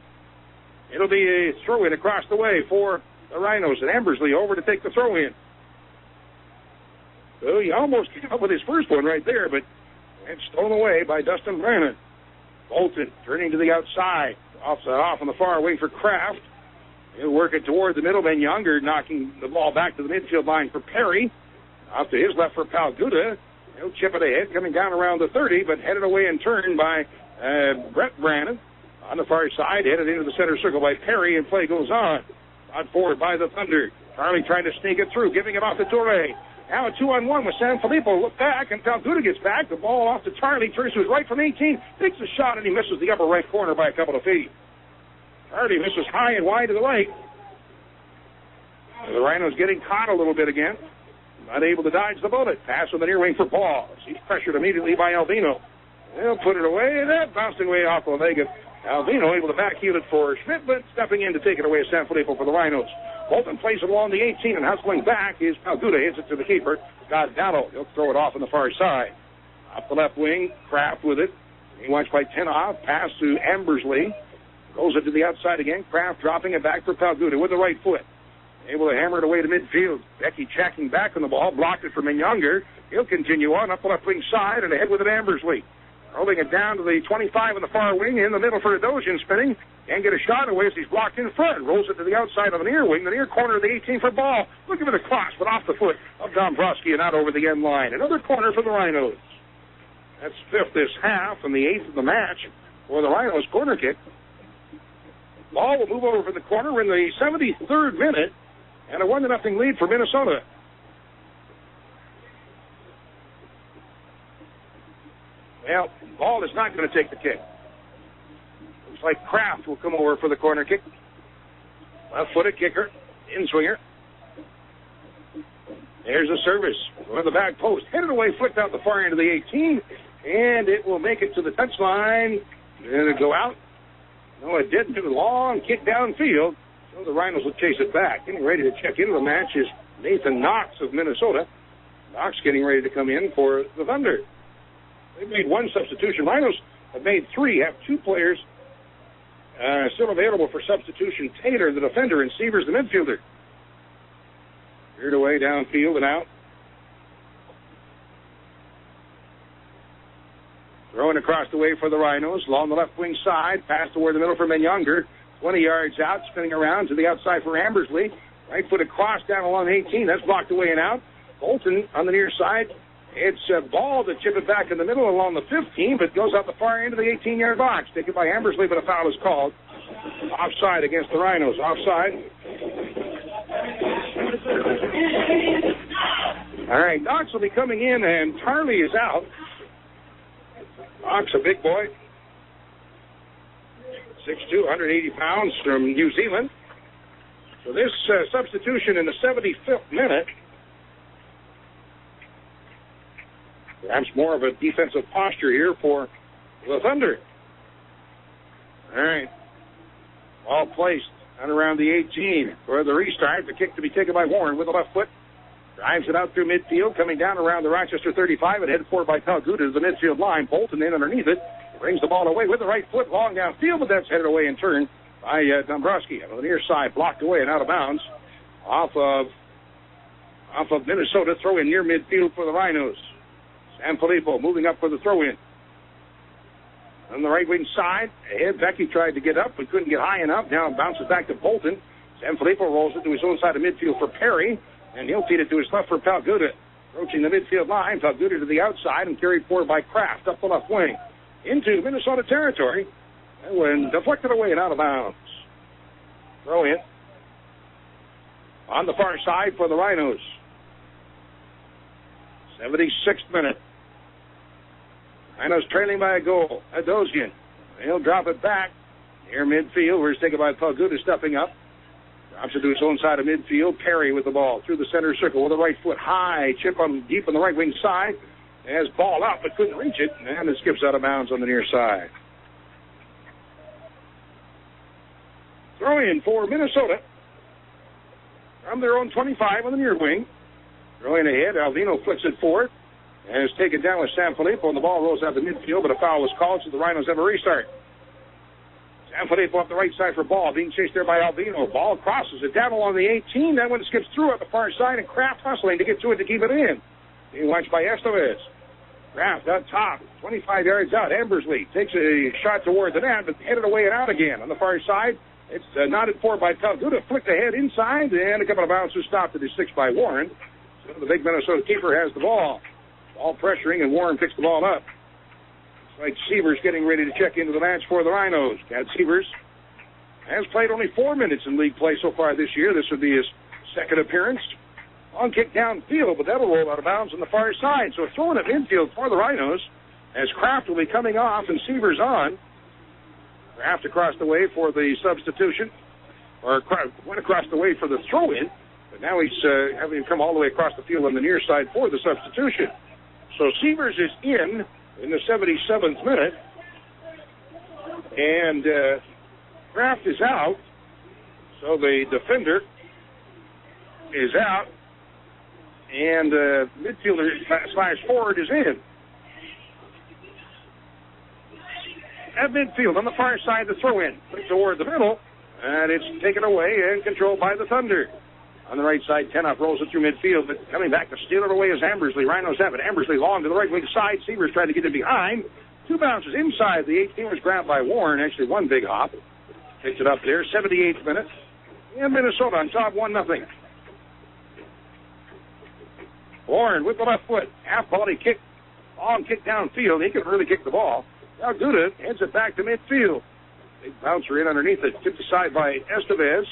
It'll be a throw-in across the way for the Rhinos, and Embersley over to take the throw-in. So he almost came up with his first one right there, but it's stolen away by Dustin Brannon. Bolton turning to the outside, off on the far wing for Kraft. He'll work it toward the middle, then Younger knocking the ball back to the midfield line for Perry. Off to his left for Palguda. He'll chip it ahead, coming down around the 30, but headed away and turned by Brett Brannon. On the far side, headed into the center circle by Perry, and play goes on. On forward by the Thunder. Charlie trying to sneak it through, giving it off to Toure. Now a 2-on-1 with Sanfilippo. Look back, and Palguda gets back. The ball off to Charlie, turns to his right from 18, takes a shot, and he misses the upper right corner by a couple of feet. Charlie misses high and wide to the right. The Rhinos getting caught a little bit again. Not able to dodge the bullet. Pass on the near wing for Paul. He's pressured immediately by Alvino. They'll put it away, and that bouncing away off of Vega. Alvino able to backheel it for Schmidt, but stepping in to take it away is Sanfilippo for the Rhinos. Bolton plays it along the 18, and hustling back is Palguda. Hits it to the keeper, Goddano. He'll throw it off on the far side. Off the left wing, Kraft with it. He watched by Tenoff. Pass to Embersley. Rolls it to the outside again. Kraft dropping it back for Palguda with the right foot. Able to hammer it away to midfield. Becky checking back on the ball. Blocked it from Younger. He'll continue on up the left wing side and ahead with it Embersley. Rolling it down to the 25 on the far wing. In the middle for Adosian spinning. Can't get a shot away as he's blocked in front. Rolls it to the outside of the near wing. The near corner of the 18 for ball. Looking for the cross, but off the foot of Dombrowski and out over the end line. Another corner for the Rhinos. That's fifth this half and the eighth of the match for the Rhinos corner kick. Ball will move over for the corner. We're in the 73rd minute. And a 1-0 lead for Minnesota. Well, Ball is not going to take the kick. Looks like Kraft will come over for the corner kick. Left-footed kicker, in-swinger. There's a service on the back post. Headed away, flicked out the far end of the 18, and it will make it to the touchline. And it'll go out. No, it didn't. A long kick downfield. So the Rhinos will chase it back. Getting ready to check into the match is Nathan Knox of Minnesota. Knox getting ready to come in for the Thunder. They've made one substitution. Rhinos have made three, have two players still available for substitution. Taylor, the defender, and Sievers, the midfielder. Veered away downfield and out. Throwing across the way for the Rhinos. Along the left wing side. Pass toward the middle for Younger. 20 yards out. Spinning around to the outside for Embersley. Right foot across down along 18. That's blocked away and out. Bolton on the near side. It's a ball to chip it back in the middle along the 15, but goes out the far end of the 18-yard box. Taken by Embersley, but a foul is called. Offside against the Rhinos. Offside. All right, Knox will be coming in, and Tarley is out. Knox, a big boy. 6'2", 180 pounds from New Zealand. So this substitution in the 75th minute. Perhaps more of a defensive posture here for the Thunder. All right. All placed and around the 18 for the restart. The kick to be taken by Warren with the left foot. Drives it out through midfield, coming down around the Rochester 35 and headed forward by Palguda to the midfield line. Bolton in underneath it. Brings the ball away with the right foot long downfield, but that's headed away in turn by Dombrowski. On the near side, blocked away and out of bounds. Off of Minnesota, throw in near midfield for the Rhinos. Sanfilippo moving up for the throw-in. On the right wing side, ahead, Becky tried to get up, but couldn't get high enough. Now it bounces back to Bolton. Sanfilippo rolls it to his own side of midfield for Perry, and he'll feed it to his left for Palguda. Approaching the midfield line, Palguda to the outside and carried forward by Kraft up the left wing. Into Minnesota territory, and when deflected away and out of bounds. Throw in. On the far side for the Rhinos. 76th minute. Rhinos trailing by a goal. Adosian. He'll drop it back near midfield, where it's taken by Palguda, stepping up. Drops it to his own side of midfield. Perry with the ball through the center circle with the right foot high. Chip on deep on the right wing side. Has ball out but couldn't reach it, and it skips out of bounds on the near side. Throw in for Minnesota from their own 25 on the near wing. Throw in ahead. Alvino flicks it forward and is taken down with Sanfilippo, and the ball rolls out the midfield, but a foul was called, so the Rhinos have a restart. Sanfilippo up the right side for ball, being chased there by Alvino. Ball crosses it down along the 18. That one skips through at the far side, and Kraft hustling to get to it to keep it in. Being watched by Estevez. Kraft up top, 25 yards out. Embersley takes a shot toward the net, but headed away and out again. On the far side, it's nodded for by Pelguda. Flicked ahead inside, and a couple of bounces stopped at his 6 by Warren. So the big Minnesota keeper has the ball. Ball pressuring, and Warren picks the ball up. Like Sievers getting ready to check into the match for the Rhinos. Chad Sievers has played only 4 minutes in league play so far this year. This would be his second appearance. On kick downfield, but that'll roll out of bounds on the far side. So throwing it midfield for the Rhinos as Kraft will be coming off and Sievers on. Kraft across the way for the substitution, or went across the way for the throw-in, but now he's having him come all the way across the field on the near side for the substitution. So Sievers is in the 77th minute, and Kraft is out, so the defender is out, and midfielder / forward is in. At midfield on the far side, the throw-in toward the middle, and it's taken away and controlled by the Thunder. On the right side, Tenoff rolls it through midfield, but coming back to steal it away is Embersley. Rhinos have it. Embersley long to the right wing side. Sievers trying to get it behind. 2 bounces inside. The 18 was grabbed by Warren. Actually, one big hop. Takes it up there. 78th minute. And Minnesota on top, 1-0. Warren with the left foot. Half volley kick. Long kick downfield. He can really kick the ball. Now Duda heads it back to midfield. Big bouncer in underneath it. Tipped aside by Estevez.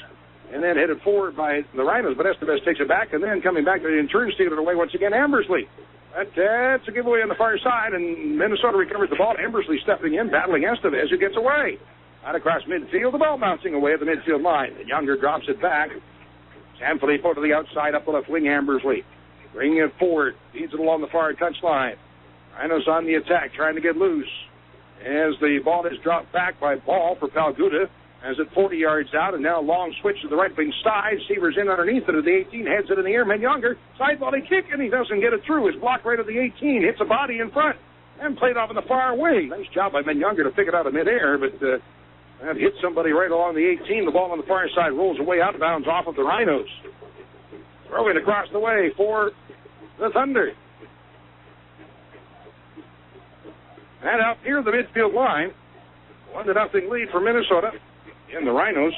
And then headed forward by the Rhinos, but Estevez takes it back, and then coming back to the turn, steal it away once again, Embersley. That's a giveaway on the far side, and Minnesota recovers the ball. Embersley stepping in, battling Estevez, who gets away. Out across midfield, the ball bouncing away at the midfield line. And Younger drops it back. Sanfilippo to the outside, up the left wing, Embersley. Bringing it forward, feeds it along the far touchline. Rhinos on the attack, trying to get loose. As the ball is dropped back by Ball for Pelguda. As it 40 yards out, and now a long switch to the right wing side. Sievers in underneath it at the 18, heads it in the air. Younger side volley kick, and he doesn't get it through. It's blocked right at the 18, hits a body in front, and played off in the far wing. Nice job by Younger to pick it out of midair, but that hit somebody right along the 18. The ball on the far side rolls away out of bounds off of the Rhinos. Throw it across the way for the Thunder. And out near the midfield line, 1-0 lead for Minnesota. And the Rhinos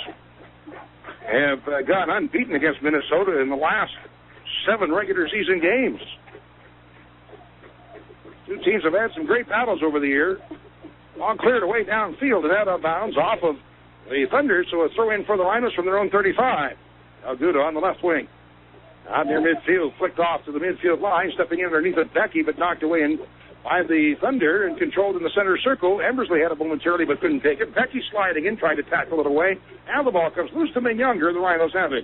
have gone unbeaten against Minnesota in the last 7 regular season games. 2 teams have had some great battles over the year. Long cleared away downfield and out of bounds off of the Thunder, so a throw in for the Rhinos from their own 35. Pelguda on the left wing. Out near midfield, flicked off to the midfield line, stepping in underneath it, Becky, but knocked away by the Thunder and controlled in the center circle. Embersley had it momentarily but couldn't take it. Becky sliding in, trying to tackle it away. Now the ball comes loose to Younger. The Rhinos have it.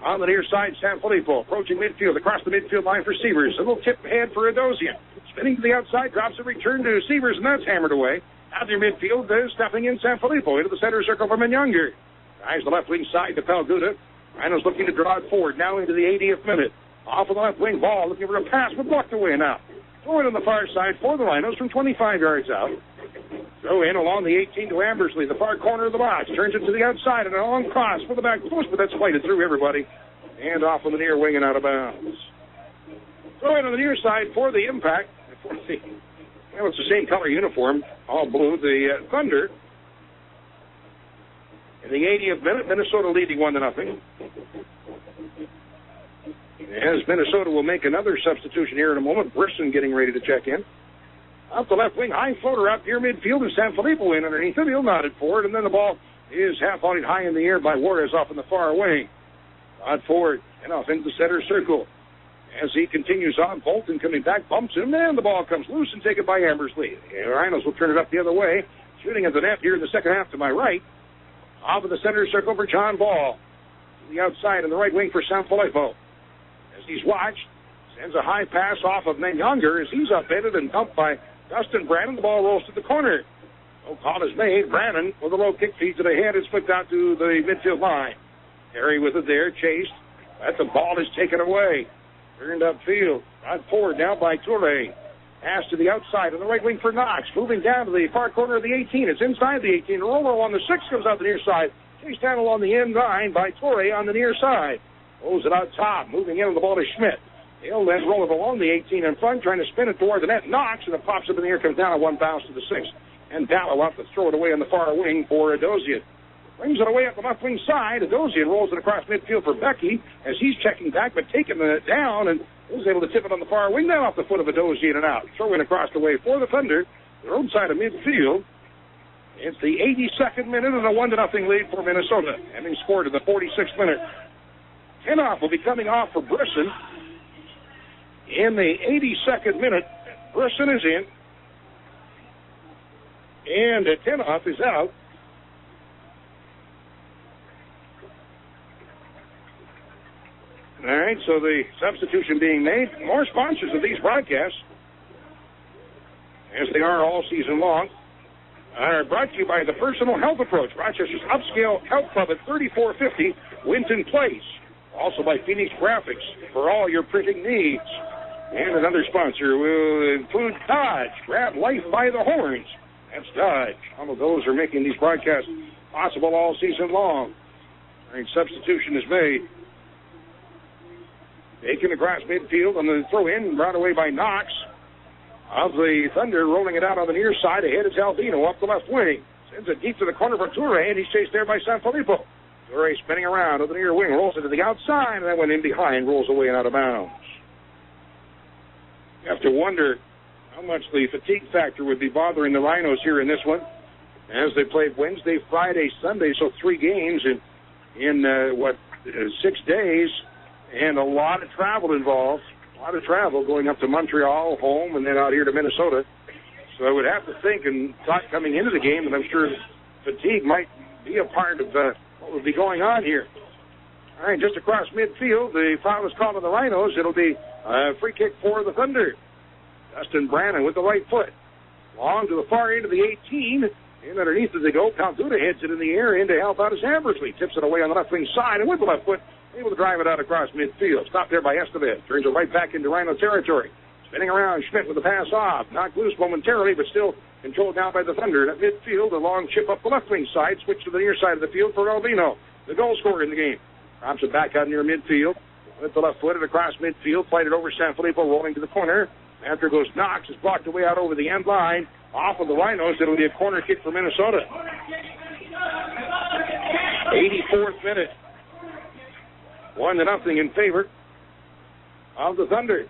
On the near side, Sanfilippo approaching midfield, across the midfield line for Sievers. A little tip ahead for Adosian. Spinning to the outside, drops a return to Sievers, and that's hammered away. Out near midfield, stepping in Sanfilippo into the center circle for Younger. Drives the left wing side to Pelguda. Rhinos looking to draw it forward now into the 80th minute. Off of the left wing, Ball looking for a pass, but blocked away now. Throw it on the far side for the Rhinos from 25 yards out. Throw in along the 18 to Embersley, the far corner of the box. Turns it to the outside and a long cross for the back post, but that's flighted through everybody. And off on the near wing and out of bounds. Throw in on the near side for the Impact. It's the same color uniform, all blue. The Thunder. In the 80th minute, Minnesota leading 1-0. As Minnesota will make another substitution here in a moment. Brisson getting ready to check in. Up the left wing, high floater out near midfield, and Sanfilippo in underneath it. He'll nod it forward, and then the ball is half-volleyed high in the air by Juarez off in the far wing. Nod forward and off into the center circle. As he continues on, Bolton coming back, bumps him, and the ball comes loose and taken by Embersley. The Rhinos will turn it up the other way. Shooting at the net here in the second half to my right. Off of the center circle for John Ball. To the outside in the right wing for Sanfilippo. As he's watched, Sends a high pass off of Younger as he's upended and dumped by Dustin Brannon. The ball rolls to the corner. No call is made. Brannon with a low kick feed to the head. It's flipped out to the midfield line. Harry with it there, chased. But the ball is taken away. Turned upfield. Brought forward now by Toure. Pass to the outside on the right wing for Knox. Moving down to the far corner of the 18. It's inside the 18. A roller on the 6 comes out the near side. Chased down along the end line by Toure on the near side. Rolls it out top. Moving in on the ball to Schmidt. He'll then roll it along the 18 in front, trying to spin it toward the net. Knox, and it pops up in the air, comes down at one bounce to the 6. And Dallow up to throw it away on the far wing for Adosian. Brings it away up the left wing side. Adosian rolls it across midfield for Becky as he's checking back, but taking it down and was able to tip it on the far wing, then off the foot of Adosian and out. Throwing across the way for the Thunder, the road side of midfield. It's the 82nd minute and a 1-0 lead for Minnesota, having scored in the 46th minute. Tenoff will be coming off for Brisson in the 82nd minute. Brisson is in, and Tenoff is out. All right, so the substitution being made. More sponsors of these broadcasts, as they are all season long, are brought to you by the Personal Health Approach, Rochester's upscale health club at 3450 Winton Place. Also by Phoenix Graphics for all your printing needs. And another sponsor will include Dodge. Grab life by the horns. That's Dodge. All of those are making these broadcasts possible all season long. All right, substitution is made. Taken across midfield on the throw-in, brought away by Knox of the Thunder, rolling it out on the near side. Ahead is Albino up the left wing. Sends it deep to the corner for Toure, and he's chased there by Sanfilippo. Toure spinning around on the near wing, rolls it to the outside, and that went in behind, rolls away and out of bounds. You have to wonder how much the fatigue factor would be bothering the Rhinos here in this one, as they played Wednesday, Friday, Sunday, so 3 games in 6 days. And a lot of travel involved. A lot of travel going up to Montreal, home, and then out here to Minnesota. So I would have to think and thought coming into the game that I'm sure fatigue might be a part of what would be going on here. All right, just across midfield, the foul is called on the Rhinos. It'll be a free kick for the Thunder. Dustin Brannon with the right foot. Long to the far end of the 18. And underneath as they go, Calduda heads it in the air in to help out as Hammersley. Tips it away on the left wing side, and with the left foot, able to drive it out across midfield. Stopped there by Estevez. Turns it right back into Rhino territory. Spinning around, Schmidt with the pass off. Knocked loose momentarily, but still controlled now by the Thunder. At midfield, a long chip up the left wing side. Switch to the near side of the field for Albino, the goal scorer in the game. Drops it back out near midfield. With the left foot and across midfield. Played it over Sanfilippo, rolling to the corner. After it goes Knox, is blocked away out over the end line. Off of the Rhinos, it'll be a corner kick for Minnesota. 84th minute. 1-0 in favor of the Thunder.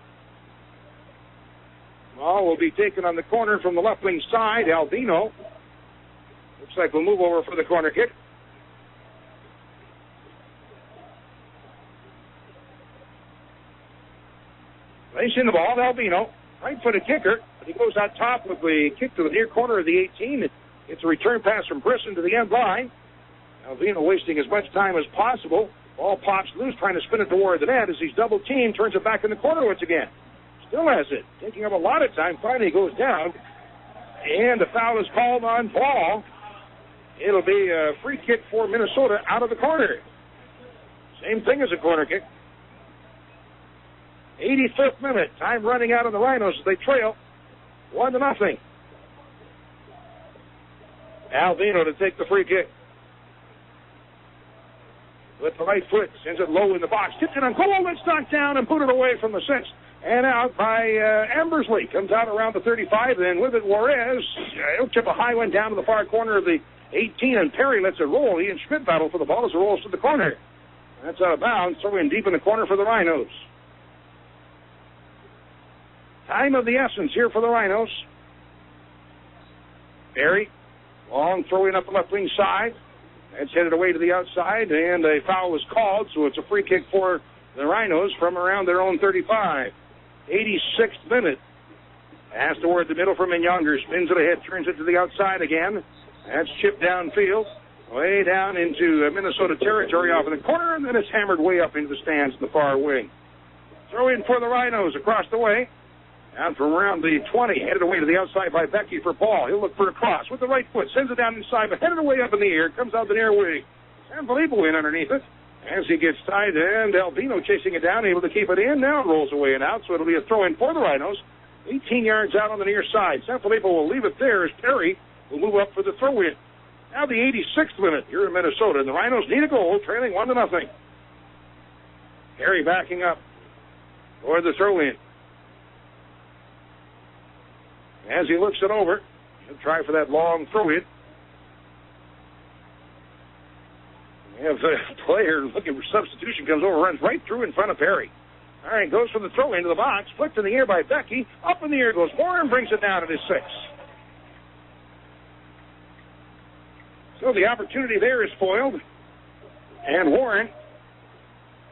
Ball will be taken on the corner from the left wing side. Albino. Looks like we'll move over for the corner kick. Placing the ball, Albino. Right-footed kicker. But he goes out top with the kick to the near corner of the 18. It's a return pass from Brisson to the end line. Albino wasting as much time as possible. Ball pops loose, trying to spin it toward the net as he's double-teamed, turns it back in the corner once again. Still has it, taking up a lot of time. Finally goes down, and the foul is called on Ball. It'll be a free kick for Minnesota out of the corner. Same thing as a corner kick. 85th minute, time running out on the Rhinos as they trail 1-0. Albino to take the free kick. With the right foot, sends it low in the box. Tips it on goal, it's knocked down and put it away from the 6. And out by Ambersley. Comes out around the 35, and with it Juarez. He'll chip a high one down to the far corner of the 18, and Perry lets it roll. He and Schmidt battle for the ball as it rolls to the corner. That's out of bounds. Throw in deep in the corner for the Rhinos. Time of the essence here for the Rhinos. Perry, long throw in up the left wing side. That's headed away to the outside, and a foul was called, so it's a free kick for the Rhinos from around their own 35. 86th minute. Pass toward the middle from Younger. Spins it ahead, turns it to the outside again. That's chipped downfield, way down into Minnesota territory off in the corner, and then it's hammered way up into the stands in the far wing. Throw in for the Rhinos across the way. Down from around the 20, headed away to the outside by Becky for ball. He'll look for a cross with the right foot, sends it down inside, but headed away up in the air, comes out the near wing. San Filippo in underneath it. As he gets tied, and Albino chasing it down, able to keep it in. Now it rolls away and out, so it'll be a throw in for the Rhinos. 18 yards out on the near side. San Filippo will leave it there as Perry will move up for the throw in. Now the 86th minute here in Minnesota, and the Rhinos need a goal, trailing 1-0. Perry backing up for the throw in. As he looks it over, he'll try for that long throw-in. We have a player looking for substitution, comes over, runs right through in front of Perry. All right, goes for the throw into the box, flicked in the air by Becky. Up in the air goes Warren, brings it down at his 6. So the opportunity there is foiled. And Warren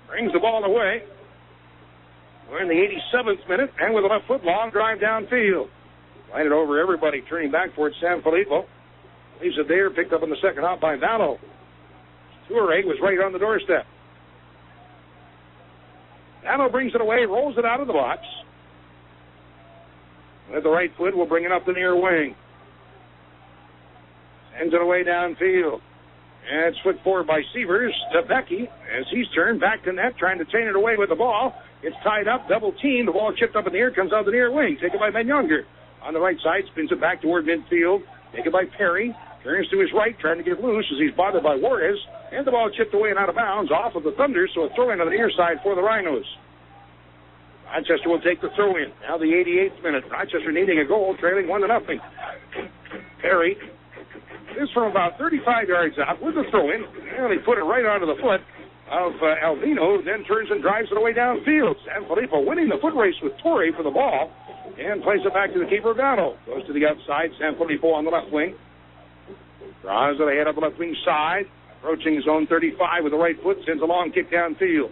brings the ball away. We're in the 87th minute, and with a left foot, long drive downfield. Line it over everybody, turning back for it, San Filippo. Leaves it there, picked up in the second half by Vallo. Toure was right on the doorstep. Vallo brings it away, rolls it out of the box. With the right foot, will bring it up the near wing. Sends it away downfield. And it's flicked forward by Sievers to Becky as he's turned back to net, trying to chain it away with the ball. It's tied up, double teamed. The ball chipped up in the air, comes out the near wing. Taken by Ben Younger. On the right side, spins it back toward midfield. Taken by Perry. Turns to his right, trying to get loose as he's bothered by Juarez. And the ball chipped away and out of bounds off of the Thunder, so a throw in on the near side for the Rhinos. Rochester will take the throw in. Now the 88th minute. Rochester needing a goal, trailing 1-0. Perry is from about 35 yards out with the throw in. And he put it right onto the foot of Albino, then turns and drives it away downfield. San Filippo winning the foot race with Torrey for the ball. And plays it back to the keeper, Vallo. Goes to the outside, San Filippo on the left wing. Draws it ahead of the left wing side. Approaching zone 35 with the right foot, sends a long kick downfield.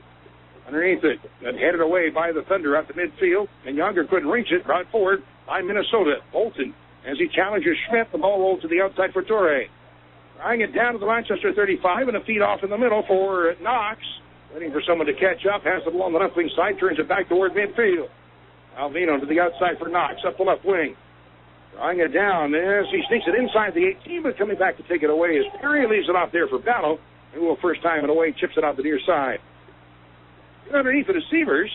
Underneath it, and headed away by the Thunder out to midfield. And Younger couldn't reach it, brought forward by Minnesota. Bolton, as he challenges Schmidt, the ball rolls to the outside for Torrey. Trying it down to the Rochester 35, and a feed off in the middle for Knox. Waiting for someone to catch up, has the ball on the left wing side, turns it back toward midfield. Albino to the outside for Knox, up the left wing. Drawing it down as he sneaks it inside the 18, but coming back to take it away as Perry leaves it off there for Vallo, who will first time it away, chips it out the near side. And underneath it is Sievers.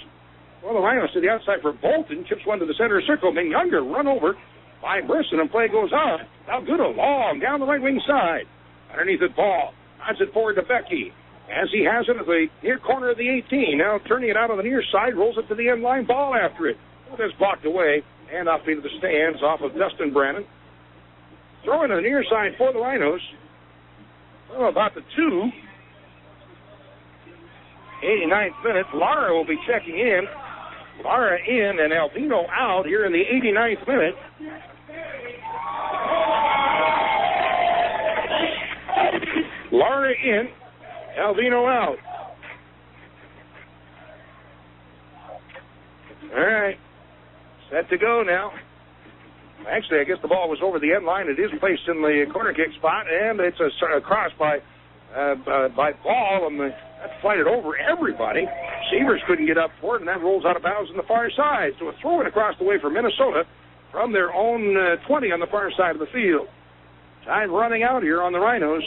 Well, the Rhinos to the outside for Bolton, chips one to the center circle. Then Younger run over by Brisson, and play goes on. Now Goodall long down the right wing side. Underneath it, ball. Nods it forward to Becky. As he has it at the near corner of the 18. Now turning it out on the near side, rolls it to the end line, ball after it. Well, that's blocked away. And off into the stands off of Dustin Brannon. Throwing to the near side for the Rhinos. Well, about the 89th minute. Lara will be checking in. Lara in and Albino out here in the 89th minute. Lara in, Albino out. All right. Set to go now. Actually, I guess the ball was over the end line. It is placed in the corner kick spot, and it's a cross by Ball, and that's flighted over everybody. Sievers couldn't get up for it, and that rolls out of bounds on the far side. So a throw-in across the way for Minnesota from their own 20 on the far side of the field. Time running out here on the Rhinos.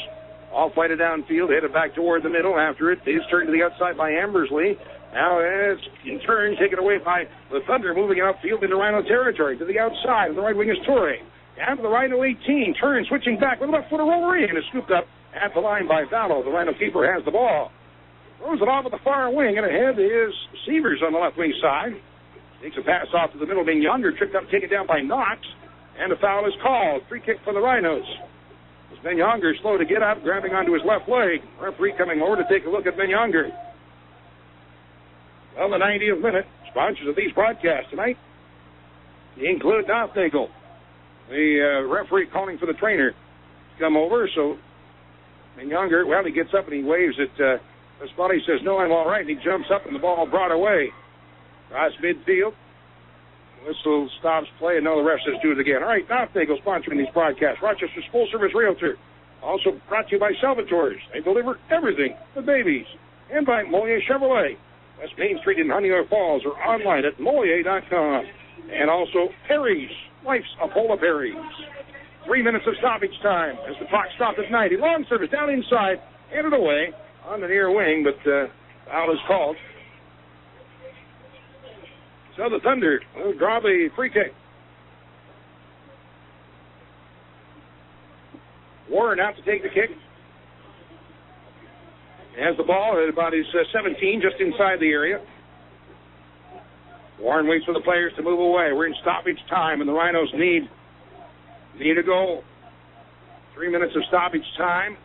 All flighted downfield, headed back toward the middle. After it is turned to the outside by Ambersley. Now it's in turn taken away by the Thunder, moving it upfield into Rhino territory. To the outside, the right wing is Torrey. Down to the Rhino 18, turn, switching back with a left footer roller in. Is scooped up at the line by Vallo. The Rhino keeper has the ball. Throws it off at the far wing, and ahead is Sievers on the left wing side. Takes a pass off to the middle, being Younger, tripped up, taken down by Knox. And a foul is called. Free kick for the Rhinos. As Ben Younger slow to get up, grabbing onto his left leg. Referee coming over to take a look at Ben Younger. Well, the 90th minute, sponsors of these broadcasts tonight, they include Nothnagel. The referee calling for the trainer to come over, so Ben Younger, well, he gets up and he waves at Spotty, says, no, I'm all right, and he jumps up and the ball brought away. Across midfield. Whistle stops play, and now the ref says do it again. All right, Nothnagel sponsoring these broadcasts. Rochester's full-service realtor. Also brought to you by Salvatore's. They deliver everything for babies. And by Moyer Chevrolet. West Main Street in Honeywell Falls, or online at Moliere.com. And also Perry's, Life's a Bowl of Berries. 3 minutes of stoppage time as the clock stopped at 90. Long service down inside, headed away on the near wing, but foul is called. So the Thunder will draw the free kick. Warren out to take the kick. Has the ball at about his 17, just inside the area. Warren waits for the players to move away. We're in stoppage time, and the Rhinos need a goal. 3 minutes of stoppage time.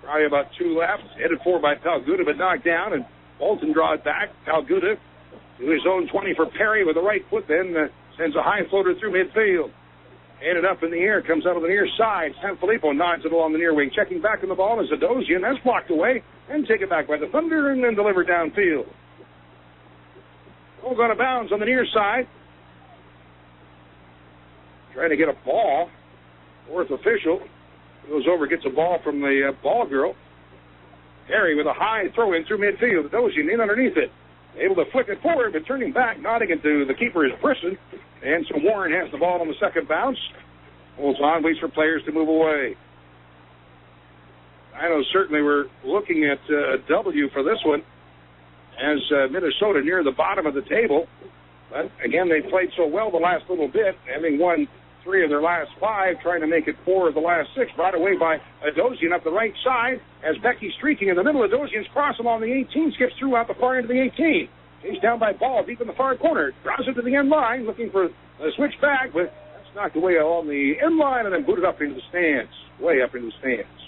Probably about 2 left. Headed for by Palguda, but knocked down, and Bolton draws it back. Palguda to his own 20 for Perry with the right foot, then sends a high floater through midfield. Headed up in the air, comes out of the near side. Sanfilippo nods it along the near wing. Checking back on the ball is Zadosian. That's blocked away and taken back by the Thunder and then delivered downfield. Ball got a bounce on the near side. Trying to get a ball. Fourth official goes over, gets a ball from the ball girl. Harry with a high throw in through midfield. Zadosian in underneath it. Able to flick it forward, but turning back, nodding it to the keeper is Brisson. And so Warren has the ball on the second bounce. Holds on, waits for players to move away. I know certainly we're looking at a W for this one as Minnesota near the bottom of the table. But again, they played so well the last little bit, having won 3 of their last 5, trying to make it 4 of the last 6. Brought away by Adosian up the right side as Becky streaking in the middle. Adosian's cross along the 18, skips through out the far end of the 18. He's down by Ball deep in the far corner. Draws it to the end line, looking for a switch back, but that's knocked away along the end line and then booted up into the stands, way up into the stands.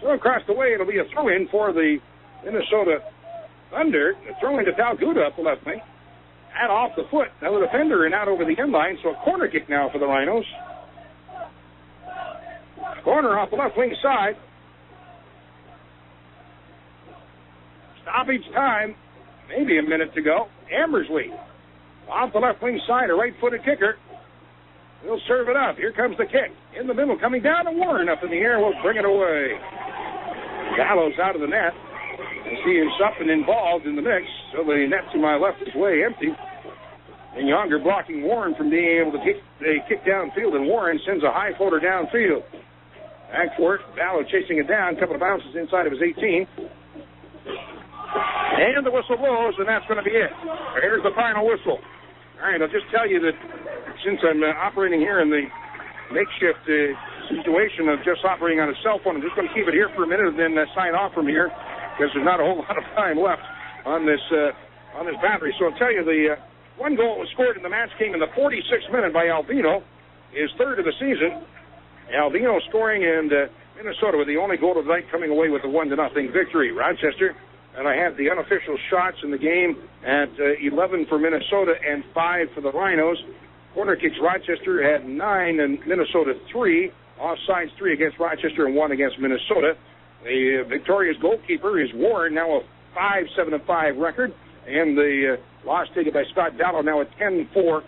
So across the way, it'll be a throw-in for the Minnesota Thunder. A throw-in to Palguda up the left wing. And off the foot. Now the defender and out over the end line, so a corner kick now for the Rhinos. Corner off the left wing side. Stoppage time. Maybe a minute to go. Ambersley off the left wing side, a right-footed kicker. He'll serve it up. Here comes the kick. In the middle, coming down, and Warren up in the air will bring it away. Gallows out of the net. I see him something involved in the mix, so the net to my left is way empty. And Younger blocking Warren from being able to kick downfield, and Warren sends a high floater downfield. Back for it. Ballo chasing it down. A couple of bounces inside of his 18. And the whistle blows, and that's going to be it. Here's the final whistle. All right, I'll just tell you that since I'm operating here in the makeshift situation of just operating on a cell phone, I'm just going to keep it here for a minute and then sign off from here because there's not a whole lot of time left on this battery. So I'll tell you, the one goal that was scored in the match came in the 46th minute by Albino, his third of the season. Albino scoring, and Minnesota with the only goal of the night coming away with a 1-0 victory. Rochester, and I had the unofficial shots in the game at 11 for Minnesota and 5 for the Rhinos. Corner kicks, Rochester had 9 and Minnesota 3. Offsides 3 against Rochester and 1 against Minnesota. The victorious goalkeeper is Warren, now a 5-7-5 record. And the loss taken by Scott Dallow, now a 10-4-7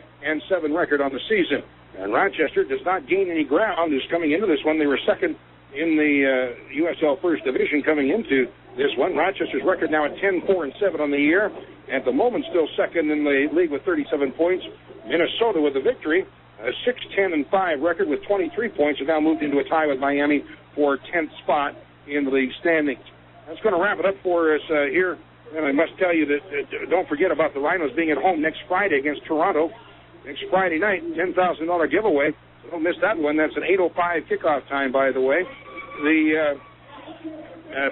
record on the season. And Rochester does not gain any ground. Is coming into this one. They were second in the USL First Division coming into this one. Rochester's record now at 10-4-7 on the year. At the moment, still second in the league with 37 points. Minnesota with the victory, a 6-10-5 record with 23 points, and now moved into a tie with Miami for 10th spot in the league standings. That's going to wrap it up for us here. And I must tell you that don't forget about the Rhinos being at home next Friday against Toronto. Next Friday night, $10,000 giveaway. So don't miss that one. That's an 8:05 kickoff time, by the way. The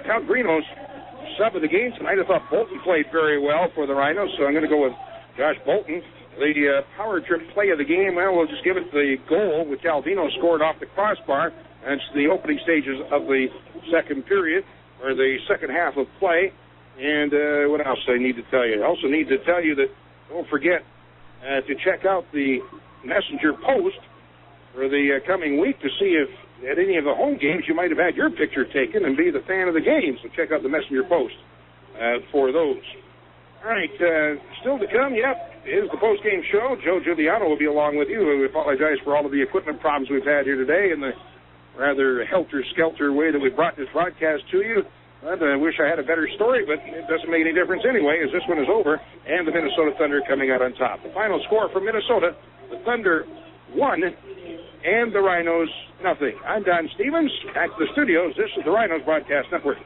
Pellegrinos sub of the game tonight. I thought Bolton played very well for the Rhinos, so I'm going to go with Josh Bolton. The power trip play of the game, well, we'll just give it the goal, which Albino scored off the crossbar. That's the opening stages of the second period, or the second half of play. And what else I need to tell you? I also need to tell you that don't forget to check out the Messenger Post for the coming week to see if at any of the home games you might have had your picture taken and be the fan of the game. So check out the Messenger Post for those. All right, still to come, is the post-game show. Joe Giuliano will be along with you. We apologize for all of the equipment problems we've had here today and the rather helter-skelter way that we brought this broadcast to you. But I wish I had a better story, but it doesn't make any difference anyway, as this one is over, and the Minnesota Thunder coming out on top. The final score for Minnesota, the Thunder 1, and the Rhinos nothing. I'm Don Stevens. Back to the studios. This is the Rhinos Broadcast Network.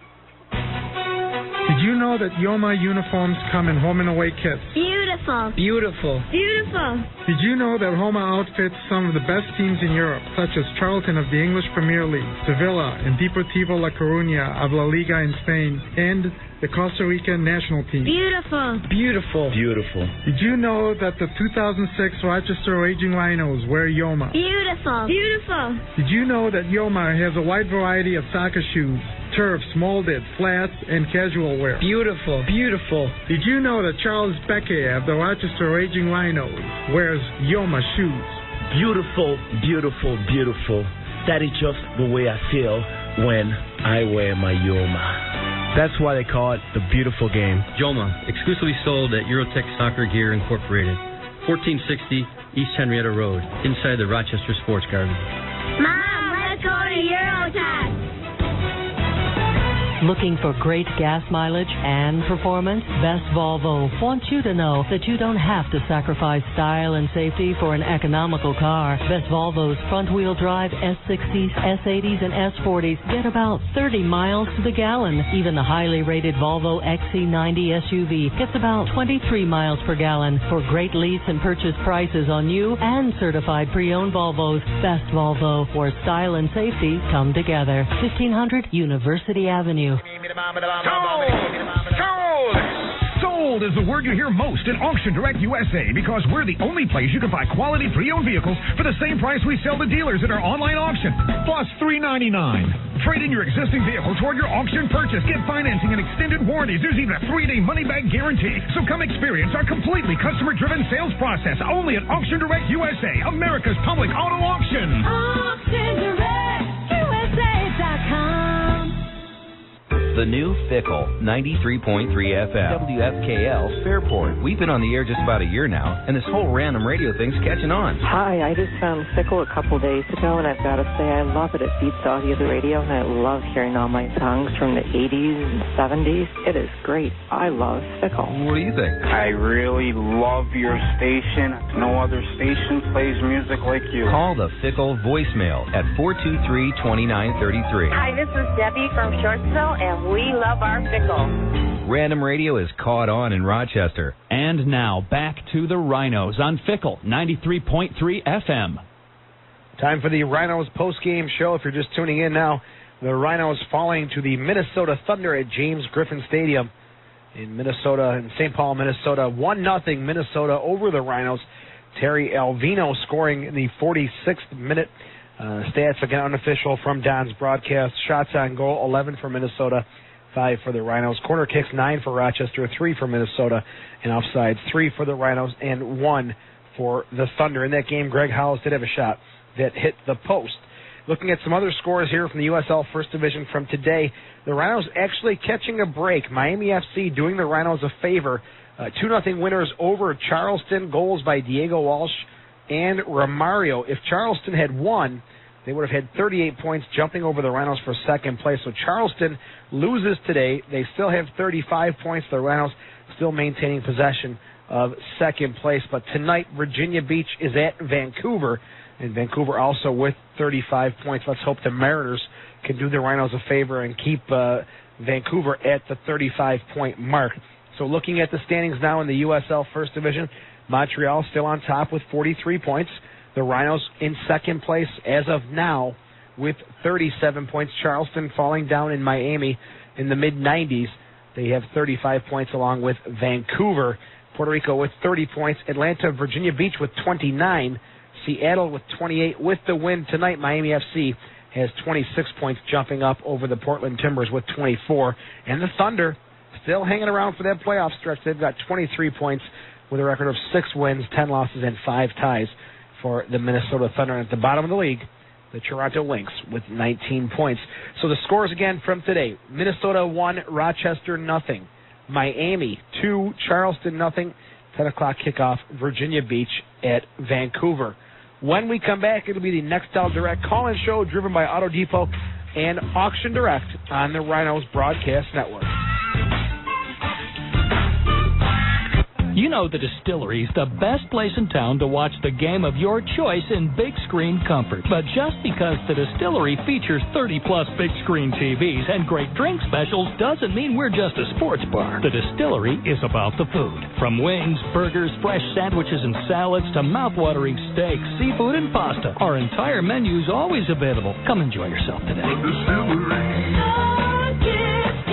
Did you know that Yoma uniforms come in home and away kits? Beautiful. Beautiful. Beautiful. Did you know that Homa outfits some of the best teams in Europe, such as Charlton of the English Premier League, Sevilla, and Deportivo La Coruña of La Liga in Spain, and the Costa Rica national team? Beautiful. Beautiful. Beautiful. Did you know that the 2006 Rochester Raging Rhinos wear Yoma? Beautiful. Beautiful. Did you know that Yoma has a wide variety of soccer shoes, turfs, molded, flats, and casual wear? Beautiful. Beautiful. Did you know that Charles Beckey of the Rochester Raging Rhinos wears Yoma shoes? Beautiful, beautiful, beautiful. That is just the way I feel when I wear my Yoma. That's why they call it the beautiful game. Yoma, exclusively sold at Eurotech Soccer Gear Incorporated, 1460 East Henrietta Road, inside the Rochester Sports Garden. Mom, let's go to Eurotech. Looking for great gas mileage and performance? Best Volvo wants you to know that you don't have to sacrifice style and safety for an economical car. Best Volvo's front-wheel drive S60s, S80s, and S40s get about 30 miles to the gallon. Even the highly rated Volvo XC90 SUV gets about 23 miles per gallon. For great lease and purchase prices on new and certified pre-owned Volvos, Best Volvo, where style and safety come together. 1500 University Avenue. Sold is the word you hear most in Auction Direct USA because we're the only place you can buy quality pre-owned vehicles for the same price we sell to dealers at our online auction, plus $3.99. Trade in your existing vehicle toward your auction purchase. Get financing and extended warranties. There's even a 3-day money-back guarantee. So come experience our completely customer-driven sales process only at Auction Direct USA, America's public auto auction. AuctionDirectUSA.com. The new Fickle 93.3 FM WFKL Fairport. We've been on the air just about a year now, and this whole random radio thing's catching on. Hi, I just found Fickle a couple days ago, and I've got to say I love it. It beats all the other radio, and I love hearing all my songs from the 80s and 70s. It is great. I love Fickle. What do you think? I really love your station. No other station plays music like you. Call the Fickle voicemail at 423-2933. Hi, this is Debbie from Shortsville, and we love our Fickle. Random Radio is caught on in Rochester. And now, back to the Rhinos on Fickle 93.3 FM. Time for the Rhinos post-game show. If you're just tuning in now, the Rhinos falling to the Minnesota Thunder at James Griffin Stadium in Minnesota, in St. Paul, Minnesota. 1-0 Minnesota over the Rhinos. Terry Alvino scoring in the 46th minute. Stats, again, unofficial from Don's broadcast. Shots on goal, 11 for Minnesota, 5 for the Rhinos. Corner kicks, 9 for Rochester, 3 for Minnesota. And offsides, 3 for the Rhinos and 1 for the Thunder. In that game, Greg Howells did have a shot that hit the post. Looking at some other scores here from the USL First Division from today, the Rhinos actually catching a break. Miami FC doing the Rhinos a favor. 2-0 winners over Charleston. Goals by Diego Walsh and Romario. If Charleston had won, they would have had 38 points, jumping over the Rhinos for second place. So Charleston loses today. They still have 35 points. The Rhinos still maintaining possession of second place. But tonight, Virginia Beach is at Vancouver, and Vancouver also with 35 points. Let's hope the Mariners can do the Rhinos a favor and keep Vancouver at the 35-point mark. So looking at the standings now in the USL First Division, Montreal still on top with 43 points. The Rhinos in second place as of now with 37 points. Charleston falling down in Miami in the mid-90s. They have 35 points along with Vancouver. Puerto Rico with 30 points. Atlanta, Virginia Beach with 29. Seattle with 28. With the win tonight, Miami FC has 26 points, jumping up over the Portland Timbers with 24. And the Thunder still hanging around for that playoff stretch. They've got 23 points with a record of 6 wins, 10 losses, and 5 ties for the Minnesota Thunder. And at the bottom of the league, the Toronto Lynx with 19 points. So the scores again from today: Minnesota 1, Rochester 0, Miami 2, Charleston 0, 10 o'clock kickoff, Virginia Beach at Vancouver. When we come back, it'll be the Nextel Direct call-in show driven by Auto Depot. and Auction Direct on the Rhinos Broadcast Network. You know the Distillery is the best place in town to watch the game of your choice in big screen comfort. But just because the Distillery features 30-plus big screen TVs and great drink specials doesn't mean we're just a sports bar. The Distillery is about the food. From wings, burgers, fresh sandwiches and salads to mouth-watering steaks, seafood, and pasta, our entire menu's always available. Come enjoy yourself today.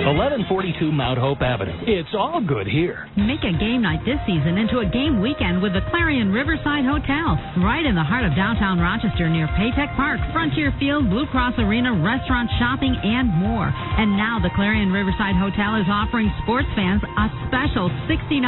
1142 Mount Hope Avenue. It's all good here. Make a game night this season into a game weekend with the Clarion Riverside Hotel, right in the heart of downtown Rochester near Paytech Park, Frontier Field, Blue Cross Arena, restaurant, shopping, and more. And now the Clarion Riverside Hotel is offering sports fans a special $69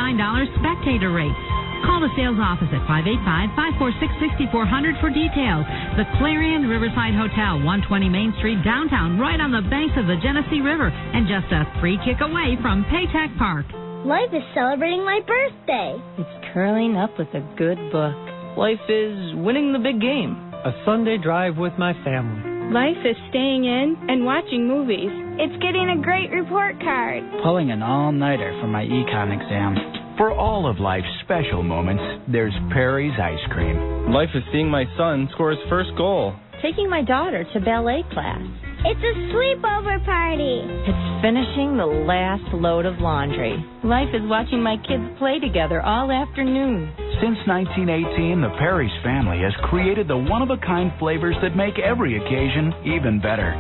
spectator rate. Call the sales office at 585-546-6400 for details. The Clarion Riverside Hotel, 120 Main Street, downtown, right on the banks of the Genesee River, and just a free kick away from Paytech Park. Life is celebrating my birthday. It's curling up with a good book. Life is winning the big game. A Sunday drive with my family. Life is staying in and watching movies. It's getting a great report card. Pulling an all-nighter for my econ exam. For all of life's special moments, there's Perry's Ice Cream. Life is seeing my son score his first goal. Taking my daughter to ballet class. It's a sleepover party. It's finishing the last load of laundry. Life is watching my kids play together all afternoon. Since 1918, the Perry's family has created the one-of-a-kind flavors that make every occasion even better.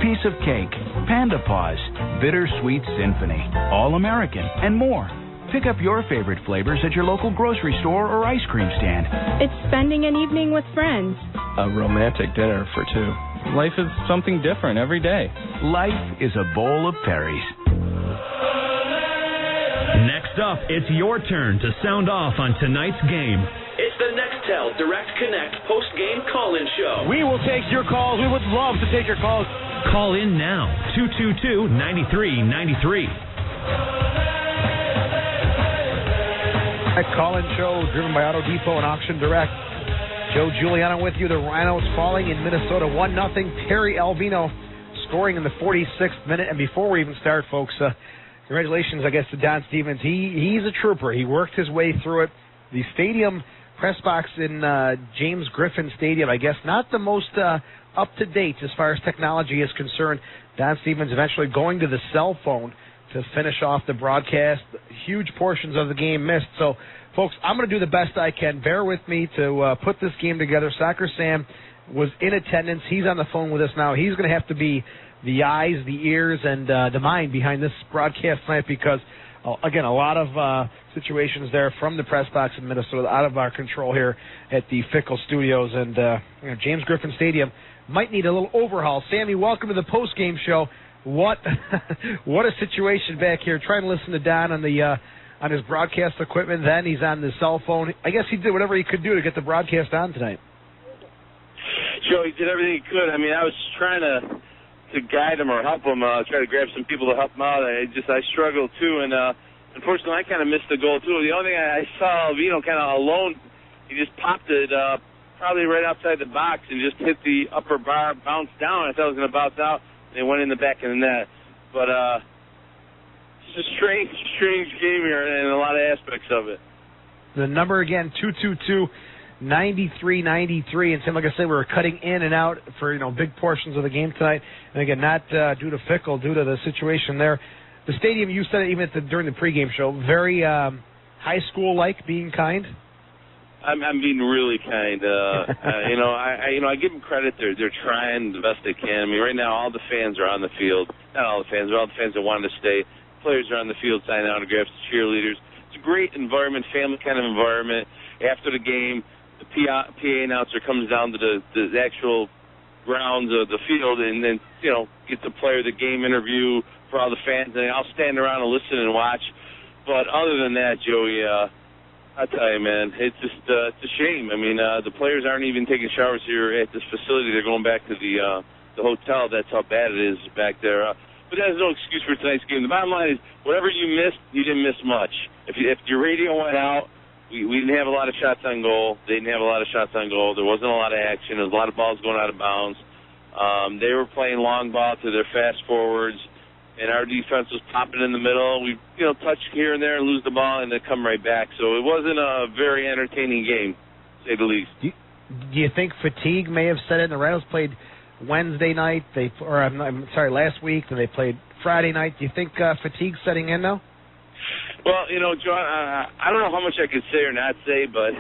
Piece of cake, Panda Paws, Bittersweet Symphony, All-American, and more. Pick up your favorite flavors at your local grocery store or ice cream stand. It's spending an evening with friends. A romantic dinner for two. Life is something different every day. Life is a bowl of Perry's. Next up, it's your turn to sound off on tonight's game. It's the Nextel Direct Connect post-game call-in show. We will take your calls. We would love to take your calls. Call in now, 222-9393. Call-in show driven by Auto Depot and Auction Direct. Joe Giuliano with you. The Rhinos falling in Minnesota 1-0. Terry Alvino scoring in the 46th minute. And before we even start, folks, congratulations, I guess, to Don Stevens. He's a trooper. He worked his way through it. The stadium press box in James Griffin Stadium, I guess, not the most up-to-date as far as technology is concerned. Don Stevens eventually going to the cell phone to finish off the broadcast. Huge portions of the game missed. So, folks, I'm going to do the best I can. Bear with me to put this game together. Soccer Sam was in attendance. He's on the phone with us now. He's going to have to be the eyes, the ears, and the mind behind this broadcast tonight because, again, a lot of situations there from the press box in Minnesota out of our control here at the Fickle Studios. And James Griffin Stadium might need a little overhaul. Sammy, welcome to the post-game show. What a situation back here. Trying to listen to Don on the on his broadcast equipment. Then he's on the cell phone. I guess he did whatever he could do to get the broadcast on tonight. Joe, he did everything he could. I mean, I was trying to guide him or help him, try to grab some people to help him out. I struggled too, and unfortunately, I kind of missed the goal too. The only thing I saw Alvino kind of alone, he just popped it probably right outside the box and just hit the upper bar, bounced down. I thought it was going to bounce out. They went in the back of the net. But it's a strange game here and a lot of aspects of it. The number again, 222-9393. And Tim, like I said, we were cutting in and out for big portions of the game tonight. And again, not due to Fickle, due to the situation there. The stadium, you said it even during the pregame show, very high school-like, being kind. I'm being really kind. I give them credit. They're trying the best they can. I mean, right now all the fans are on the field. Not all the fans, but all the fans that wanted to stay. Players are on the field signing autographs, cheerleaders. It's a great environment, family kind of environment. After the game, the PA announcer comes down to the actual grounds of the field and then gets the player the game interview for all the fans. And I'll stand around and listen and watch. But other than that, Joey. I tell you, man, it's just it's a shame. I mean, the players aren't even taking showers here at this facility. They're going back to the hotel. That's how bad it is back there. But that's no excuse for tonight's game. The bottom line is, whatever you missed, you didn't miss much. If your radio went out, we didn't have a lot of shots on goal. They didn't have a lot of shots on goal. There wasn't a lot of action. There was a lot of balls going out of bounds. They were playing long ball to their fast forwards, and our defense was popping in the middle. We, touch here and there and lose the ball, and then come right back. So it wasn't a very entertaining game, to say the least. Do you think fatigue may have set in? The Rhinos played Wednesday night, last week, and they played Friday night. Do you think fatigue's setting in now? Well, John, I don't know how much I could say or not say, but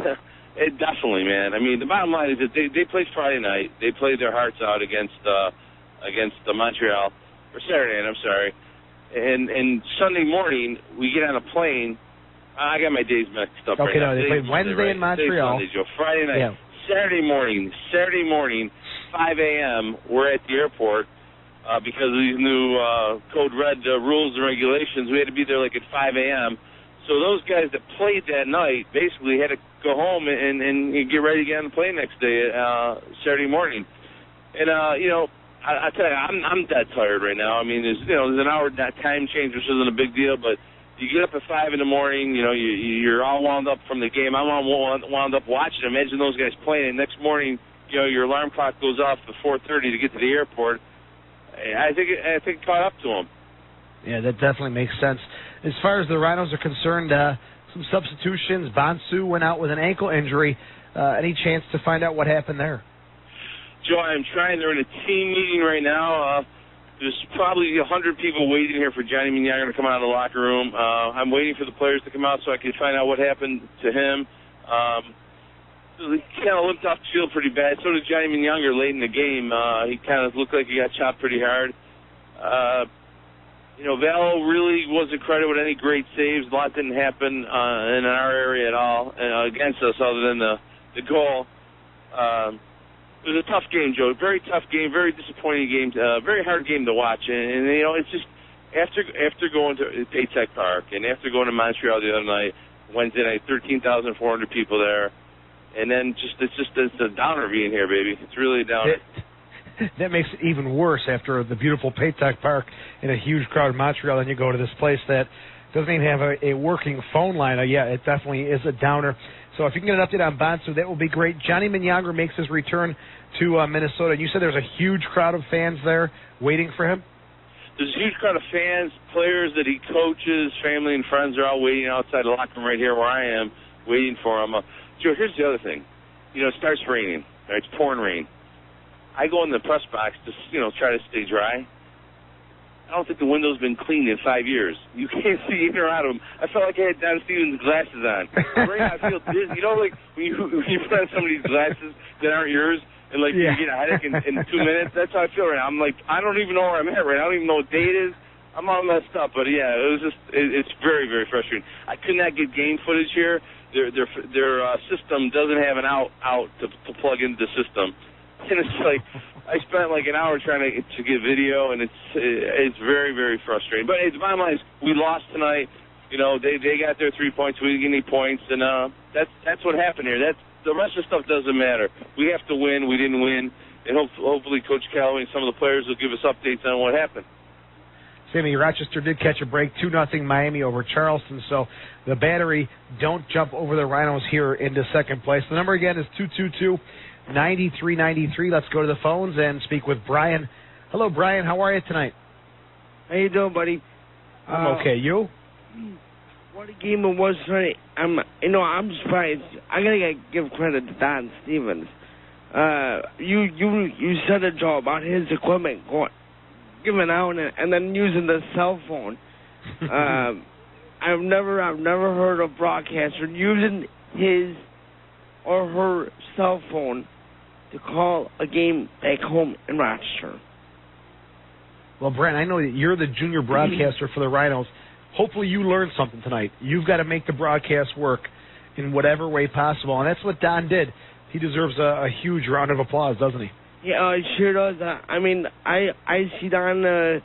it definitely, man. I mean, the bottom line is that they played Friday night. They played their hearts out against the Montreal, or Saturday night, I'm sorry. And Sunday morning, we get on a plane. I got my days mixed up right now. They played Wednesday in Montreal. Sunday, Joe. Friday night. Yeah. Saturday morning, 5 a.m., we're at the airport. Because of these new Code Red rules and regulations, we had to be there like at 5 a.m. So those guys that played that night basically had to go home and get ready to get on the plane next day, Saturday morning. And, I tell you, I'm dead tired right now. I mean, there's an hour time change, which isn't a big deal, but you get up at 5 in the morning, you're all wound up from the game. I'm all wound up watching. Imagine those guys playing. And next morning, your alarm clock goes off at 4:30 to get to the airport. I think it caught up to him. Yeah, that definitely makes sense. As far as the Rhinos are concerned, some substitutions. Bonsu went out with an ankle injury. Any chance to find out what happened there? Joe, I'm trying. They're in a team meeting right now. There's probably 100 people waiting here for Johnny Minyaga to come out of the locker room. I'm waiting for the players to come out so I can find out what happened to him. He kind of limped off the field pretty bad. So did Johnny Minyaga late in the game. He kind of looked like he got chopped pretty hard. Val really wasn't credited with any great saves. A lot didn't happen in our area at all against us other than the goal. It was a tough game, Joe. Very tough game, very disappointing game, very hard game to watch. And it's just after going to Paytech Park and after going to Montreal the other night, Wednesday night, 13,400 people there. And then it's a downer being here, baby. It's really a downer. That makes it even worse after the beautiful Paytech Park and a huge crowd in Montreal, and you go to this place that doesn't even have a working phone line. Yeah, it definitely is a downer. So if you can get an update on Bonsu, that will be great. Johnny Minyaga makes his return to Minnesota. You said there's a huge crowd of fans there waiting for him? There's a huge crowd of fans, players that he coaches, family and friends are all waiting outside the locker room right here where I am, waiting for him. Joe, here's the other thing. It starts raining. Right? It's pouring rain. I go in the press box to, try to stay dry. I don't think the window's been cleaned in 5 years. You can't see in or out of them. I felt like I had Don Stevens' glasses on. Right now I feel dizzy. Like when you put on somebody's glasses that aren't yours, and you get a headache in 2 minutes. That's how I feel right now. I'm like, I don't even know where I'm at right now. I don't even know what day it is. I'm all messed up. But yeah, it's very, very frustrating. I could not get game footage here. Their system doesn't have an out to plug into the system, and it's like I spent like an hour trying to get video, and it's very, very frustrating. But the bottom line is we lost tonight. They got their 3 points. We didn't get any points, and that's what happened here. The rest of the stuff doesn't matter. We have to win. We didn't win, and hopefully Coach Callaway and some of the players will give us updates on what happened. Sammy, Rochester did catch a break, 2-0 Miami over Charleston, so the Battery don't jump over the Rhinos here into second place. The number again is 222-9393. Let's go to the phones and speak with Brian. Hello, Brian. How are you tonight? How you doing, buddy? I'm okay. You? What a game it was tonight. I'm surprised. I gotta give credit to Don Stevens. You said a job about his equipment giving out and then using the cell phone. I've never heard of broadcaster using his or her cell phone to call a game back home in Rochester. Well, Brent, I know that you're the junior broadcaster for the Rhinos. Hopefully you learned something tonight. You've got to make the broadcast work in whatever way possible, and that's what Don did. He deserves a huge round of applause, doesn't he? Yeah, he sure does. I see Don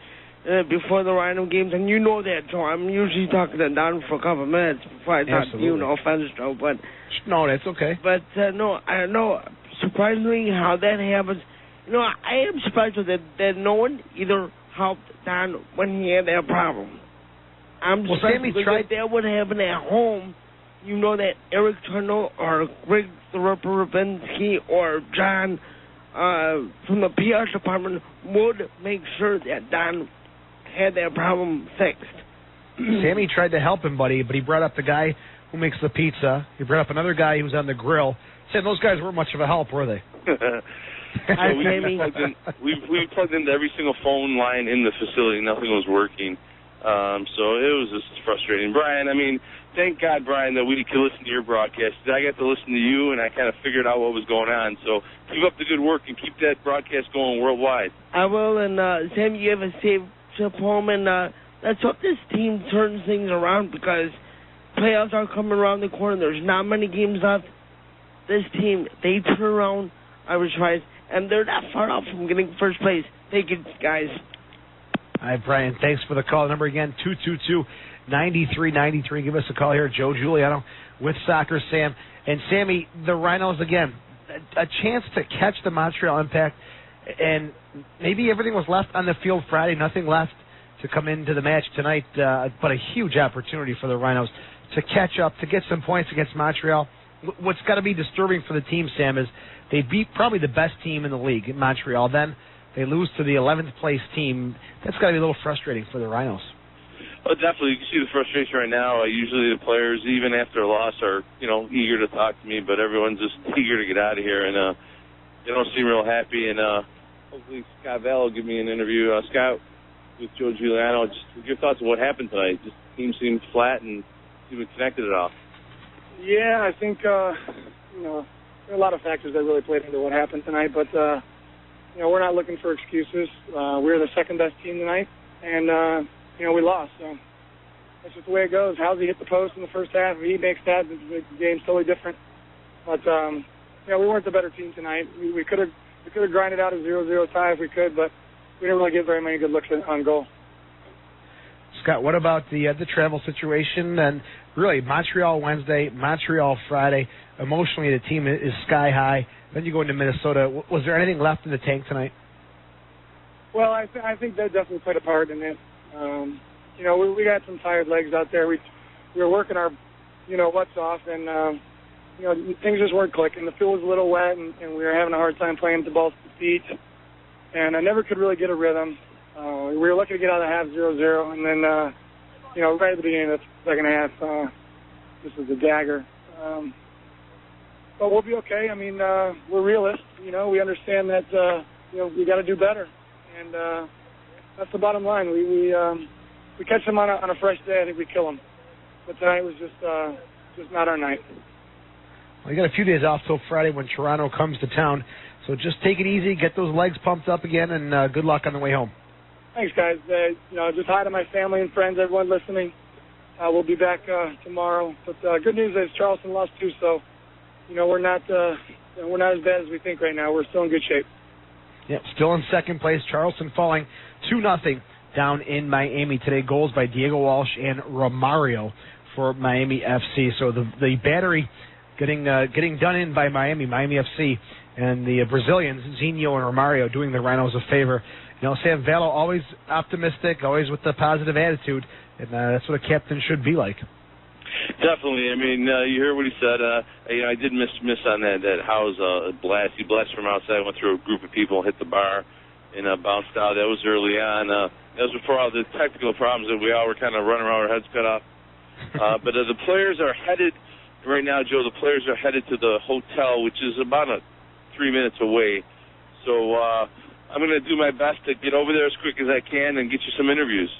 before the Rhino games, and you know that, Joe. I'm usually talking to Don for a couple of minutes before I talk to you. No offense, Joe, but no, that's okay. But no, I know. Surprisingly, how that happens. I am surprised that no one either helped Don when he had that problem. I'm surprised because that would happen at home. That Eric Tunnell or Greg the Ripper Rabinsky or John from the PR department would make sure that Don had that problem fixed. Sammy tried to help him, buddy, but he brought up the guy who makes the pizza. He brought up another guy who's on the grill. Said those guys weren't much of a help, were they? we plugged into every single phone line in the facility. Nothing was working. So it was just frustrating. Brian, I mean, thank God, Brian, that we could listen to your broadcast. I got to listen to you, and I kind of figured out what was going on. So keep up the good work and keep that broadcast going worldwide. I will, and Sam, you have a safe trip home, and let's hope this team turns things around because playoffs are coming around the corner. There's not many games left. This team, they turn around Irish Tries, and they're not far off from getting first place. Thank you, guys. All right, Brian, thanks for the call. Number again, 222-9393. Give us a call here. Joe Giuliano with Soccer Sam. And Sammy, the Rhinos, again, a chance to catch the Montreal Impact, and maybe everything was left on the field Friday, nothing left to come into the match tonight, but a huge opportunity for the Rhinos to catch up, to get some points against Montreal. What's got to be disturbing for the team, Sam, is they beat probably the best team in the league in Montreal. Then they lose to the 11th place team. That's got to be a little frustrating for the Rhinos. Oh, definitely. You can see the frustration right now. Usually the players, even after a loss, are eager to talk to me, but everyone's just eager to get out of here, and they don't seem real happy. And hopefully Scott Vale will give me an interview. Scott, with Joe Giuliano, just your thoughts on what happened tonight. Just the team seemed flat and seemed connected at all. Yeah, I think there are a lot of factors that really played into what happened tonight, but we're not looking for excuses. We're the second best team tonight, and we lost. So that's just the way it goes. Housey hit the post in the first half. If he makes that, the game's totally different. But we weren't the better team tonight. We could have grinded out a 0-0 tie if we could, but we didn't really get very many good looks on goal. Scott, what about the travel situation? And really, Montreal Wednesday, Montreal Friday. Emotionally, the team is sky high. Then you go into Minnesota. Was there anything left in the tank tonight? Well, I think that definitely played a part in it. We got some tired legs out there. We were working our, butts off, and things just weren't clicking. The field was a little wet, and we were having a hard time playing the ball to the feet. And I never could really get a rhythm. We were lucky to get out of the half 0-0, and then, right at the beginning of the second half, this was a dagger. But we'll be okay. I mean, we're realists. We understand that, we got to do better. And that's the bottom line. We catch them on a fresh day, I think we kill them. But tonight was just not our night. Well, you got a few days off till Friday when Toronto comes to town. So just take it easy, get those legs pumped up again, and good luck on the way home. Thanks, guys. Just hi to my family and friends, everyone listening. We'll be back tomorrow. But good news is Charleston lost too, so we're not as bad as we think right now. We're still in good shape. Yep, still in second place. Charleston falling 2-0 down in Miami today. Goals by Diego Walsh and Romario for Miami FC. So the battery getting done in by Miami FC, and the Brazilians, Zinho and Romario, doing the Rhinos a favor. Sam Valo, always optimistic, always with the positive attitude, and that's what a captain should be like. Definitely. I mean, you heard what he said. I did miss on that House blast. He blasted from outside, went through a group of people, hit the bar, and bounced out. That was early on. That was before all the technical problems that we all were kind of running around, our heads cut off. But the players are headed, right now, Joe, the players are headed to the hotel, which is about 3 minutes away. So I'm going to do my best to get over there as quick as I can and get you some interviews.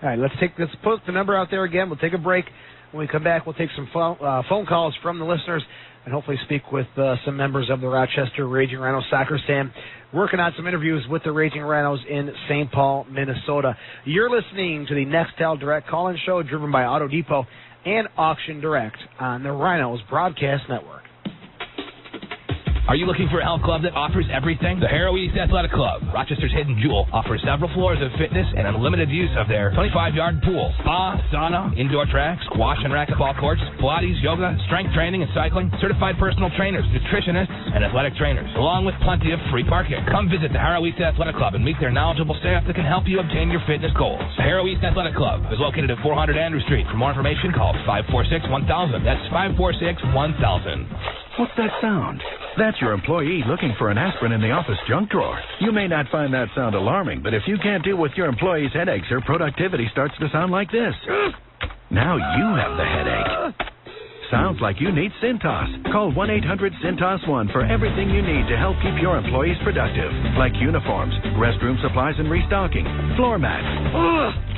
All right, let's put the number out there again. We'll take a break. When we come back, we'll take some phone calls from the listeners and hopefully speak with some members of the Rochester Raging Rhinos Soccer Stand, working on some interviews with the Raging Rhinos in St. Paul, Minnesota. You're listening to the Nextel Direct Call-In Show, driven by Auto Depot and Auction Direct on the Rhinos Broadcast Network. Are you looking for a health club that offers everything? The Harrow East Athletic Club, Rochester's hidden jewel, offers several floors of fitness and unlimited use of their 25-yard pool, spa, sauna, indoor track, squash and racquetball courts, Pilates, yoga, strength training and cycling, certified personal trainers, nutritionists, and athletic trainers, along with plenty of free parking. Come visit the Harrow East Athletic Club and meet their knowledgeable staff that can help you obtain your fitness goals. The Harrow East Athletic Club is located at 400 Andrew Street. For more information, call 546-1000. That's 546-1000. What's that sound? That's your employee looking for an aspirin in the office junk drawer. You may not find that sound alarming, but if you can't deal with your employee's headaches, her productivity starts to sound like this. Now you have the headache. Sounds like you need Cintas. Call 1-800-CINTAS-1 for everything you need to help keep your employees productive, like uniforms, restroom supplies and restocking, floor mats,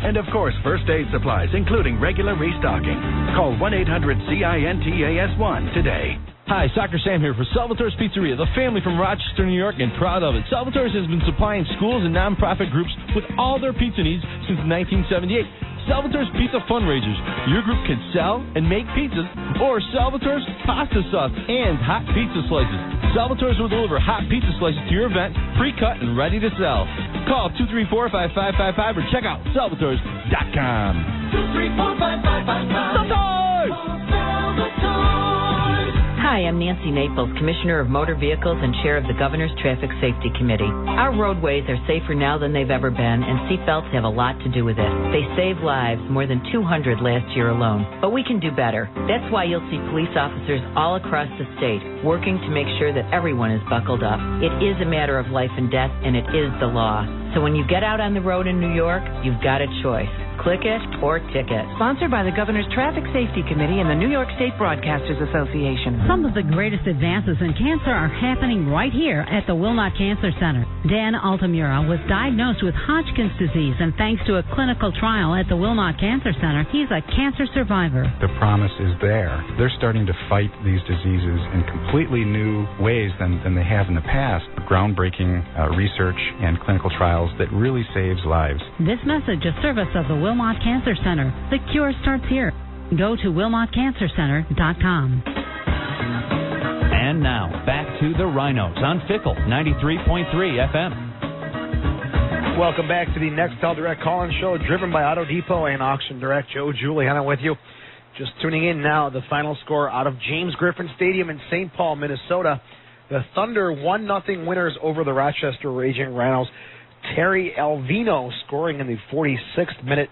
and of course, first aid supplies, including regular restocking. Call 1-800-CINTAS-1 today. Hi, Soccer Sam here for Salvatore's Pizzeria, the family from Rochester, New York, and proud of it. Salvatore's has been supplying schools and nonprofit groups with all their pizza needs since 1978. Salvatore's Pizza Fundraisers. Your group can sell and make pizzas, or Salvatore's Pasta Sauce and hot pizza slices. Salvatore's will deliver hot pizza slices to your event, pre-cut and ready to sell. Call 234-5555 or check out salvatores.com. 234-5555. Salvatores! Hi, I'm Nancy Naples, Commissioner of Motor Vehicles and Chair of the Governor's Traffic Safety Committee. Our roadways are safer now than they've ever been, and seatbelts have a lot to do with it. They save lives, more than 200 last year alone. But we can do better. That's why you'll see police officers all across the state working to make sure that everyone is buckled up. It is a matter of life and death, and it is the law. So when you get out on the road in New York, you've got a choice. Click it or ticket. Sponsored by the Governor's Traffic Safety Committee and the New York State Broadcasters Association. Some of the greatest advances in cancer are happening right here at the Wilmot Cancer Center. Dan Altamura was diagnosed with Hodgkin's disease, and thanks to a clinical trial at the Wilmot Cancer Center, he's a cancer survivor. The promise is there. They're starting to fight these diseases in completely new ways than they have in the past. Groundbreaking research and clinical trials that really saves lives. This message is service of the Wilmot Cancer Center. The cure starts here. Go to WilmotCancerCenter.com. And now, back to the Rhinos on Fickle 93.3 FM. Welcome back to the Nextel Direct call-in show, driven by Auto Depot and Auction Direct. Joe Giuliano with you. Just tuning in now, the final score out of James Griffin Stadium in St. Paul, Minnesota. The Thunder 1-0 winners over the Rochester Raging Rhinos. Terry Alvino scoring in the 46th minute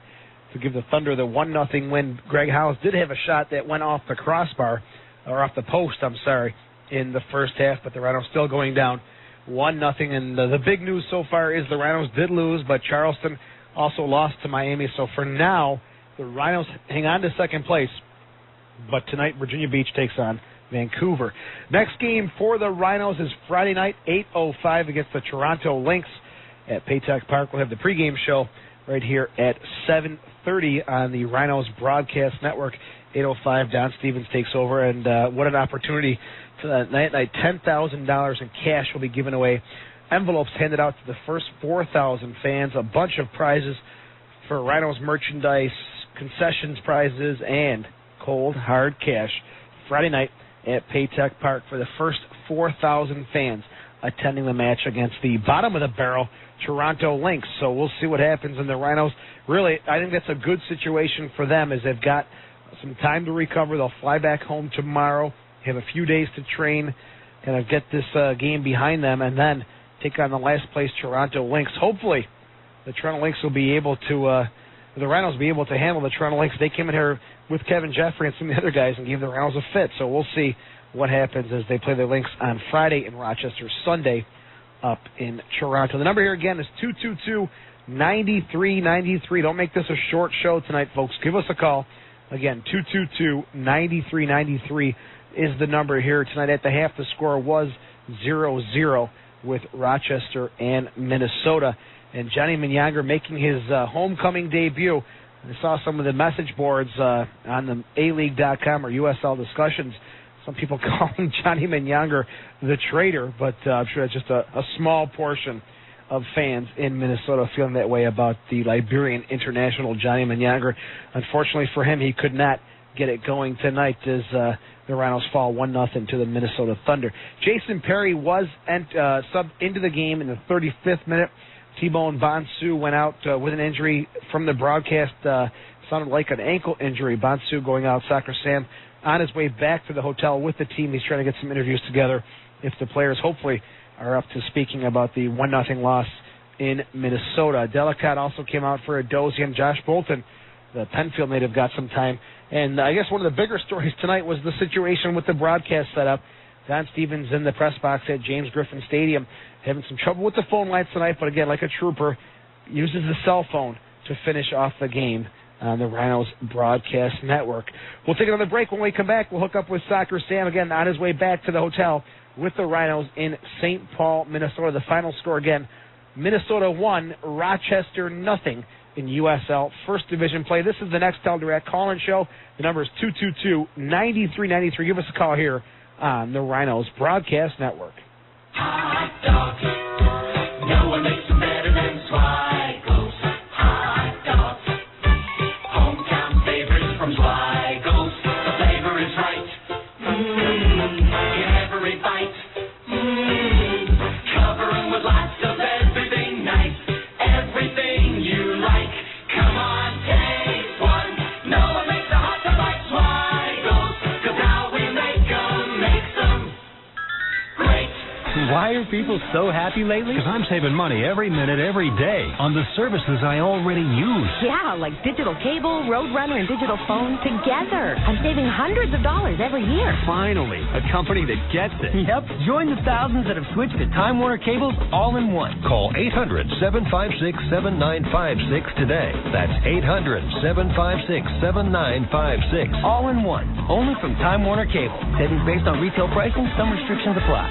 to give the Thunder the 1-0 win. Greg Howes did have a shot that went off the crossbar, or off the post, in the first half, but the Rhinos still going down 1-0. And the big news so far is the Rhinos did lose, but Charleston also lost to Miami. So for now, the Rhinos hang on to second place. But tonight, Virginia Beach takes on Vancouver. Next game for the Rhinos is Friday night, 8:05 against the Toronto Lynx at Paytech Park. We'll have the pregame show right here at 7:30 on the Rhinos Broadcast Network. 8:05, Don Stevens takes over, and what an opportunity tonight. $10,000 in cash will be given away. Envelopes handed out to the first 4,000 fans. A bunch of prizes for Rhinos merchandise, concessions prizes, and cold, hard cash. Friday night at Paytech Park for the first 4,000 fans attending the match against the bottom-of-the-barrel Toronto Lynx. So we'll see what happens in the Rhinos. Really, I think that's a good situation for them, as they've got some time to recover. They'll fly back home tomorrow, have a few days to train, kind of get this game behind them, and then take on the last-place Toronto Lynx. Hopefully, the Toronto Lynx will be able to, the Rhinos will be able to handle the Toronto Lynx. They came in here with Kevin Jeffrey and some of the other guys and gave the Rhinos a fit. So we'll see what happens as they play the Lynx on Friday in Rochester, Sunday up in Toronto. The number here again is 222-9393. Don't make this a short show tonight, folks. Give us a call. Again, 222-9393 is the number here tonight. At the half, the score was 0-0 with Rochester and Minnesota. And Johnny Minyanger making his homecoming debut. I saw some of the message boards on the ALeague.com or USL discussions. Some people calling Johnny Minyanger the traitor, but I'm sure that's just a small portion of fans in Minnesota feeling that way about the Liberian international Johnny Minyanger. Unfortunately for him, he could not get it going tonight as the Rhinos fall 1-0 to the Minnesota Thunder. Jason Perry was subbed into the game in the 35th minute. T-Bone Bonsu went out with an injury from the broadcast. Sounded like an ankle injury. Bonsu going out. Soccer Sam on his way back to the hotel with the team. He's trying to get some interviews together if the players hopefully are up to speaking about the 1-0 loss in Minnesota. Delicott also came out for a dozy, and Josh Bolton, the Penfield native, got some time. And I guess one of the bigger stories tonight was the situation with the broadcast setup. Don Stevens in the press box at James Griffin Stadium, having some trouble with the phone lines tonight, but again, like a trooper, uses the cell phone to finish off the game on the Rhinos Broadcast Network. We'll take another break. When we come back, we'll hook up with Soccer Sam again on his way back to the hotel with the Rhinos in St. Paul, Minnesota. The final score again, Minnesota 1, Rochester 0 in USL First Division play. This is the Nextel Direct call-in show. The number is 222-9393. Give us a call here on the Rhinos Broadcast Network. Hot dogs. No one makes them better than Swigo's. Hot dogs. Hometown favorites from Swigo's. The flavor is right. In every bite. Cover them with lots of everything nice. Everything you like. Come on, taste one. No one makes a hot dog like Swigo's. 'Cause how we make them great. Why are people so happy lately? Because I'm saving money every minute, every day on the services I already use. Yeah, like digital cable, Roadrunner, and digital phone together. I'm saving hundreds of dollars every year. Finally, a company that gets it. Yep. Join the thousands that have switched to Time Warner cables all in one. Call 800-756-7956 today. That's 800-756-7956. All in one. Only from Time Warner Cable. Savings based on retail pricing. Some restrictions apply.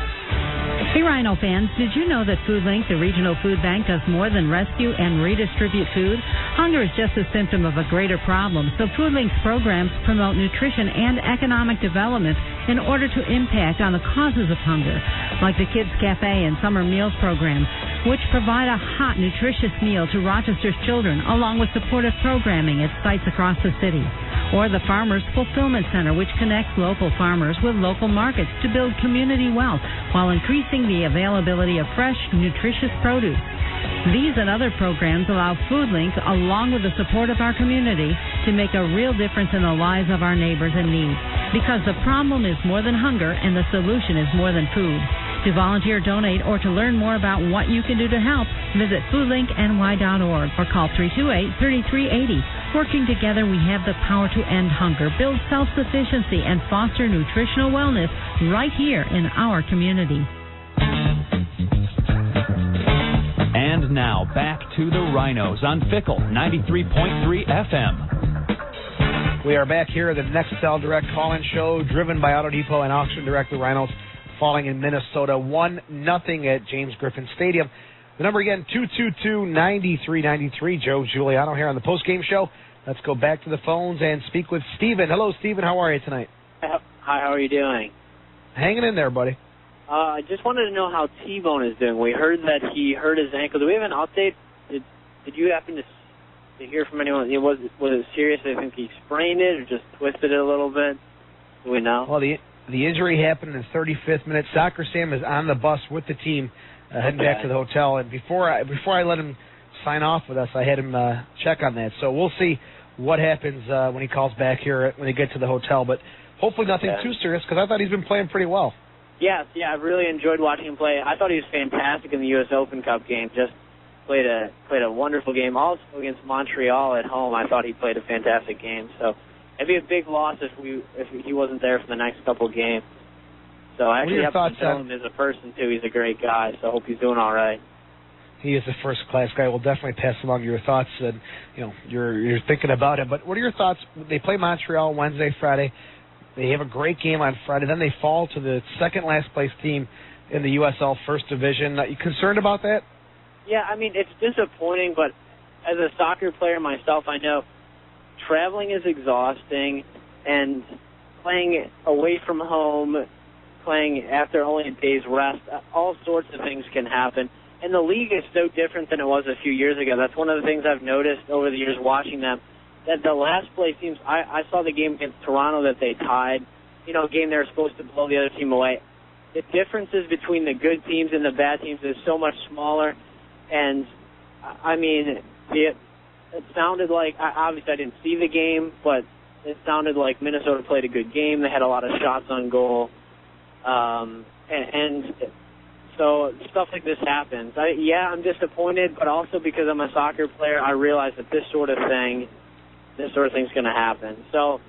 Hey Rhino fans, did you know that FoodLink, the regional food bank, does more than rescue and redistribute food? Hunger is just a symptom of a greater problem, so FoodLink's programs promote nutrition and economic development in order to impact on the causes of hunger, like the Kids Cafe and Summer Meals program, which provide a hot, nutritious meal to Rochester's children, along with supportive programming at sites across the city. Or the Farmers Fulfillment Center, which connects local farmers with local markets to build community wealth while increasing the availability of fresh, nutritious produce. These and other programs allow FoodLink, along with the support of our community, to make a real difference in the lives of our neighbors in need. Because the problem is more than hunger and the solution is more than food. To volunteer, donate, or to learn more about what you can do to help, visit foodlinkny.org or call 328-3380. Working together, we have the power to end hunger, build self-sufficiency, and foster nutritional wellness right here in our community. And now, back to the Rhinos on Fickle 93.3 FM. We are back here at the Nextel Direct call-in show, driven by Auto Depot and Auction Direct. The Rhinos falling in Minnesota 1-0 at James Griffin Stadium. The number again, 222-9393. Joe Giuliano here on the postgame show. Let's go back to the phones and speak with Steven. Hello, Steven. How are you tonight? Hi, how are you doing? Hanging in there, buddy. I just wanted to know how T-Bone is doing. We heard that he hurt his ankle. Do we have an update? Did you happen to hear from anyone? Was it serious? I think he sprained it or just twisted it a little bit. Do we know? Well, the injury happened in the 35th minute. Soccer Sam is on the bus with the team heading back to the hotel. And before I let him sign off with us, I had him check on that. So we'll see what happens when he calls back here when they get to the hotel. But hopefully nothing too serious, because I thought he's been playing pretty well. Yes, yeah, I really enjoyed watching him play. I thought he was fantastic in the U.S. Open Cup game. Just played a wonderful game. Also against Montreal at home, I thought he played a fantastic game. So it'd be a big loss if he wasn't there for the next couple of games. So I actually have to tell him as a person too. He's a great guy. So I hope he's doing all right. He is a first-class guy. We'll definitely pass along your thoughts, and you're thinking about him. But what are your thoughts? They play Montreal Wednesday, Friday. They have a great game on Friday. Then they fall to the second-last place team in the USL First Division. Are you concerned about that? Yeah, I mean, it's disappointing, but as a soccer player myself, I know traveling is exhausting, and playing away from home, playing after only a day's rest, all sorts of things can happen. And the league is so different than it was a few years ago. That's one of the things I've noticed over the years watching them, that the last place teams, I saw the game against Toronto that they tied, a game they were supposed to blow the other team away. The differences between the good teams and the bad teams is so much smaller. And, I mean, it sounded like, obviously I didn't see the game, but it sounded like Minnesota played a good game. They had a lot of shots on goal. So stuff like this happens. I'm disappointed, but also because I'm a soccer player, I realize that this sort of thing's going to happen. So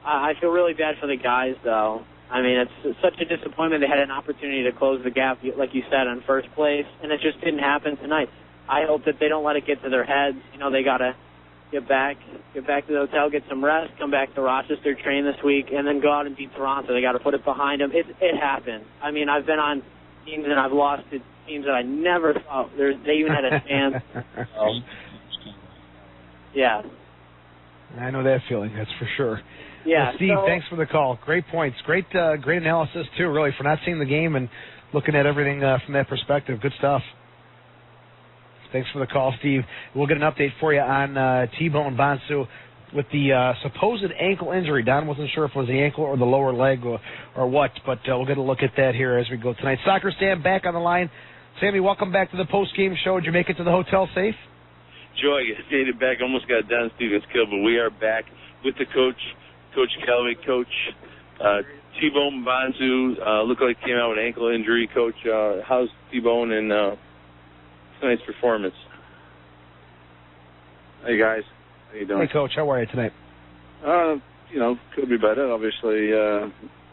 I feel really bad for the guys, though. I mean, it's such a disappointment. They had an opportunity to close the gap, like you said, on first place, and it just didn't happen tonight. I hope that they don't let it get to their heads. You know, they got to get back to the hotel, get some rest, come back to Rochester, train this week, and then go out and beat Toronto. They got to put it behind them. It happened. I mean, I've been on teams and I've lost to teams that I never thought they even had a chance. Yeah. I know that feeling. That's for sure. Yeah. Well, Steve, thanks for the call. Great points. Great analysis too. Really, for not seeing the game and looking at everything from that perspective. Good stuff. Thanks for the call, Steve. We'll get an update for you on T-Bone Bonsu with the supposed ankle injury. Don wasn't sure if it was the ankle or the lower leg or what, but we'll get a look at that here as we go tonight. Soccer Sam back on the line. Sammy, welcome back to the post-game show. Did you make it to the hotel safe? Joy, I made it back. Almost got Don Stevens killed, but we are back with the coach, Coach Callaway. Coach T-Bone Bonsu looked like he came out with an ankle injury. Coach, how's T-Bone and tonight's performance? Hey, guys. How you doing? Hey, Coach. How are you tonight? Could be better. Obviously,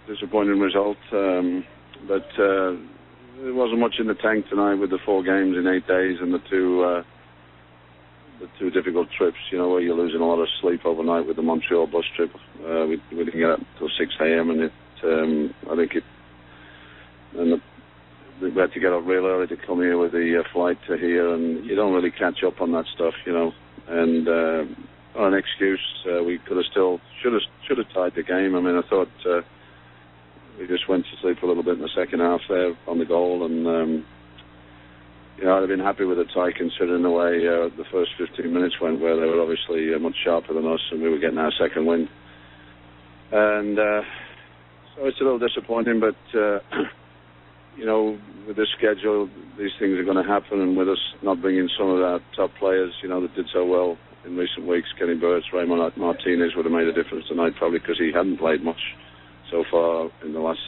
disappointing result. But there wasn't much in the tank tonight with the 4 games in 8 days and the two difficult trips, where you're losing a lot of sleep overnight with the Montreal bus trip. We didn't get up until 6 a.m. and we had to get up real early to come here with the flight to here, and you don't really catch up on that stuff, And on an excuse, we should have tied the game. I mean, I thought we just went to sleep a little bit in the second half there on the goal, and I'd have been happy with a tie considering the way the first 15 minutes went, where they were obviously much sharper than us, and we were getting our second win. And so it's a little disappointing, but with this schedule, these things are going to happen, and with us not bringing some of our top players, that did so well in recent weeks, Kenny Burts, Raymond Martinez would have made a difference tonight, probably because he hadn't played much so far in the last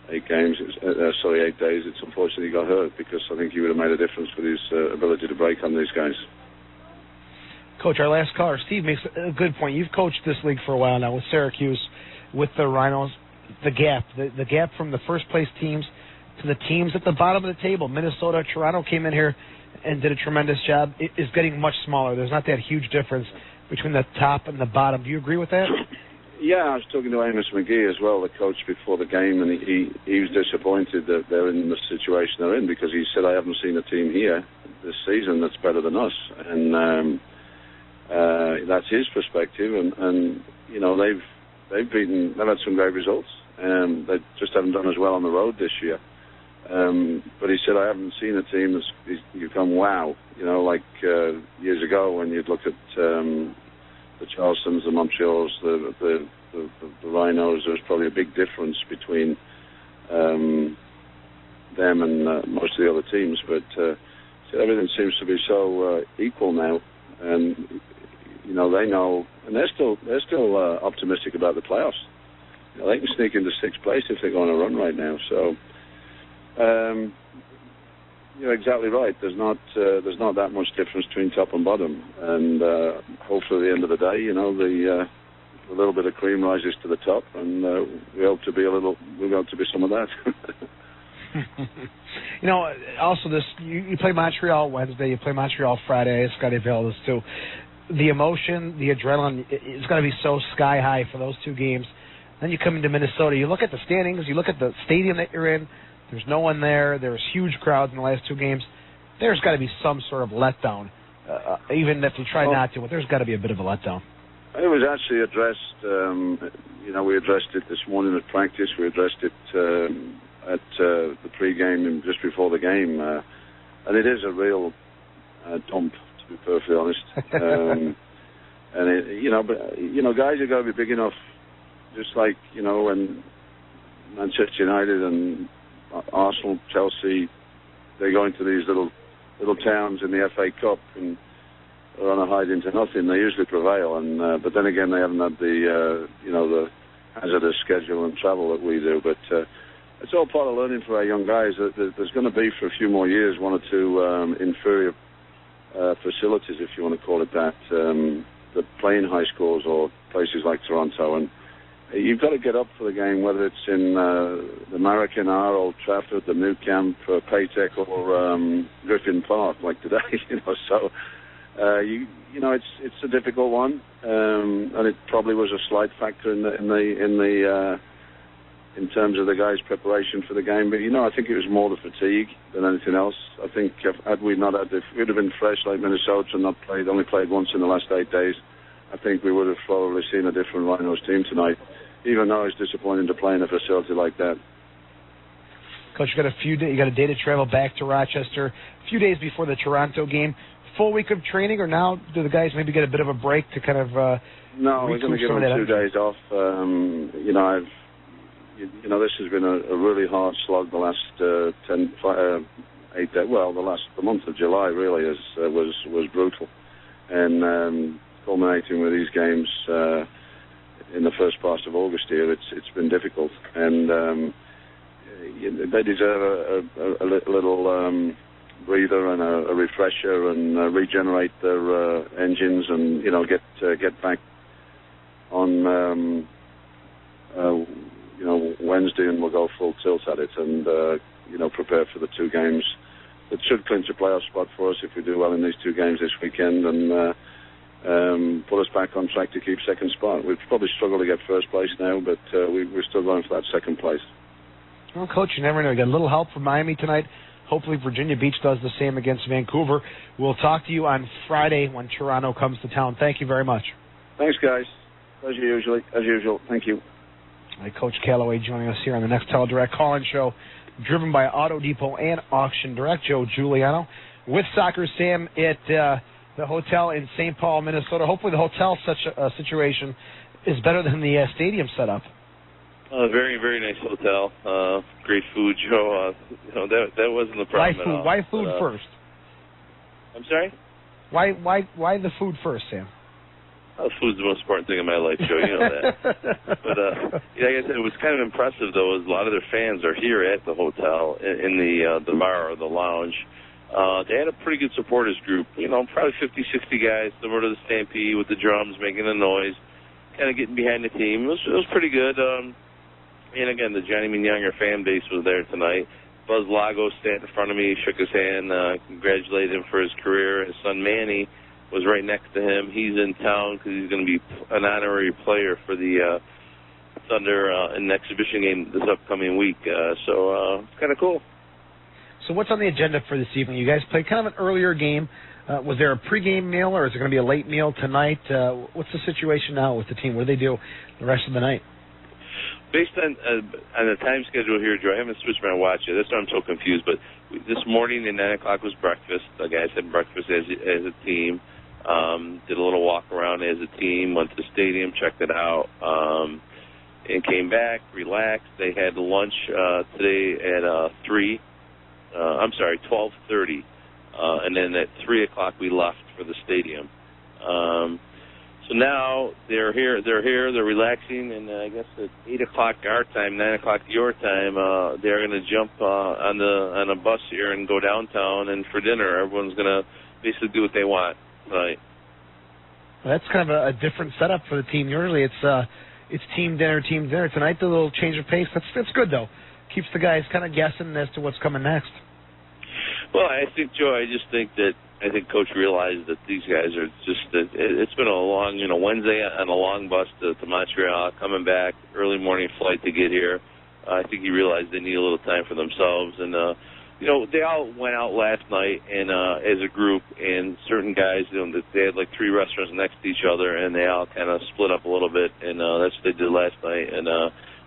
8 days. It's unfortunate he got hurt, because I think he would have made a difference with his ability to break on these guys. Coach, our last caller, Steve, makes a good point. You've coached this league for a while now with Syracuse, with the Rhinos. The gap from the first place teams to the teams at the bottom of the table. Minnesota, Toronto came in here and did a tremendous job. It is getting much smaller. There's not that huge difference between the top and the bottom. Do you agree with that? Yeah, I was talking to Amos McGee as well, the coach, before the game, and he was disappointed that they're in the situation they're in, because he said, I haven't seen a team here this season that's better than us. And that's his perspective, and they've had some great results. They just haven't done as well on the road this year. But he said, I haven't seen a team that's you've gone, wow, like years ago when you'd look at the Charlestons, the Montreals, the Rhinos. There was probably a big difference between them and most of the other teams. But so everything seems to be so equal now, and they know, and they're still optimistic about the playoffs. They can sneak into 6th place if they're going to run right now. So, you're exactly right. There's not that much difference between top and bottom, and hopefully at the end of the day, a little bit of cream rises to the top, and we hope to be some of that. Also you play Montreal Wednesday, you play Montreal Friday. Scotty Vale does too. The emotion, the adrenaline, it's got to be so sky high for those 2 games. Then you come into Minnesota, you look at the standings, you look at the stadium that you're in, there's no one there, there's huge crowds in the last 2 games. There's got to be some sort of letdown, even if you try not to, but there's got to be a bit of a letdown. It was actually addressed, we addressed it this morning at practice, we addressed it at the pre-game and just before the game, and it is a real dump, to be perfectly honest. But guys have got to be big enough, just like, when Manchester United and Arsenal, Chelsea, they go into these little towns in the FA Cup and are on a hide into nothing. They usually prevail, and but then again, they haven't had the the hazardous schedule and travel that we do. But it's all part of learning for our young guys. There's going to be, for a few more years, 1 or 2 inferior facilities, if you want to call it that, that play in high schools or places like Toronto, and you've got to get up for the game, whether it's in the American R, Old Trafford, the New Camp, Paytech, or Griffin Park, like today. So it's a difficult one, and it probably was a slight factor in terms of the guys' preparation for the game. But I think it was more the fatigue than anything else. I think if we'd have been fresh like Minnesota and only played once in the last 8 days, I think we would have probably seen a different Rhinos team tonight, even though it's disappointing to play in a facility like that. Coach, you got a day to travel back to Rochester a few days before the Toronto game. Full week of training, or now do the guys maybe get a bit of a break to kind of No, we're going to give them 2 days off. This has been a really hard slog the last 8 days. Well, the month of July really was brutal, and culminating with these games in the first part of August here, it's been difficult, and they deserve a little breather and a refresher and regenerate their engines, and get back on Wednesday, and we'll go full tilt at it, and prepare for the 2 games that should clinch a playoff spot for us if we do well in these 2 games this weekend, and put us back on track to keep second spot. We've probably struggled to get first place now, but we're still going for that second place. Well, Coach, you never know. You got a little help from Miami tonight. Hopefully Virginia Beach does the same against Vancouver. We'll talk to you on Friday when Toronto comes to town. Thank you very much. Thanks, guys. As usual. Thank you. Coach Calloway joining us here on the next Teledirect call-in show, driven by Auto Depot and Auction Direct. Joe Giuliano with Soccer Sam at the hotel in St. Paul, Minnesota. Hopefully the hotel situation is better than the stadium setup. Very, very nice hotel. Great food, Joe. That wasn't the problem at all. Why food first? I'm sorry? Why the food first, Sam? Food's the most important thing in my life, Joe. You know that. But like I said, it was kind of impressive though. Is a lot of their fans are here at the hotel in the bar or the lounge. They had a pretty good supporters group. Probably 50, 60 guys similar to the Stampede with the drums making a noise, kind of getting behind the team. It was pretty good. And again, the Johnny Younger fan base was there tonight. Buzz Lagos sat in front of me, shook his hand, congratulated him for his career. His son Manny was right next to him. He's in town because he's going to be an honorary player for the Thunder in an exhibition game this upcoming week. So it's kind of cool. So what's on the agenda for this evening? You guys played kind of an earlier game. Was there a pregame meal, or is it going to be a late meal tonight? What's the situation now with the team? What do they do the rest of the night? Based on the time schedule here, Joe, I haven't switched my watch yet. That's why I'm so confused. But this morning at 9 o'clock was breakfast. The guys had breakfast as a team. Did a little walk around as a team, went to the stadium, checked it out, and came back, relaxed. They had lunch today at 12:30. And then at 3 o'clock we left for the stadium. So now they're here, they're relaxing, and I guess at 8 o'clock our time, 9 o'clock your time, they're going to jump on a bus here and go downtown, and for dinner everyone's going to basically do what they want tonight. Well, that's kind of a different setup for the team. Usually it's team dinner. Tonight the little change of pace. That's good, though. Keeps the guys kind of guessing as to what's coming next. Well, I think, Joe, I think Coach realized that these guys are it's been a long, Wednesday on a long bus to Montreal, coming back, early morning flight to get here. I think he realized they need a little time for themselves. And, they all went out last night and as a group, and certain guys, they had like 3 restaurants next to each other, and they all kind of split up a little bit, and that's what they did last night. And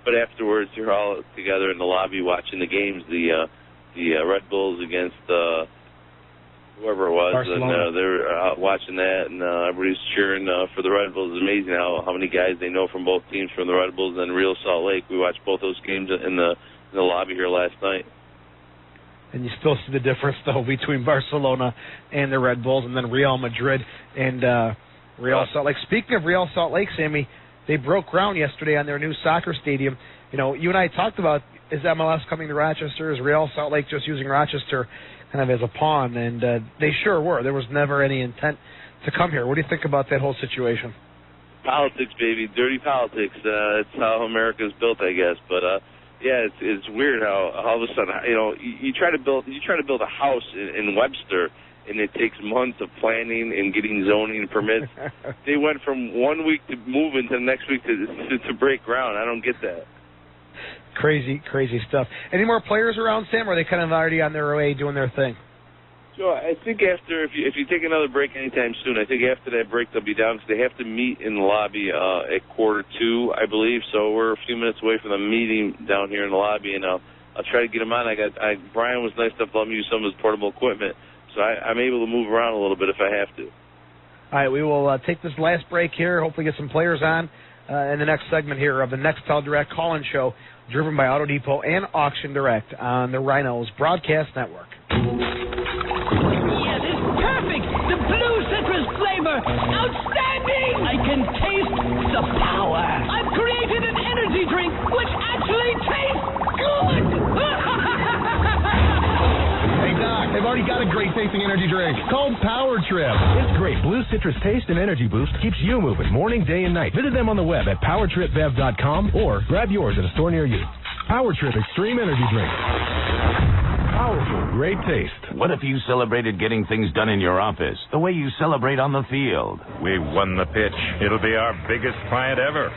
but afterwards, they're all together in the lobby watching the games, the Red Bulls against whoever it was, Barcelona. And they're out watching that, and everybody's cheering for the Red Bulls. It's amazing how many guys they know from both teams, from the Red Bulls and Real Salt Lake. We watched both those games in the lobby here last night. And you still see the difference, though, between Barcelona and the Red Bulls, and then Real Madrid and Real Salt Lake. Speaking of Real Salt Lake, Sammy, they broke ground yesterday on their new soccer stadium. You and I talked about, is MLS coming to Rochester? Is Real Salt Lake just using Rochester kind of as a pawn? And they sure were. There was never any intent to come here. What do you think about that whole situation? Politics, baby, dirty politics. That's how America's built, I guess. But yeah, it's weird how all of a sudden, you try to build a house in Webster, and it takes months of planning and getting zoning and permits. They went from 1 week to moving to the next week to break ground. I don't get that. Crazy stuff. Any more players around, Sam, or are they kind of already on their way doing their thing? So I think after, if you take another break anytime soon, I think after that break they'll be down because they have to meet in the lobby at 1:45, I believe. So we're a few minutes away from the meeting down here in the lobby, and I'll try to get them on. Brian was nice enough to let me use some of his portable equipment, so I'm able to move around a little bit if I have to. All right, we will take this last break here, hopefully get some players on in the next segment here of the Nextel Direct call-in show, driven by Auto Depot and Auction Direct on the Rhinos Broadcast Network. Yes, it's perfect. The blue citrus flavor, outstanding. I can taste the power. I've created an energy drink which actually tastes good. Hey, Doc, I've already got a great-tasting energy drink called Power Trip. Its great blue citrus taste and energy boost keeps you moving morning, day, and night. Visit them on the web at powertripbev.com or grab yours at a store near you. Power Trip Extreme Energy Drink. Powerful, great taste. What if you celebrated getting things done in your office the way you celebrate on the field? We won the pitch. It'll be our biggest client ever.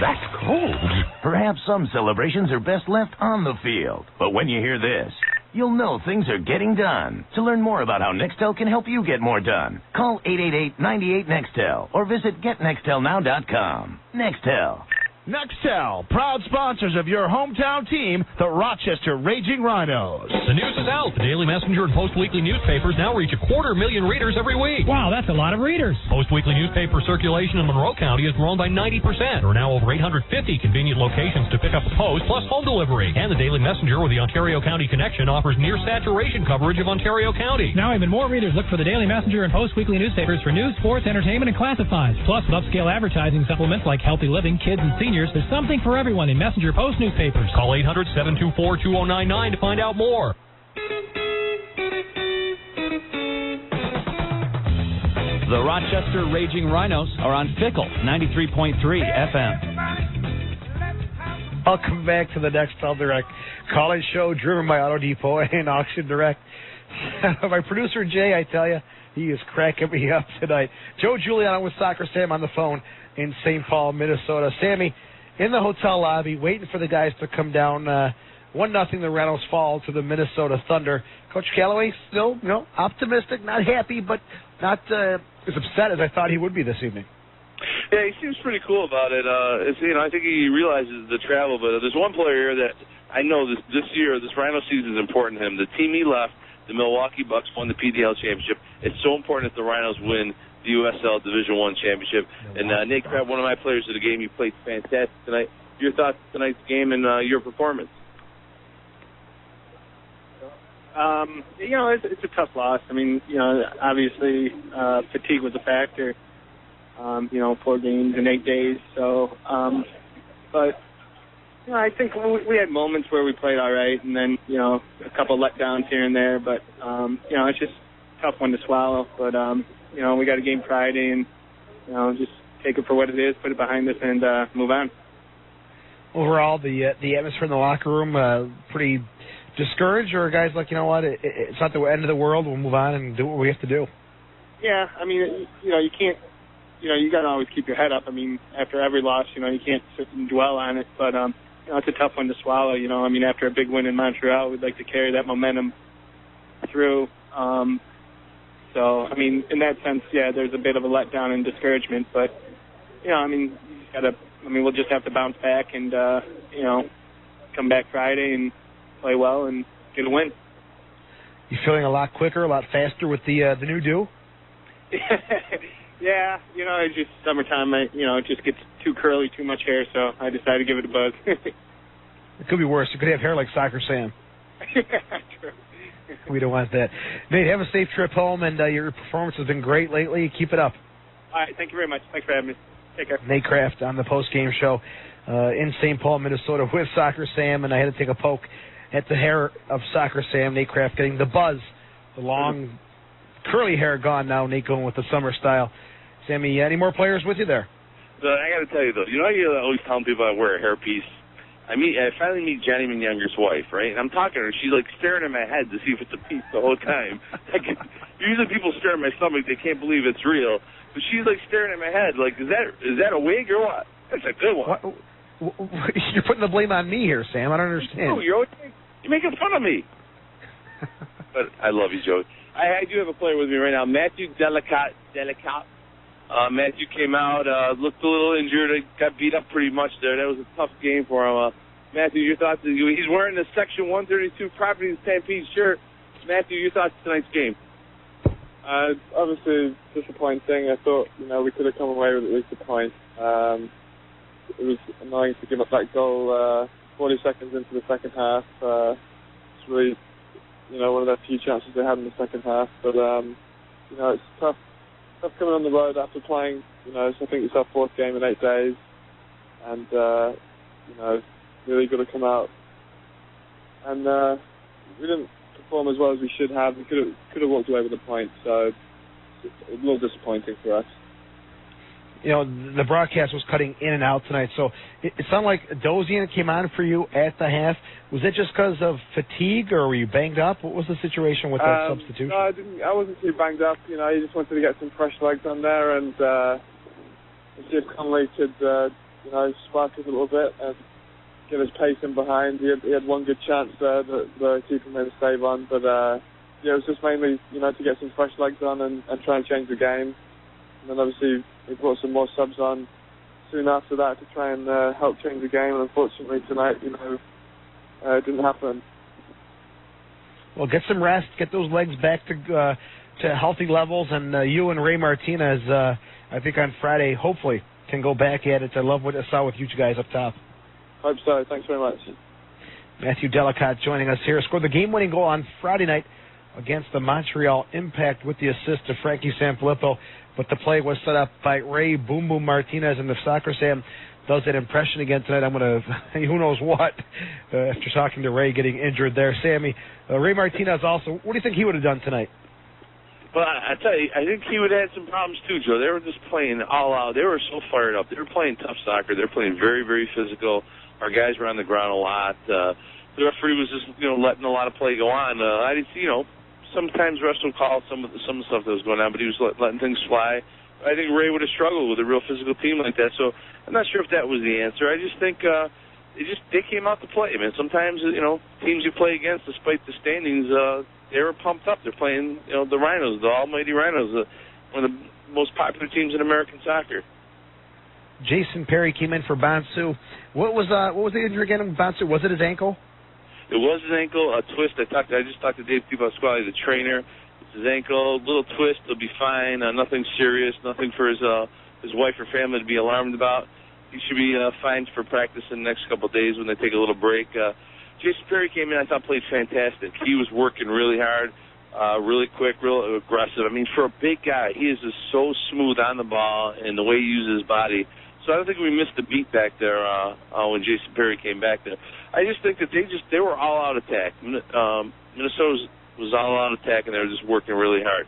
That's cold. Perhaps some celebrations are best left on the field. But when you hear this, you'll know things are getting done. To learn more about how Nextel can help you get more done, call 888-98-NEXTEL or visit getnextelnow.com. Nextel. Nextel, proud sponsors of your hometown team, the Rochester Raging Rhinos. The news is out. The Daily Messenger and Post Weekly newspapers now reach 250,000 readers every week. Wow, that's a lot of readers. Post Weekly newspaper circulation in Monroe County has grown by 90%. There are now over 850 convenient locations to pick up the Post, plus home delivery. And the Daily Messenger with the Ontario County Connection offers near saturation coverage of Ontario County. Now even more readers look for the Daily Messenger and Post Weekly newspapers for news, sports, entertainment, and classifieds. Plus, with upscale advertising supplements like healthy living, kids, and seniors, there's something for everyone in Messenger Post newspapers. Call 800-724-2099 to find out more. The Rochester Raging Rhinos are on Fickle 93.3 FM. Welcome back to the Nextel Direct call-in show, driven by Auto Depot and Auction Direct. My producer, Jay, I tell you, he is cracking me up tonight. Joe Giuliano with Soccer Sam on the phone in St. Paul, Minnesota. Sammy, in the hotel lobby, waiting for the guys to come down. 1-0, the Rhinos fall to the Minnesota Thunder. Coach Callaway still, optimistic, not happy, but not as upset as I thought he would be this evening. Yeah, he seems pretty cool about it. I think he realizes the travel, but there's one player here that I know this year, this Rhino season is important to him. The team he left, the Milwaukee Bucks, won the PDL championship. It's so important that the Rhinos win the USL Division I championship. And Nate Crabb, one of my players of the game, you played fantastic tonight. Your thoughts on tonight's game and your performance? It's a tough loss. I mean, obviously fatigue was a factor. 4 games in 8 days. So, but I think we had moments where we played all right, and then a couple letdowns here and there. But it's just a tough one to swallow. But we got a game Friday, and just take it for what it is, put it behind us, and move on. Overall, the atmosphere in the locker room pretty discouraged, or guys like, it's not the end of the world, we'll move on and do what we have to do? Yeah, I mean, you can't, you got to always keep your head up. I mean, after every loss, you can't sit and dwell on it, but it's a tough one to swallow. I mean, after a big win in Montreal, we'd like to carry that momentum through. So, I mean, in that sense, yeah, there's a bit of a letdown and discouragement, but we'll just have to bounce back and come back Friday and play well and get a win. You feeling a lot quicker, a lot faster with the new dew? Yeah, it's just summertime. It just gets too curly, too much hair, so I decided to give it a buzz. It could be worse. You could have hair like Soccer Sam. Yeah, true. We don't want that. Nate, have a safe trip home, and your performance has been great lately. Keep it up. All right, thank you very much. Thanks for having me. Take care. Nate Kraft on the post-game show in St. Paul, Minnesota with Soccer Sam, and I had to take a poke at the hair of Soccer Sam. Nate Kraft getting the buzz, the long, curly hair gone now. Nate going with the summer style. Sammy, any more players with you there? I got to tell you, though, you know you're always telling people I wear a hairpiece? I finally meet Johnny McYounger's wife, right? And I'm talking to her. She's, like, staring at my head to see if it's a piece the whole time. Usually people stare at my stomach. They can't believe it's real. But she's, like, staring at my head. Like, is that a wig or what? That's a good one. What? You're putting the blame on me here, Sam. I don't understand. No, you're making fun of me. But I love you, Joey. I do have a player with me right now, Matthew Delicat. Matthew came out, looked a little injured, got beat up pretty much there. That was a tough game for him. Matthew, your thoughts? He's wearing the Section 132 Property Stampede shirt. Matthew, your thoughts tonight's game? Obviously disappointing. I thought, we could have come away with at least a point. It was annoying to give up that goal 40 seconds into the second half. It's really, one of their few chances they had in the second half. But, it's tough coming on the road after playing, I think it's our fourth game in 8 days. And, really got to come out. And we didn't perform as well as we should have. We could have walked away with a point, so it's a little disappointing for us. The broadcast was cutting in and out tonight, so it sounded like Dozian came on for you at the half. Was that just because of fatigue, or were you banged up? What was the situation with that substitution? No, I wasn't too banged up. He just wanted to get some fresh legs on there and see if Conley could, spark us a little bit and get his pace in behind. He had one good chance there that the keeper made a save on, but it was just mainly, to get some fresh legs on and try and change the game. And then obviously we brought some more subs on soon after that to try and help change the game. And unfortunately tonight, it didn't happen. Well, get some rest, get those legs back to healthy levels, and you and Ray Martinez, I think on Friday, hopefully, can go back at it. I love what I saw with you guys up top. Hope so. Thanks very much. Matthew Delicat joining us here. Scored the game-winning goal on Friday night against the Montreal Impact with the assist of Frankie Sanfilippo. But the play was set up by Ray Boom Boom Martinez, and if Soccer Sam does that impression again tonight, I'm going to, who knows what, after talking to Ray getting injured there. Sammy, Ray Martinez also, what do you think he would have done tonight? Well, I tell you, I think he would have had some problems too, Joe. They were just playing all out. They were so fired up. They were playing tough soccer. They were playing very, very physical. Our guys were on the ground a lot. The referee was just, letting a lot of play go on. I didn't see, sometimes refs would call some of the stuff that was going on, but he was letting things fly. I think Ray would have struggled with a real physical team like that. So I'm not sure if that was the answer. I just think they came out to play. I mean, sometimes teams you play against, despite the standings, they were pumped up. They're playing the Rhinos, the almighty Rhinos, one of the most popular teams in American soccer. Jason Perry came in for Bonsu. What was the injury again in Bonsu? Was it his ankle? It was his ankle, a twist. I just talked to Dave Pasquale, the trainer. It's his ankle, little twist. He'll be fine. Nothing serious. Nothing for his wife or family to be alarmed about. He should be fine for practice in the next couple of days when they take a little break. Jason Perry came in. I thought played fantastic. He was working really hard, really quick, real aggressive. I mean, for a big guy, he is just so smooth on the ball and the way he uses his body. So I don't think we missed a beat back there when Jason Perry came back there. I just think that they were all out attack. Minnesota was all out attack, and they were just working really hard.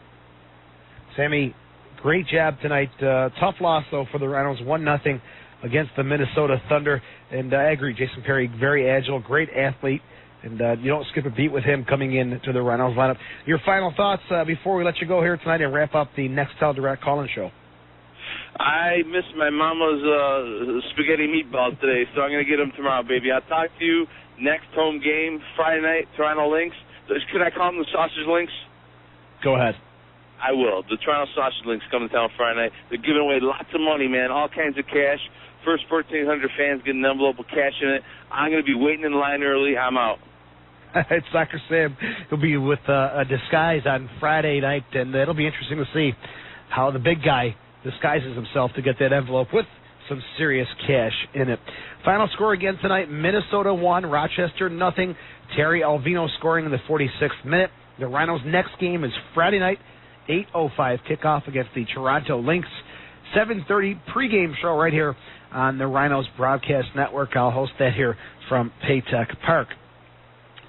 Sammy, great job tonight. Tough loss though for the Rhinos, 1-0 against the Minnesota Thunder. And I agree, Jason Perry, very agile, great athlete, and you don't skip a beat with him coming in to the Rhinos lineup. Your final thoughts before we let you go here tonight and wrap up the Nextel Direct call-in show. I missed my mama's spaghetti meatballs today, so I'm going to get them tomorrow, baby. I'll talk to you next home game, Friday night, Toronto Lynx. Could I call them the Sausage Lynx? Go ahead. I will. The Toronto Sausage Lynx coming to town Friday night. They're giving away lots of money, man, all kinds of cash. First 1,400 fans get an envelope with cash in it. I'm going to be waiting in line early. I'm out. It's Soccer Sam. He'll be with a disguise on Friday night, and it'll be interesting to see how the big guy disguises himself to get that envelope with some serious cash in it. Final score again tonight, Minnesota 1, Rochester 0. Terry Alvino scoring in the 46th minute. The Rhinos' next game is Friday night, 8:05 kickoff against the Toronto Lynx. 7:30 pregame show right here on the Rhinos Broadcast Network. I'll host that here from Paytech Park.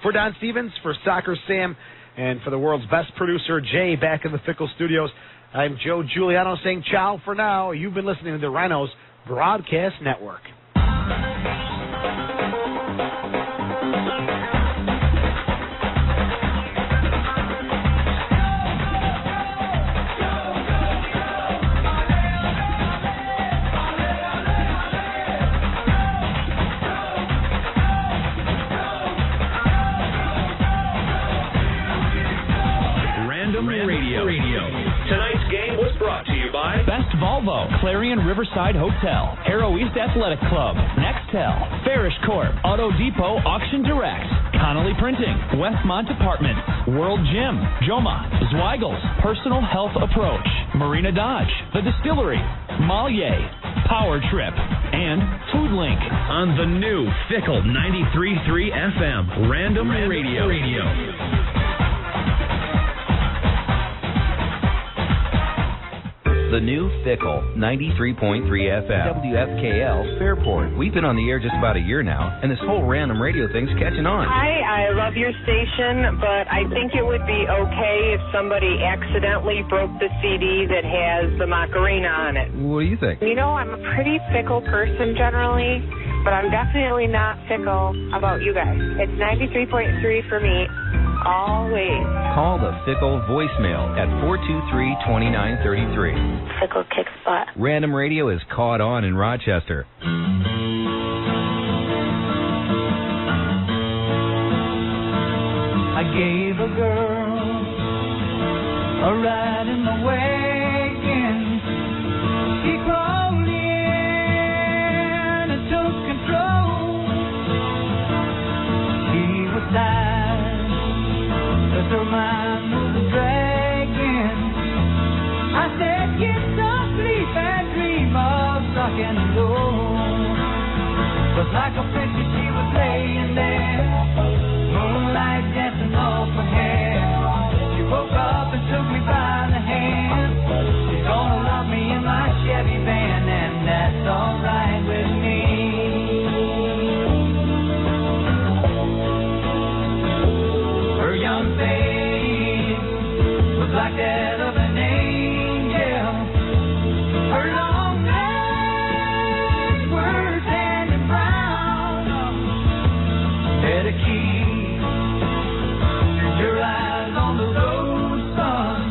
For Don Stevens, for Soccer Sam, and for the world's best producer, Jay, back in the Fickle Studios, I'm Joe Giuliano saying ciao for now. You've been listening to the Rhinos Broadcast Network. Radio. Tonight's game was brought to you by Best Volvo, Clarion Riverside Hotel, Harrow East Athletic Club, Nextel, Farish Corp, Auto Depot Auction Direct, Connolly Printing, Westmont Apartments, World Gym, Joma, Zweigel's, Personal Health Approach, Marina Dodge, The Distillery, Malye, Power Trip, and Food Link on the new Fickle 93.3 FM, Random Radio. The new Fickle 93.3 FM, WFKL, Fairport. We've been on the air just about a year now, and this whole random radio thing's catching on. Hi, I love your station, but I think it would be okay if somebody accidentally broke the CD that has the Macarena on it. What do you think? You know, I'm a pretty fickle person generally, but I'm definitely not fickle about you guys. It's 93.3 for me. Always. Call the Fickle voicemail at 423-2933. Fickle kicks butt. Random Radio is caught on in Rochester. I gave a girl a ride in the wagon. She crawled in and took control. She was tired, her mind was dragging. I said, get some sleep and dream of rock and roll. But like a princess she was laying there, moonlight dancing off her hair. She woke up and took me by the hand. She's gonna love me in my Chevy van, and that's alright with me. Her young face was like that of an angel. Her long legs were tan and brown. Had a key, your eyes on the road, son.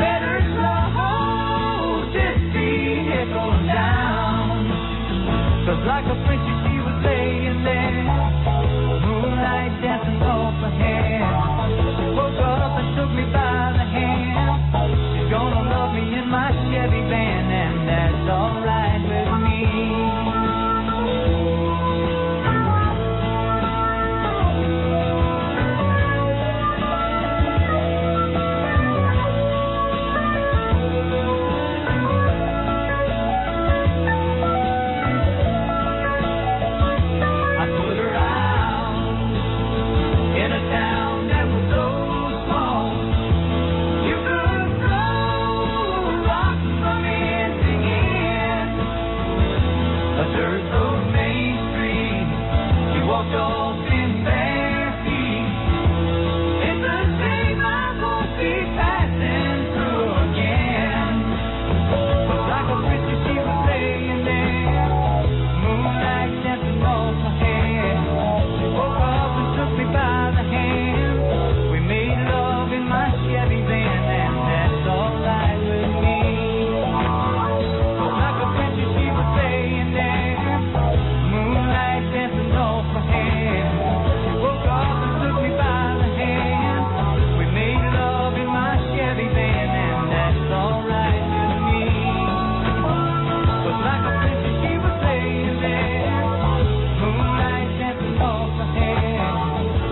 Better slow this vehicle down. 'Cause like a princess she was laying there, moonlight dancing off her hair. She woke up and took me by the hand. She's gonna love me in my Chevy van, and that's alright with me. I put her out in a town that was so small. You could throw rocks from end to end. A dirt road Main Street, she walked off in bare feet. It's a shame I won't be passing through again. But like a princess she was laying there, moonlight dancing off her hair. She woke up and took me by the hand. We made love in my Chevy van, and that's alright with me. But like a princess she was laying there, moonlight dancing off her hair. She woke up and took me by the hand. We made love in my Chevy van, and that's alright with me. But like a princess she was laying there, moonlight dancing off her hair.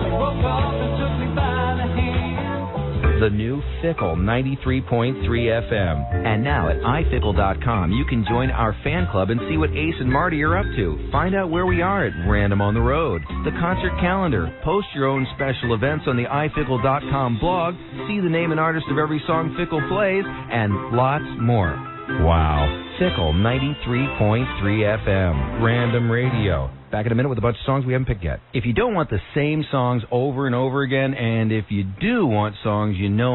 She woke up and took me by the hand. The new Fickle 93.3 FM. And now at ifickle.com, you can join our fan club and see what Ace and Marty are up to. Find out where we are at Random on the Road, the concert calendar, post your own special events on the ifickle.com blog, see the name and artist of every song Fickle plays, and lots more. Wow. Fickle 93.3 FM. Random Radio. Back in a minute with a bunch of songs we haven't picked yet. If you don't want the same songs over and over again, and if you do want songs you know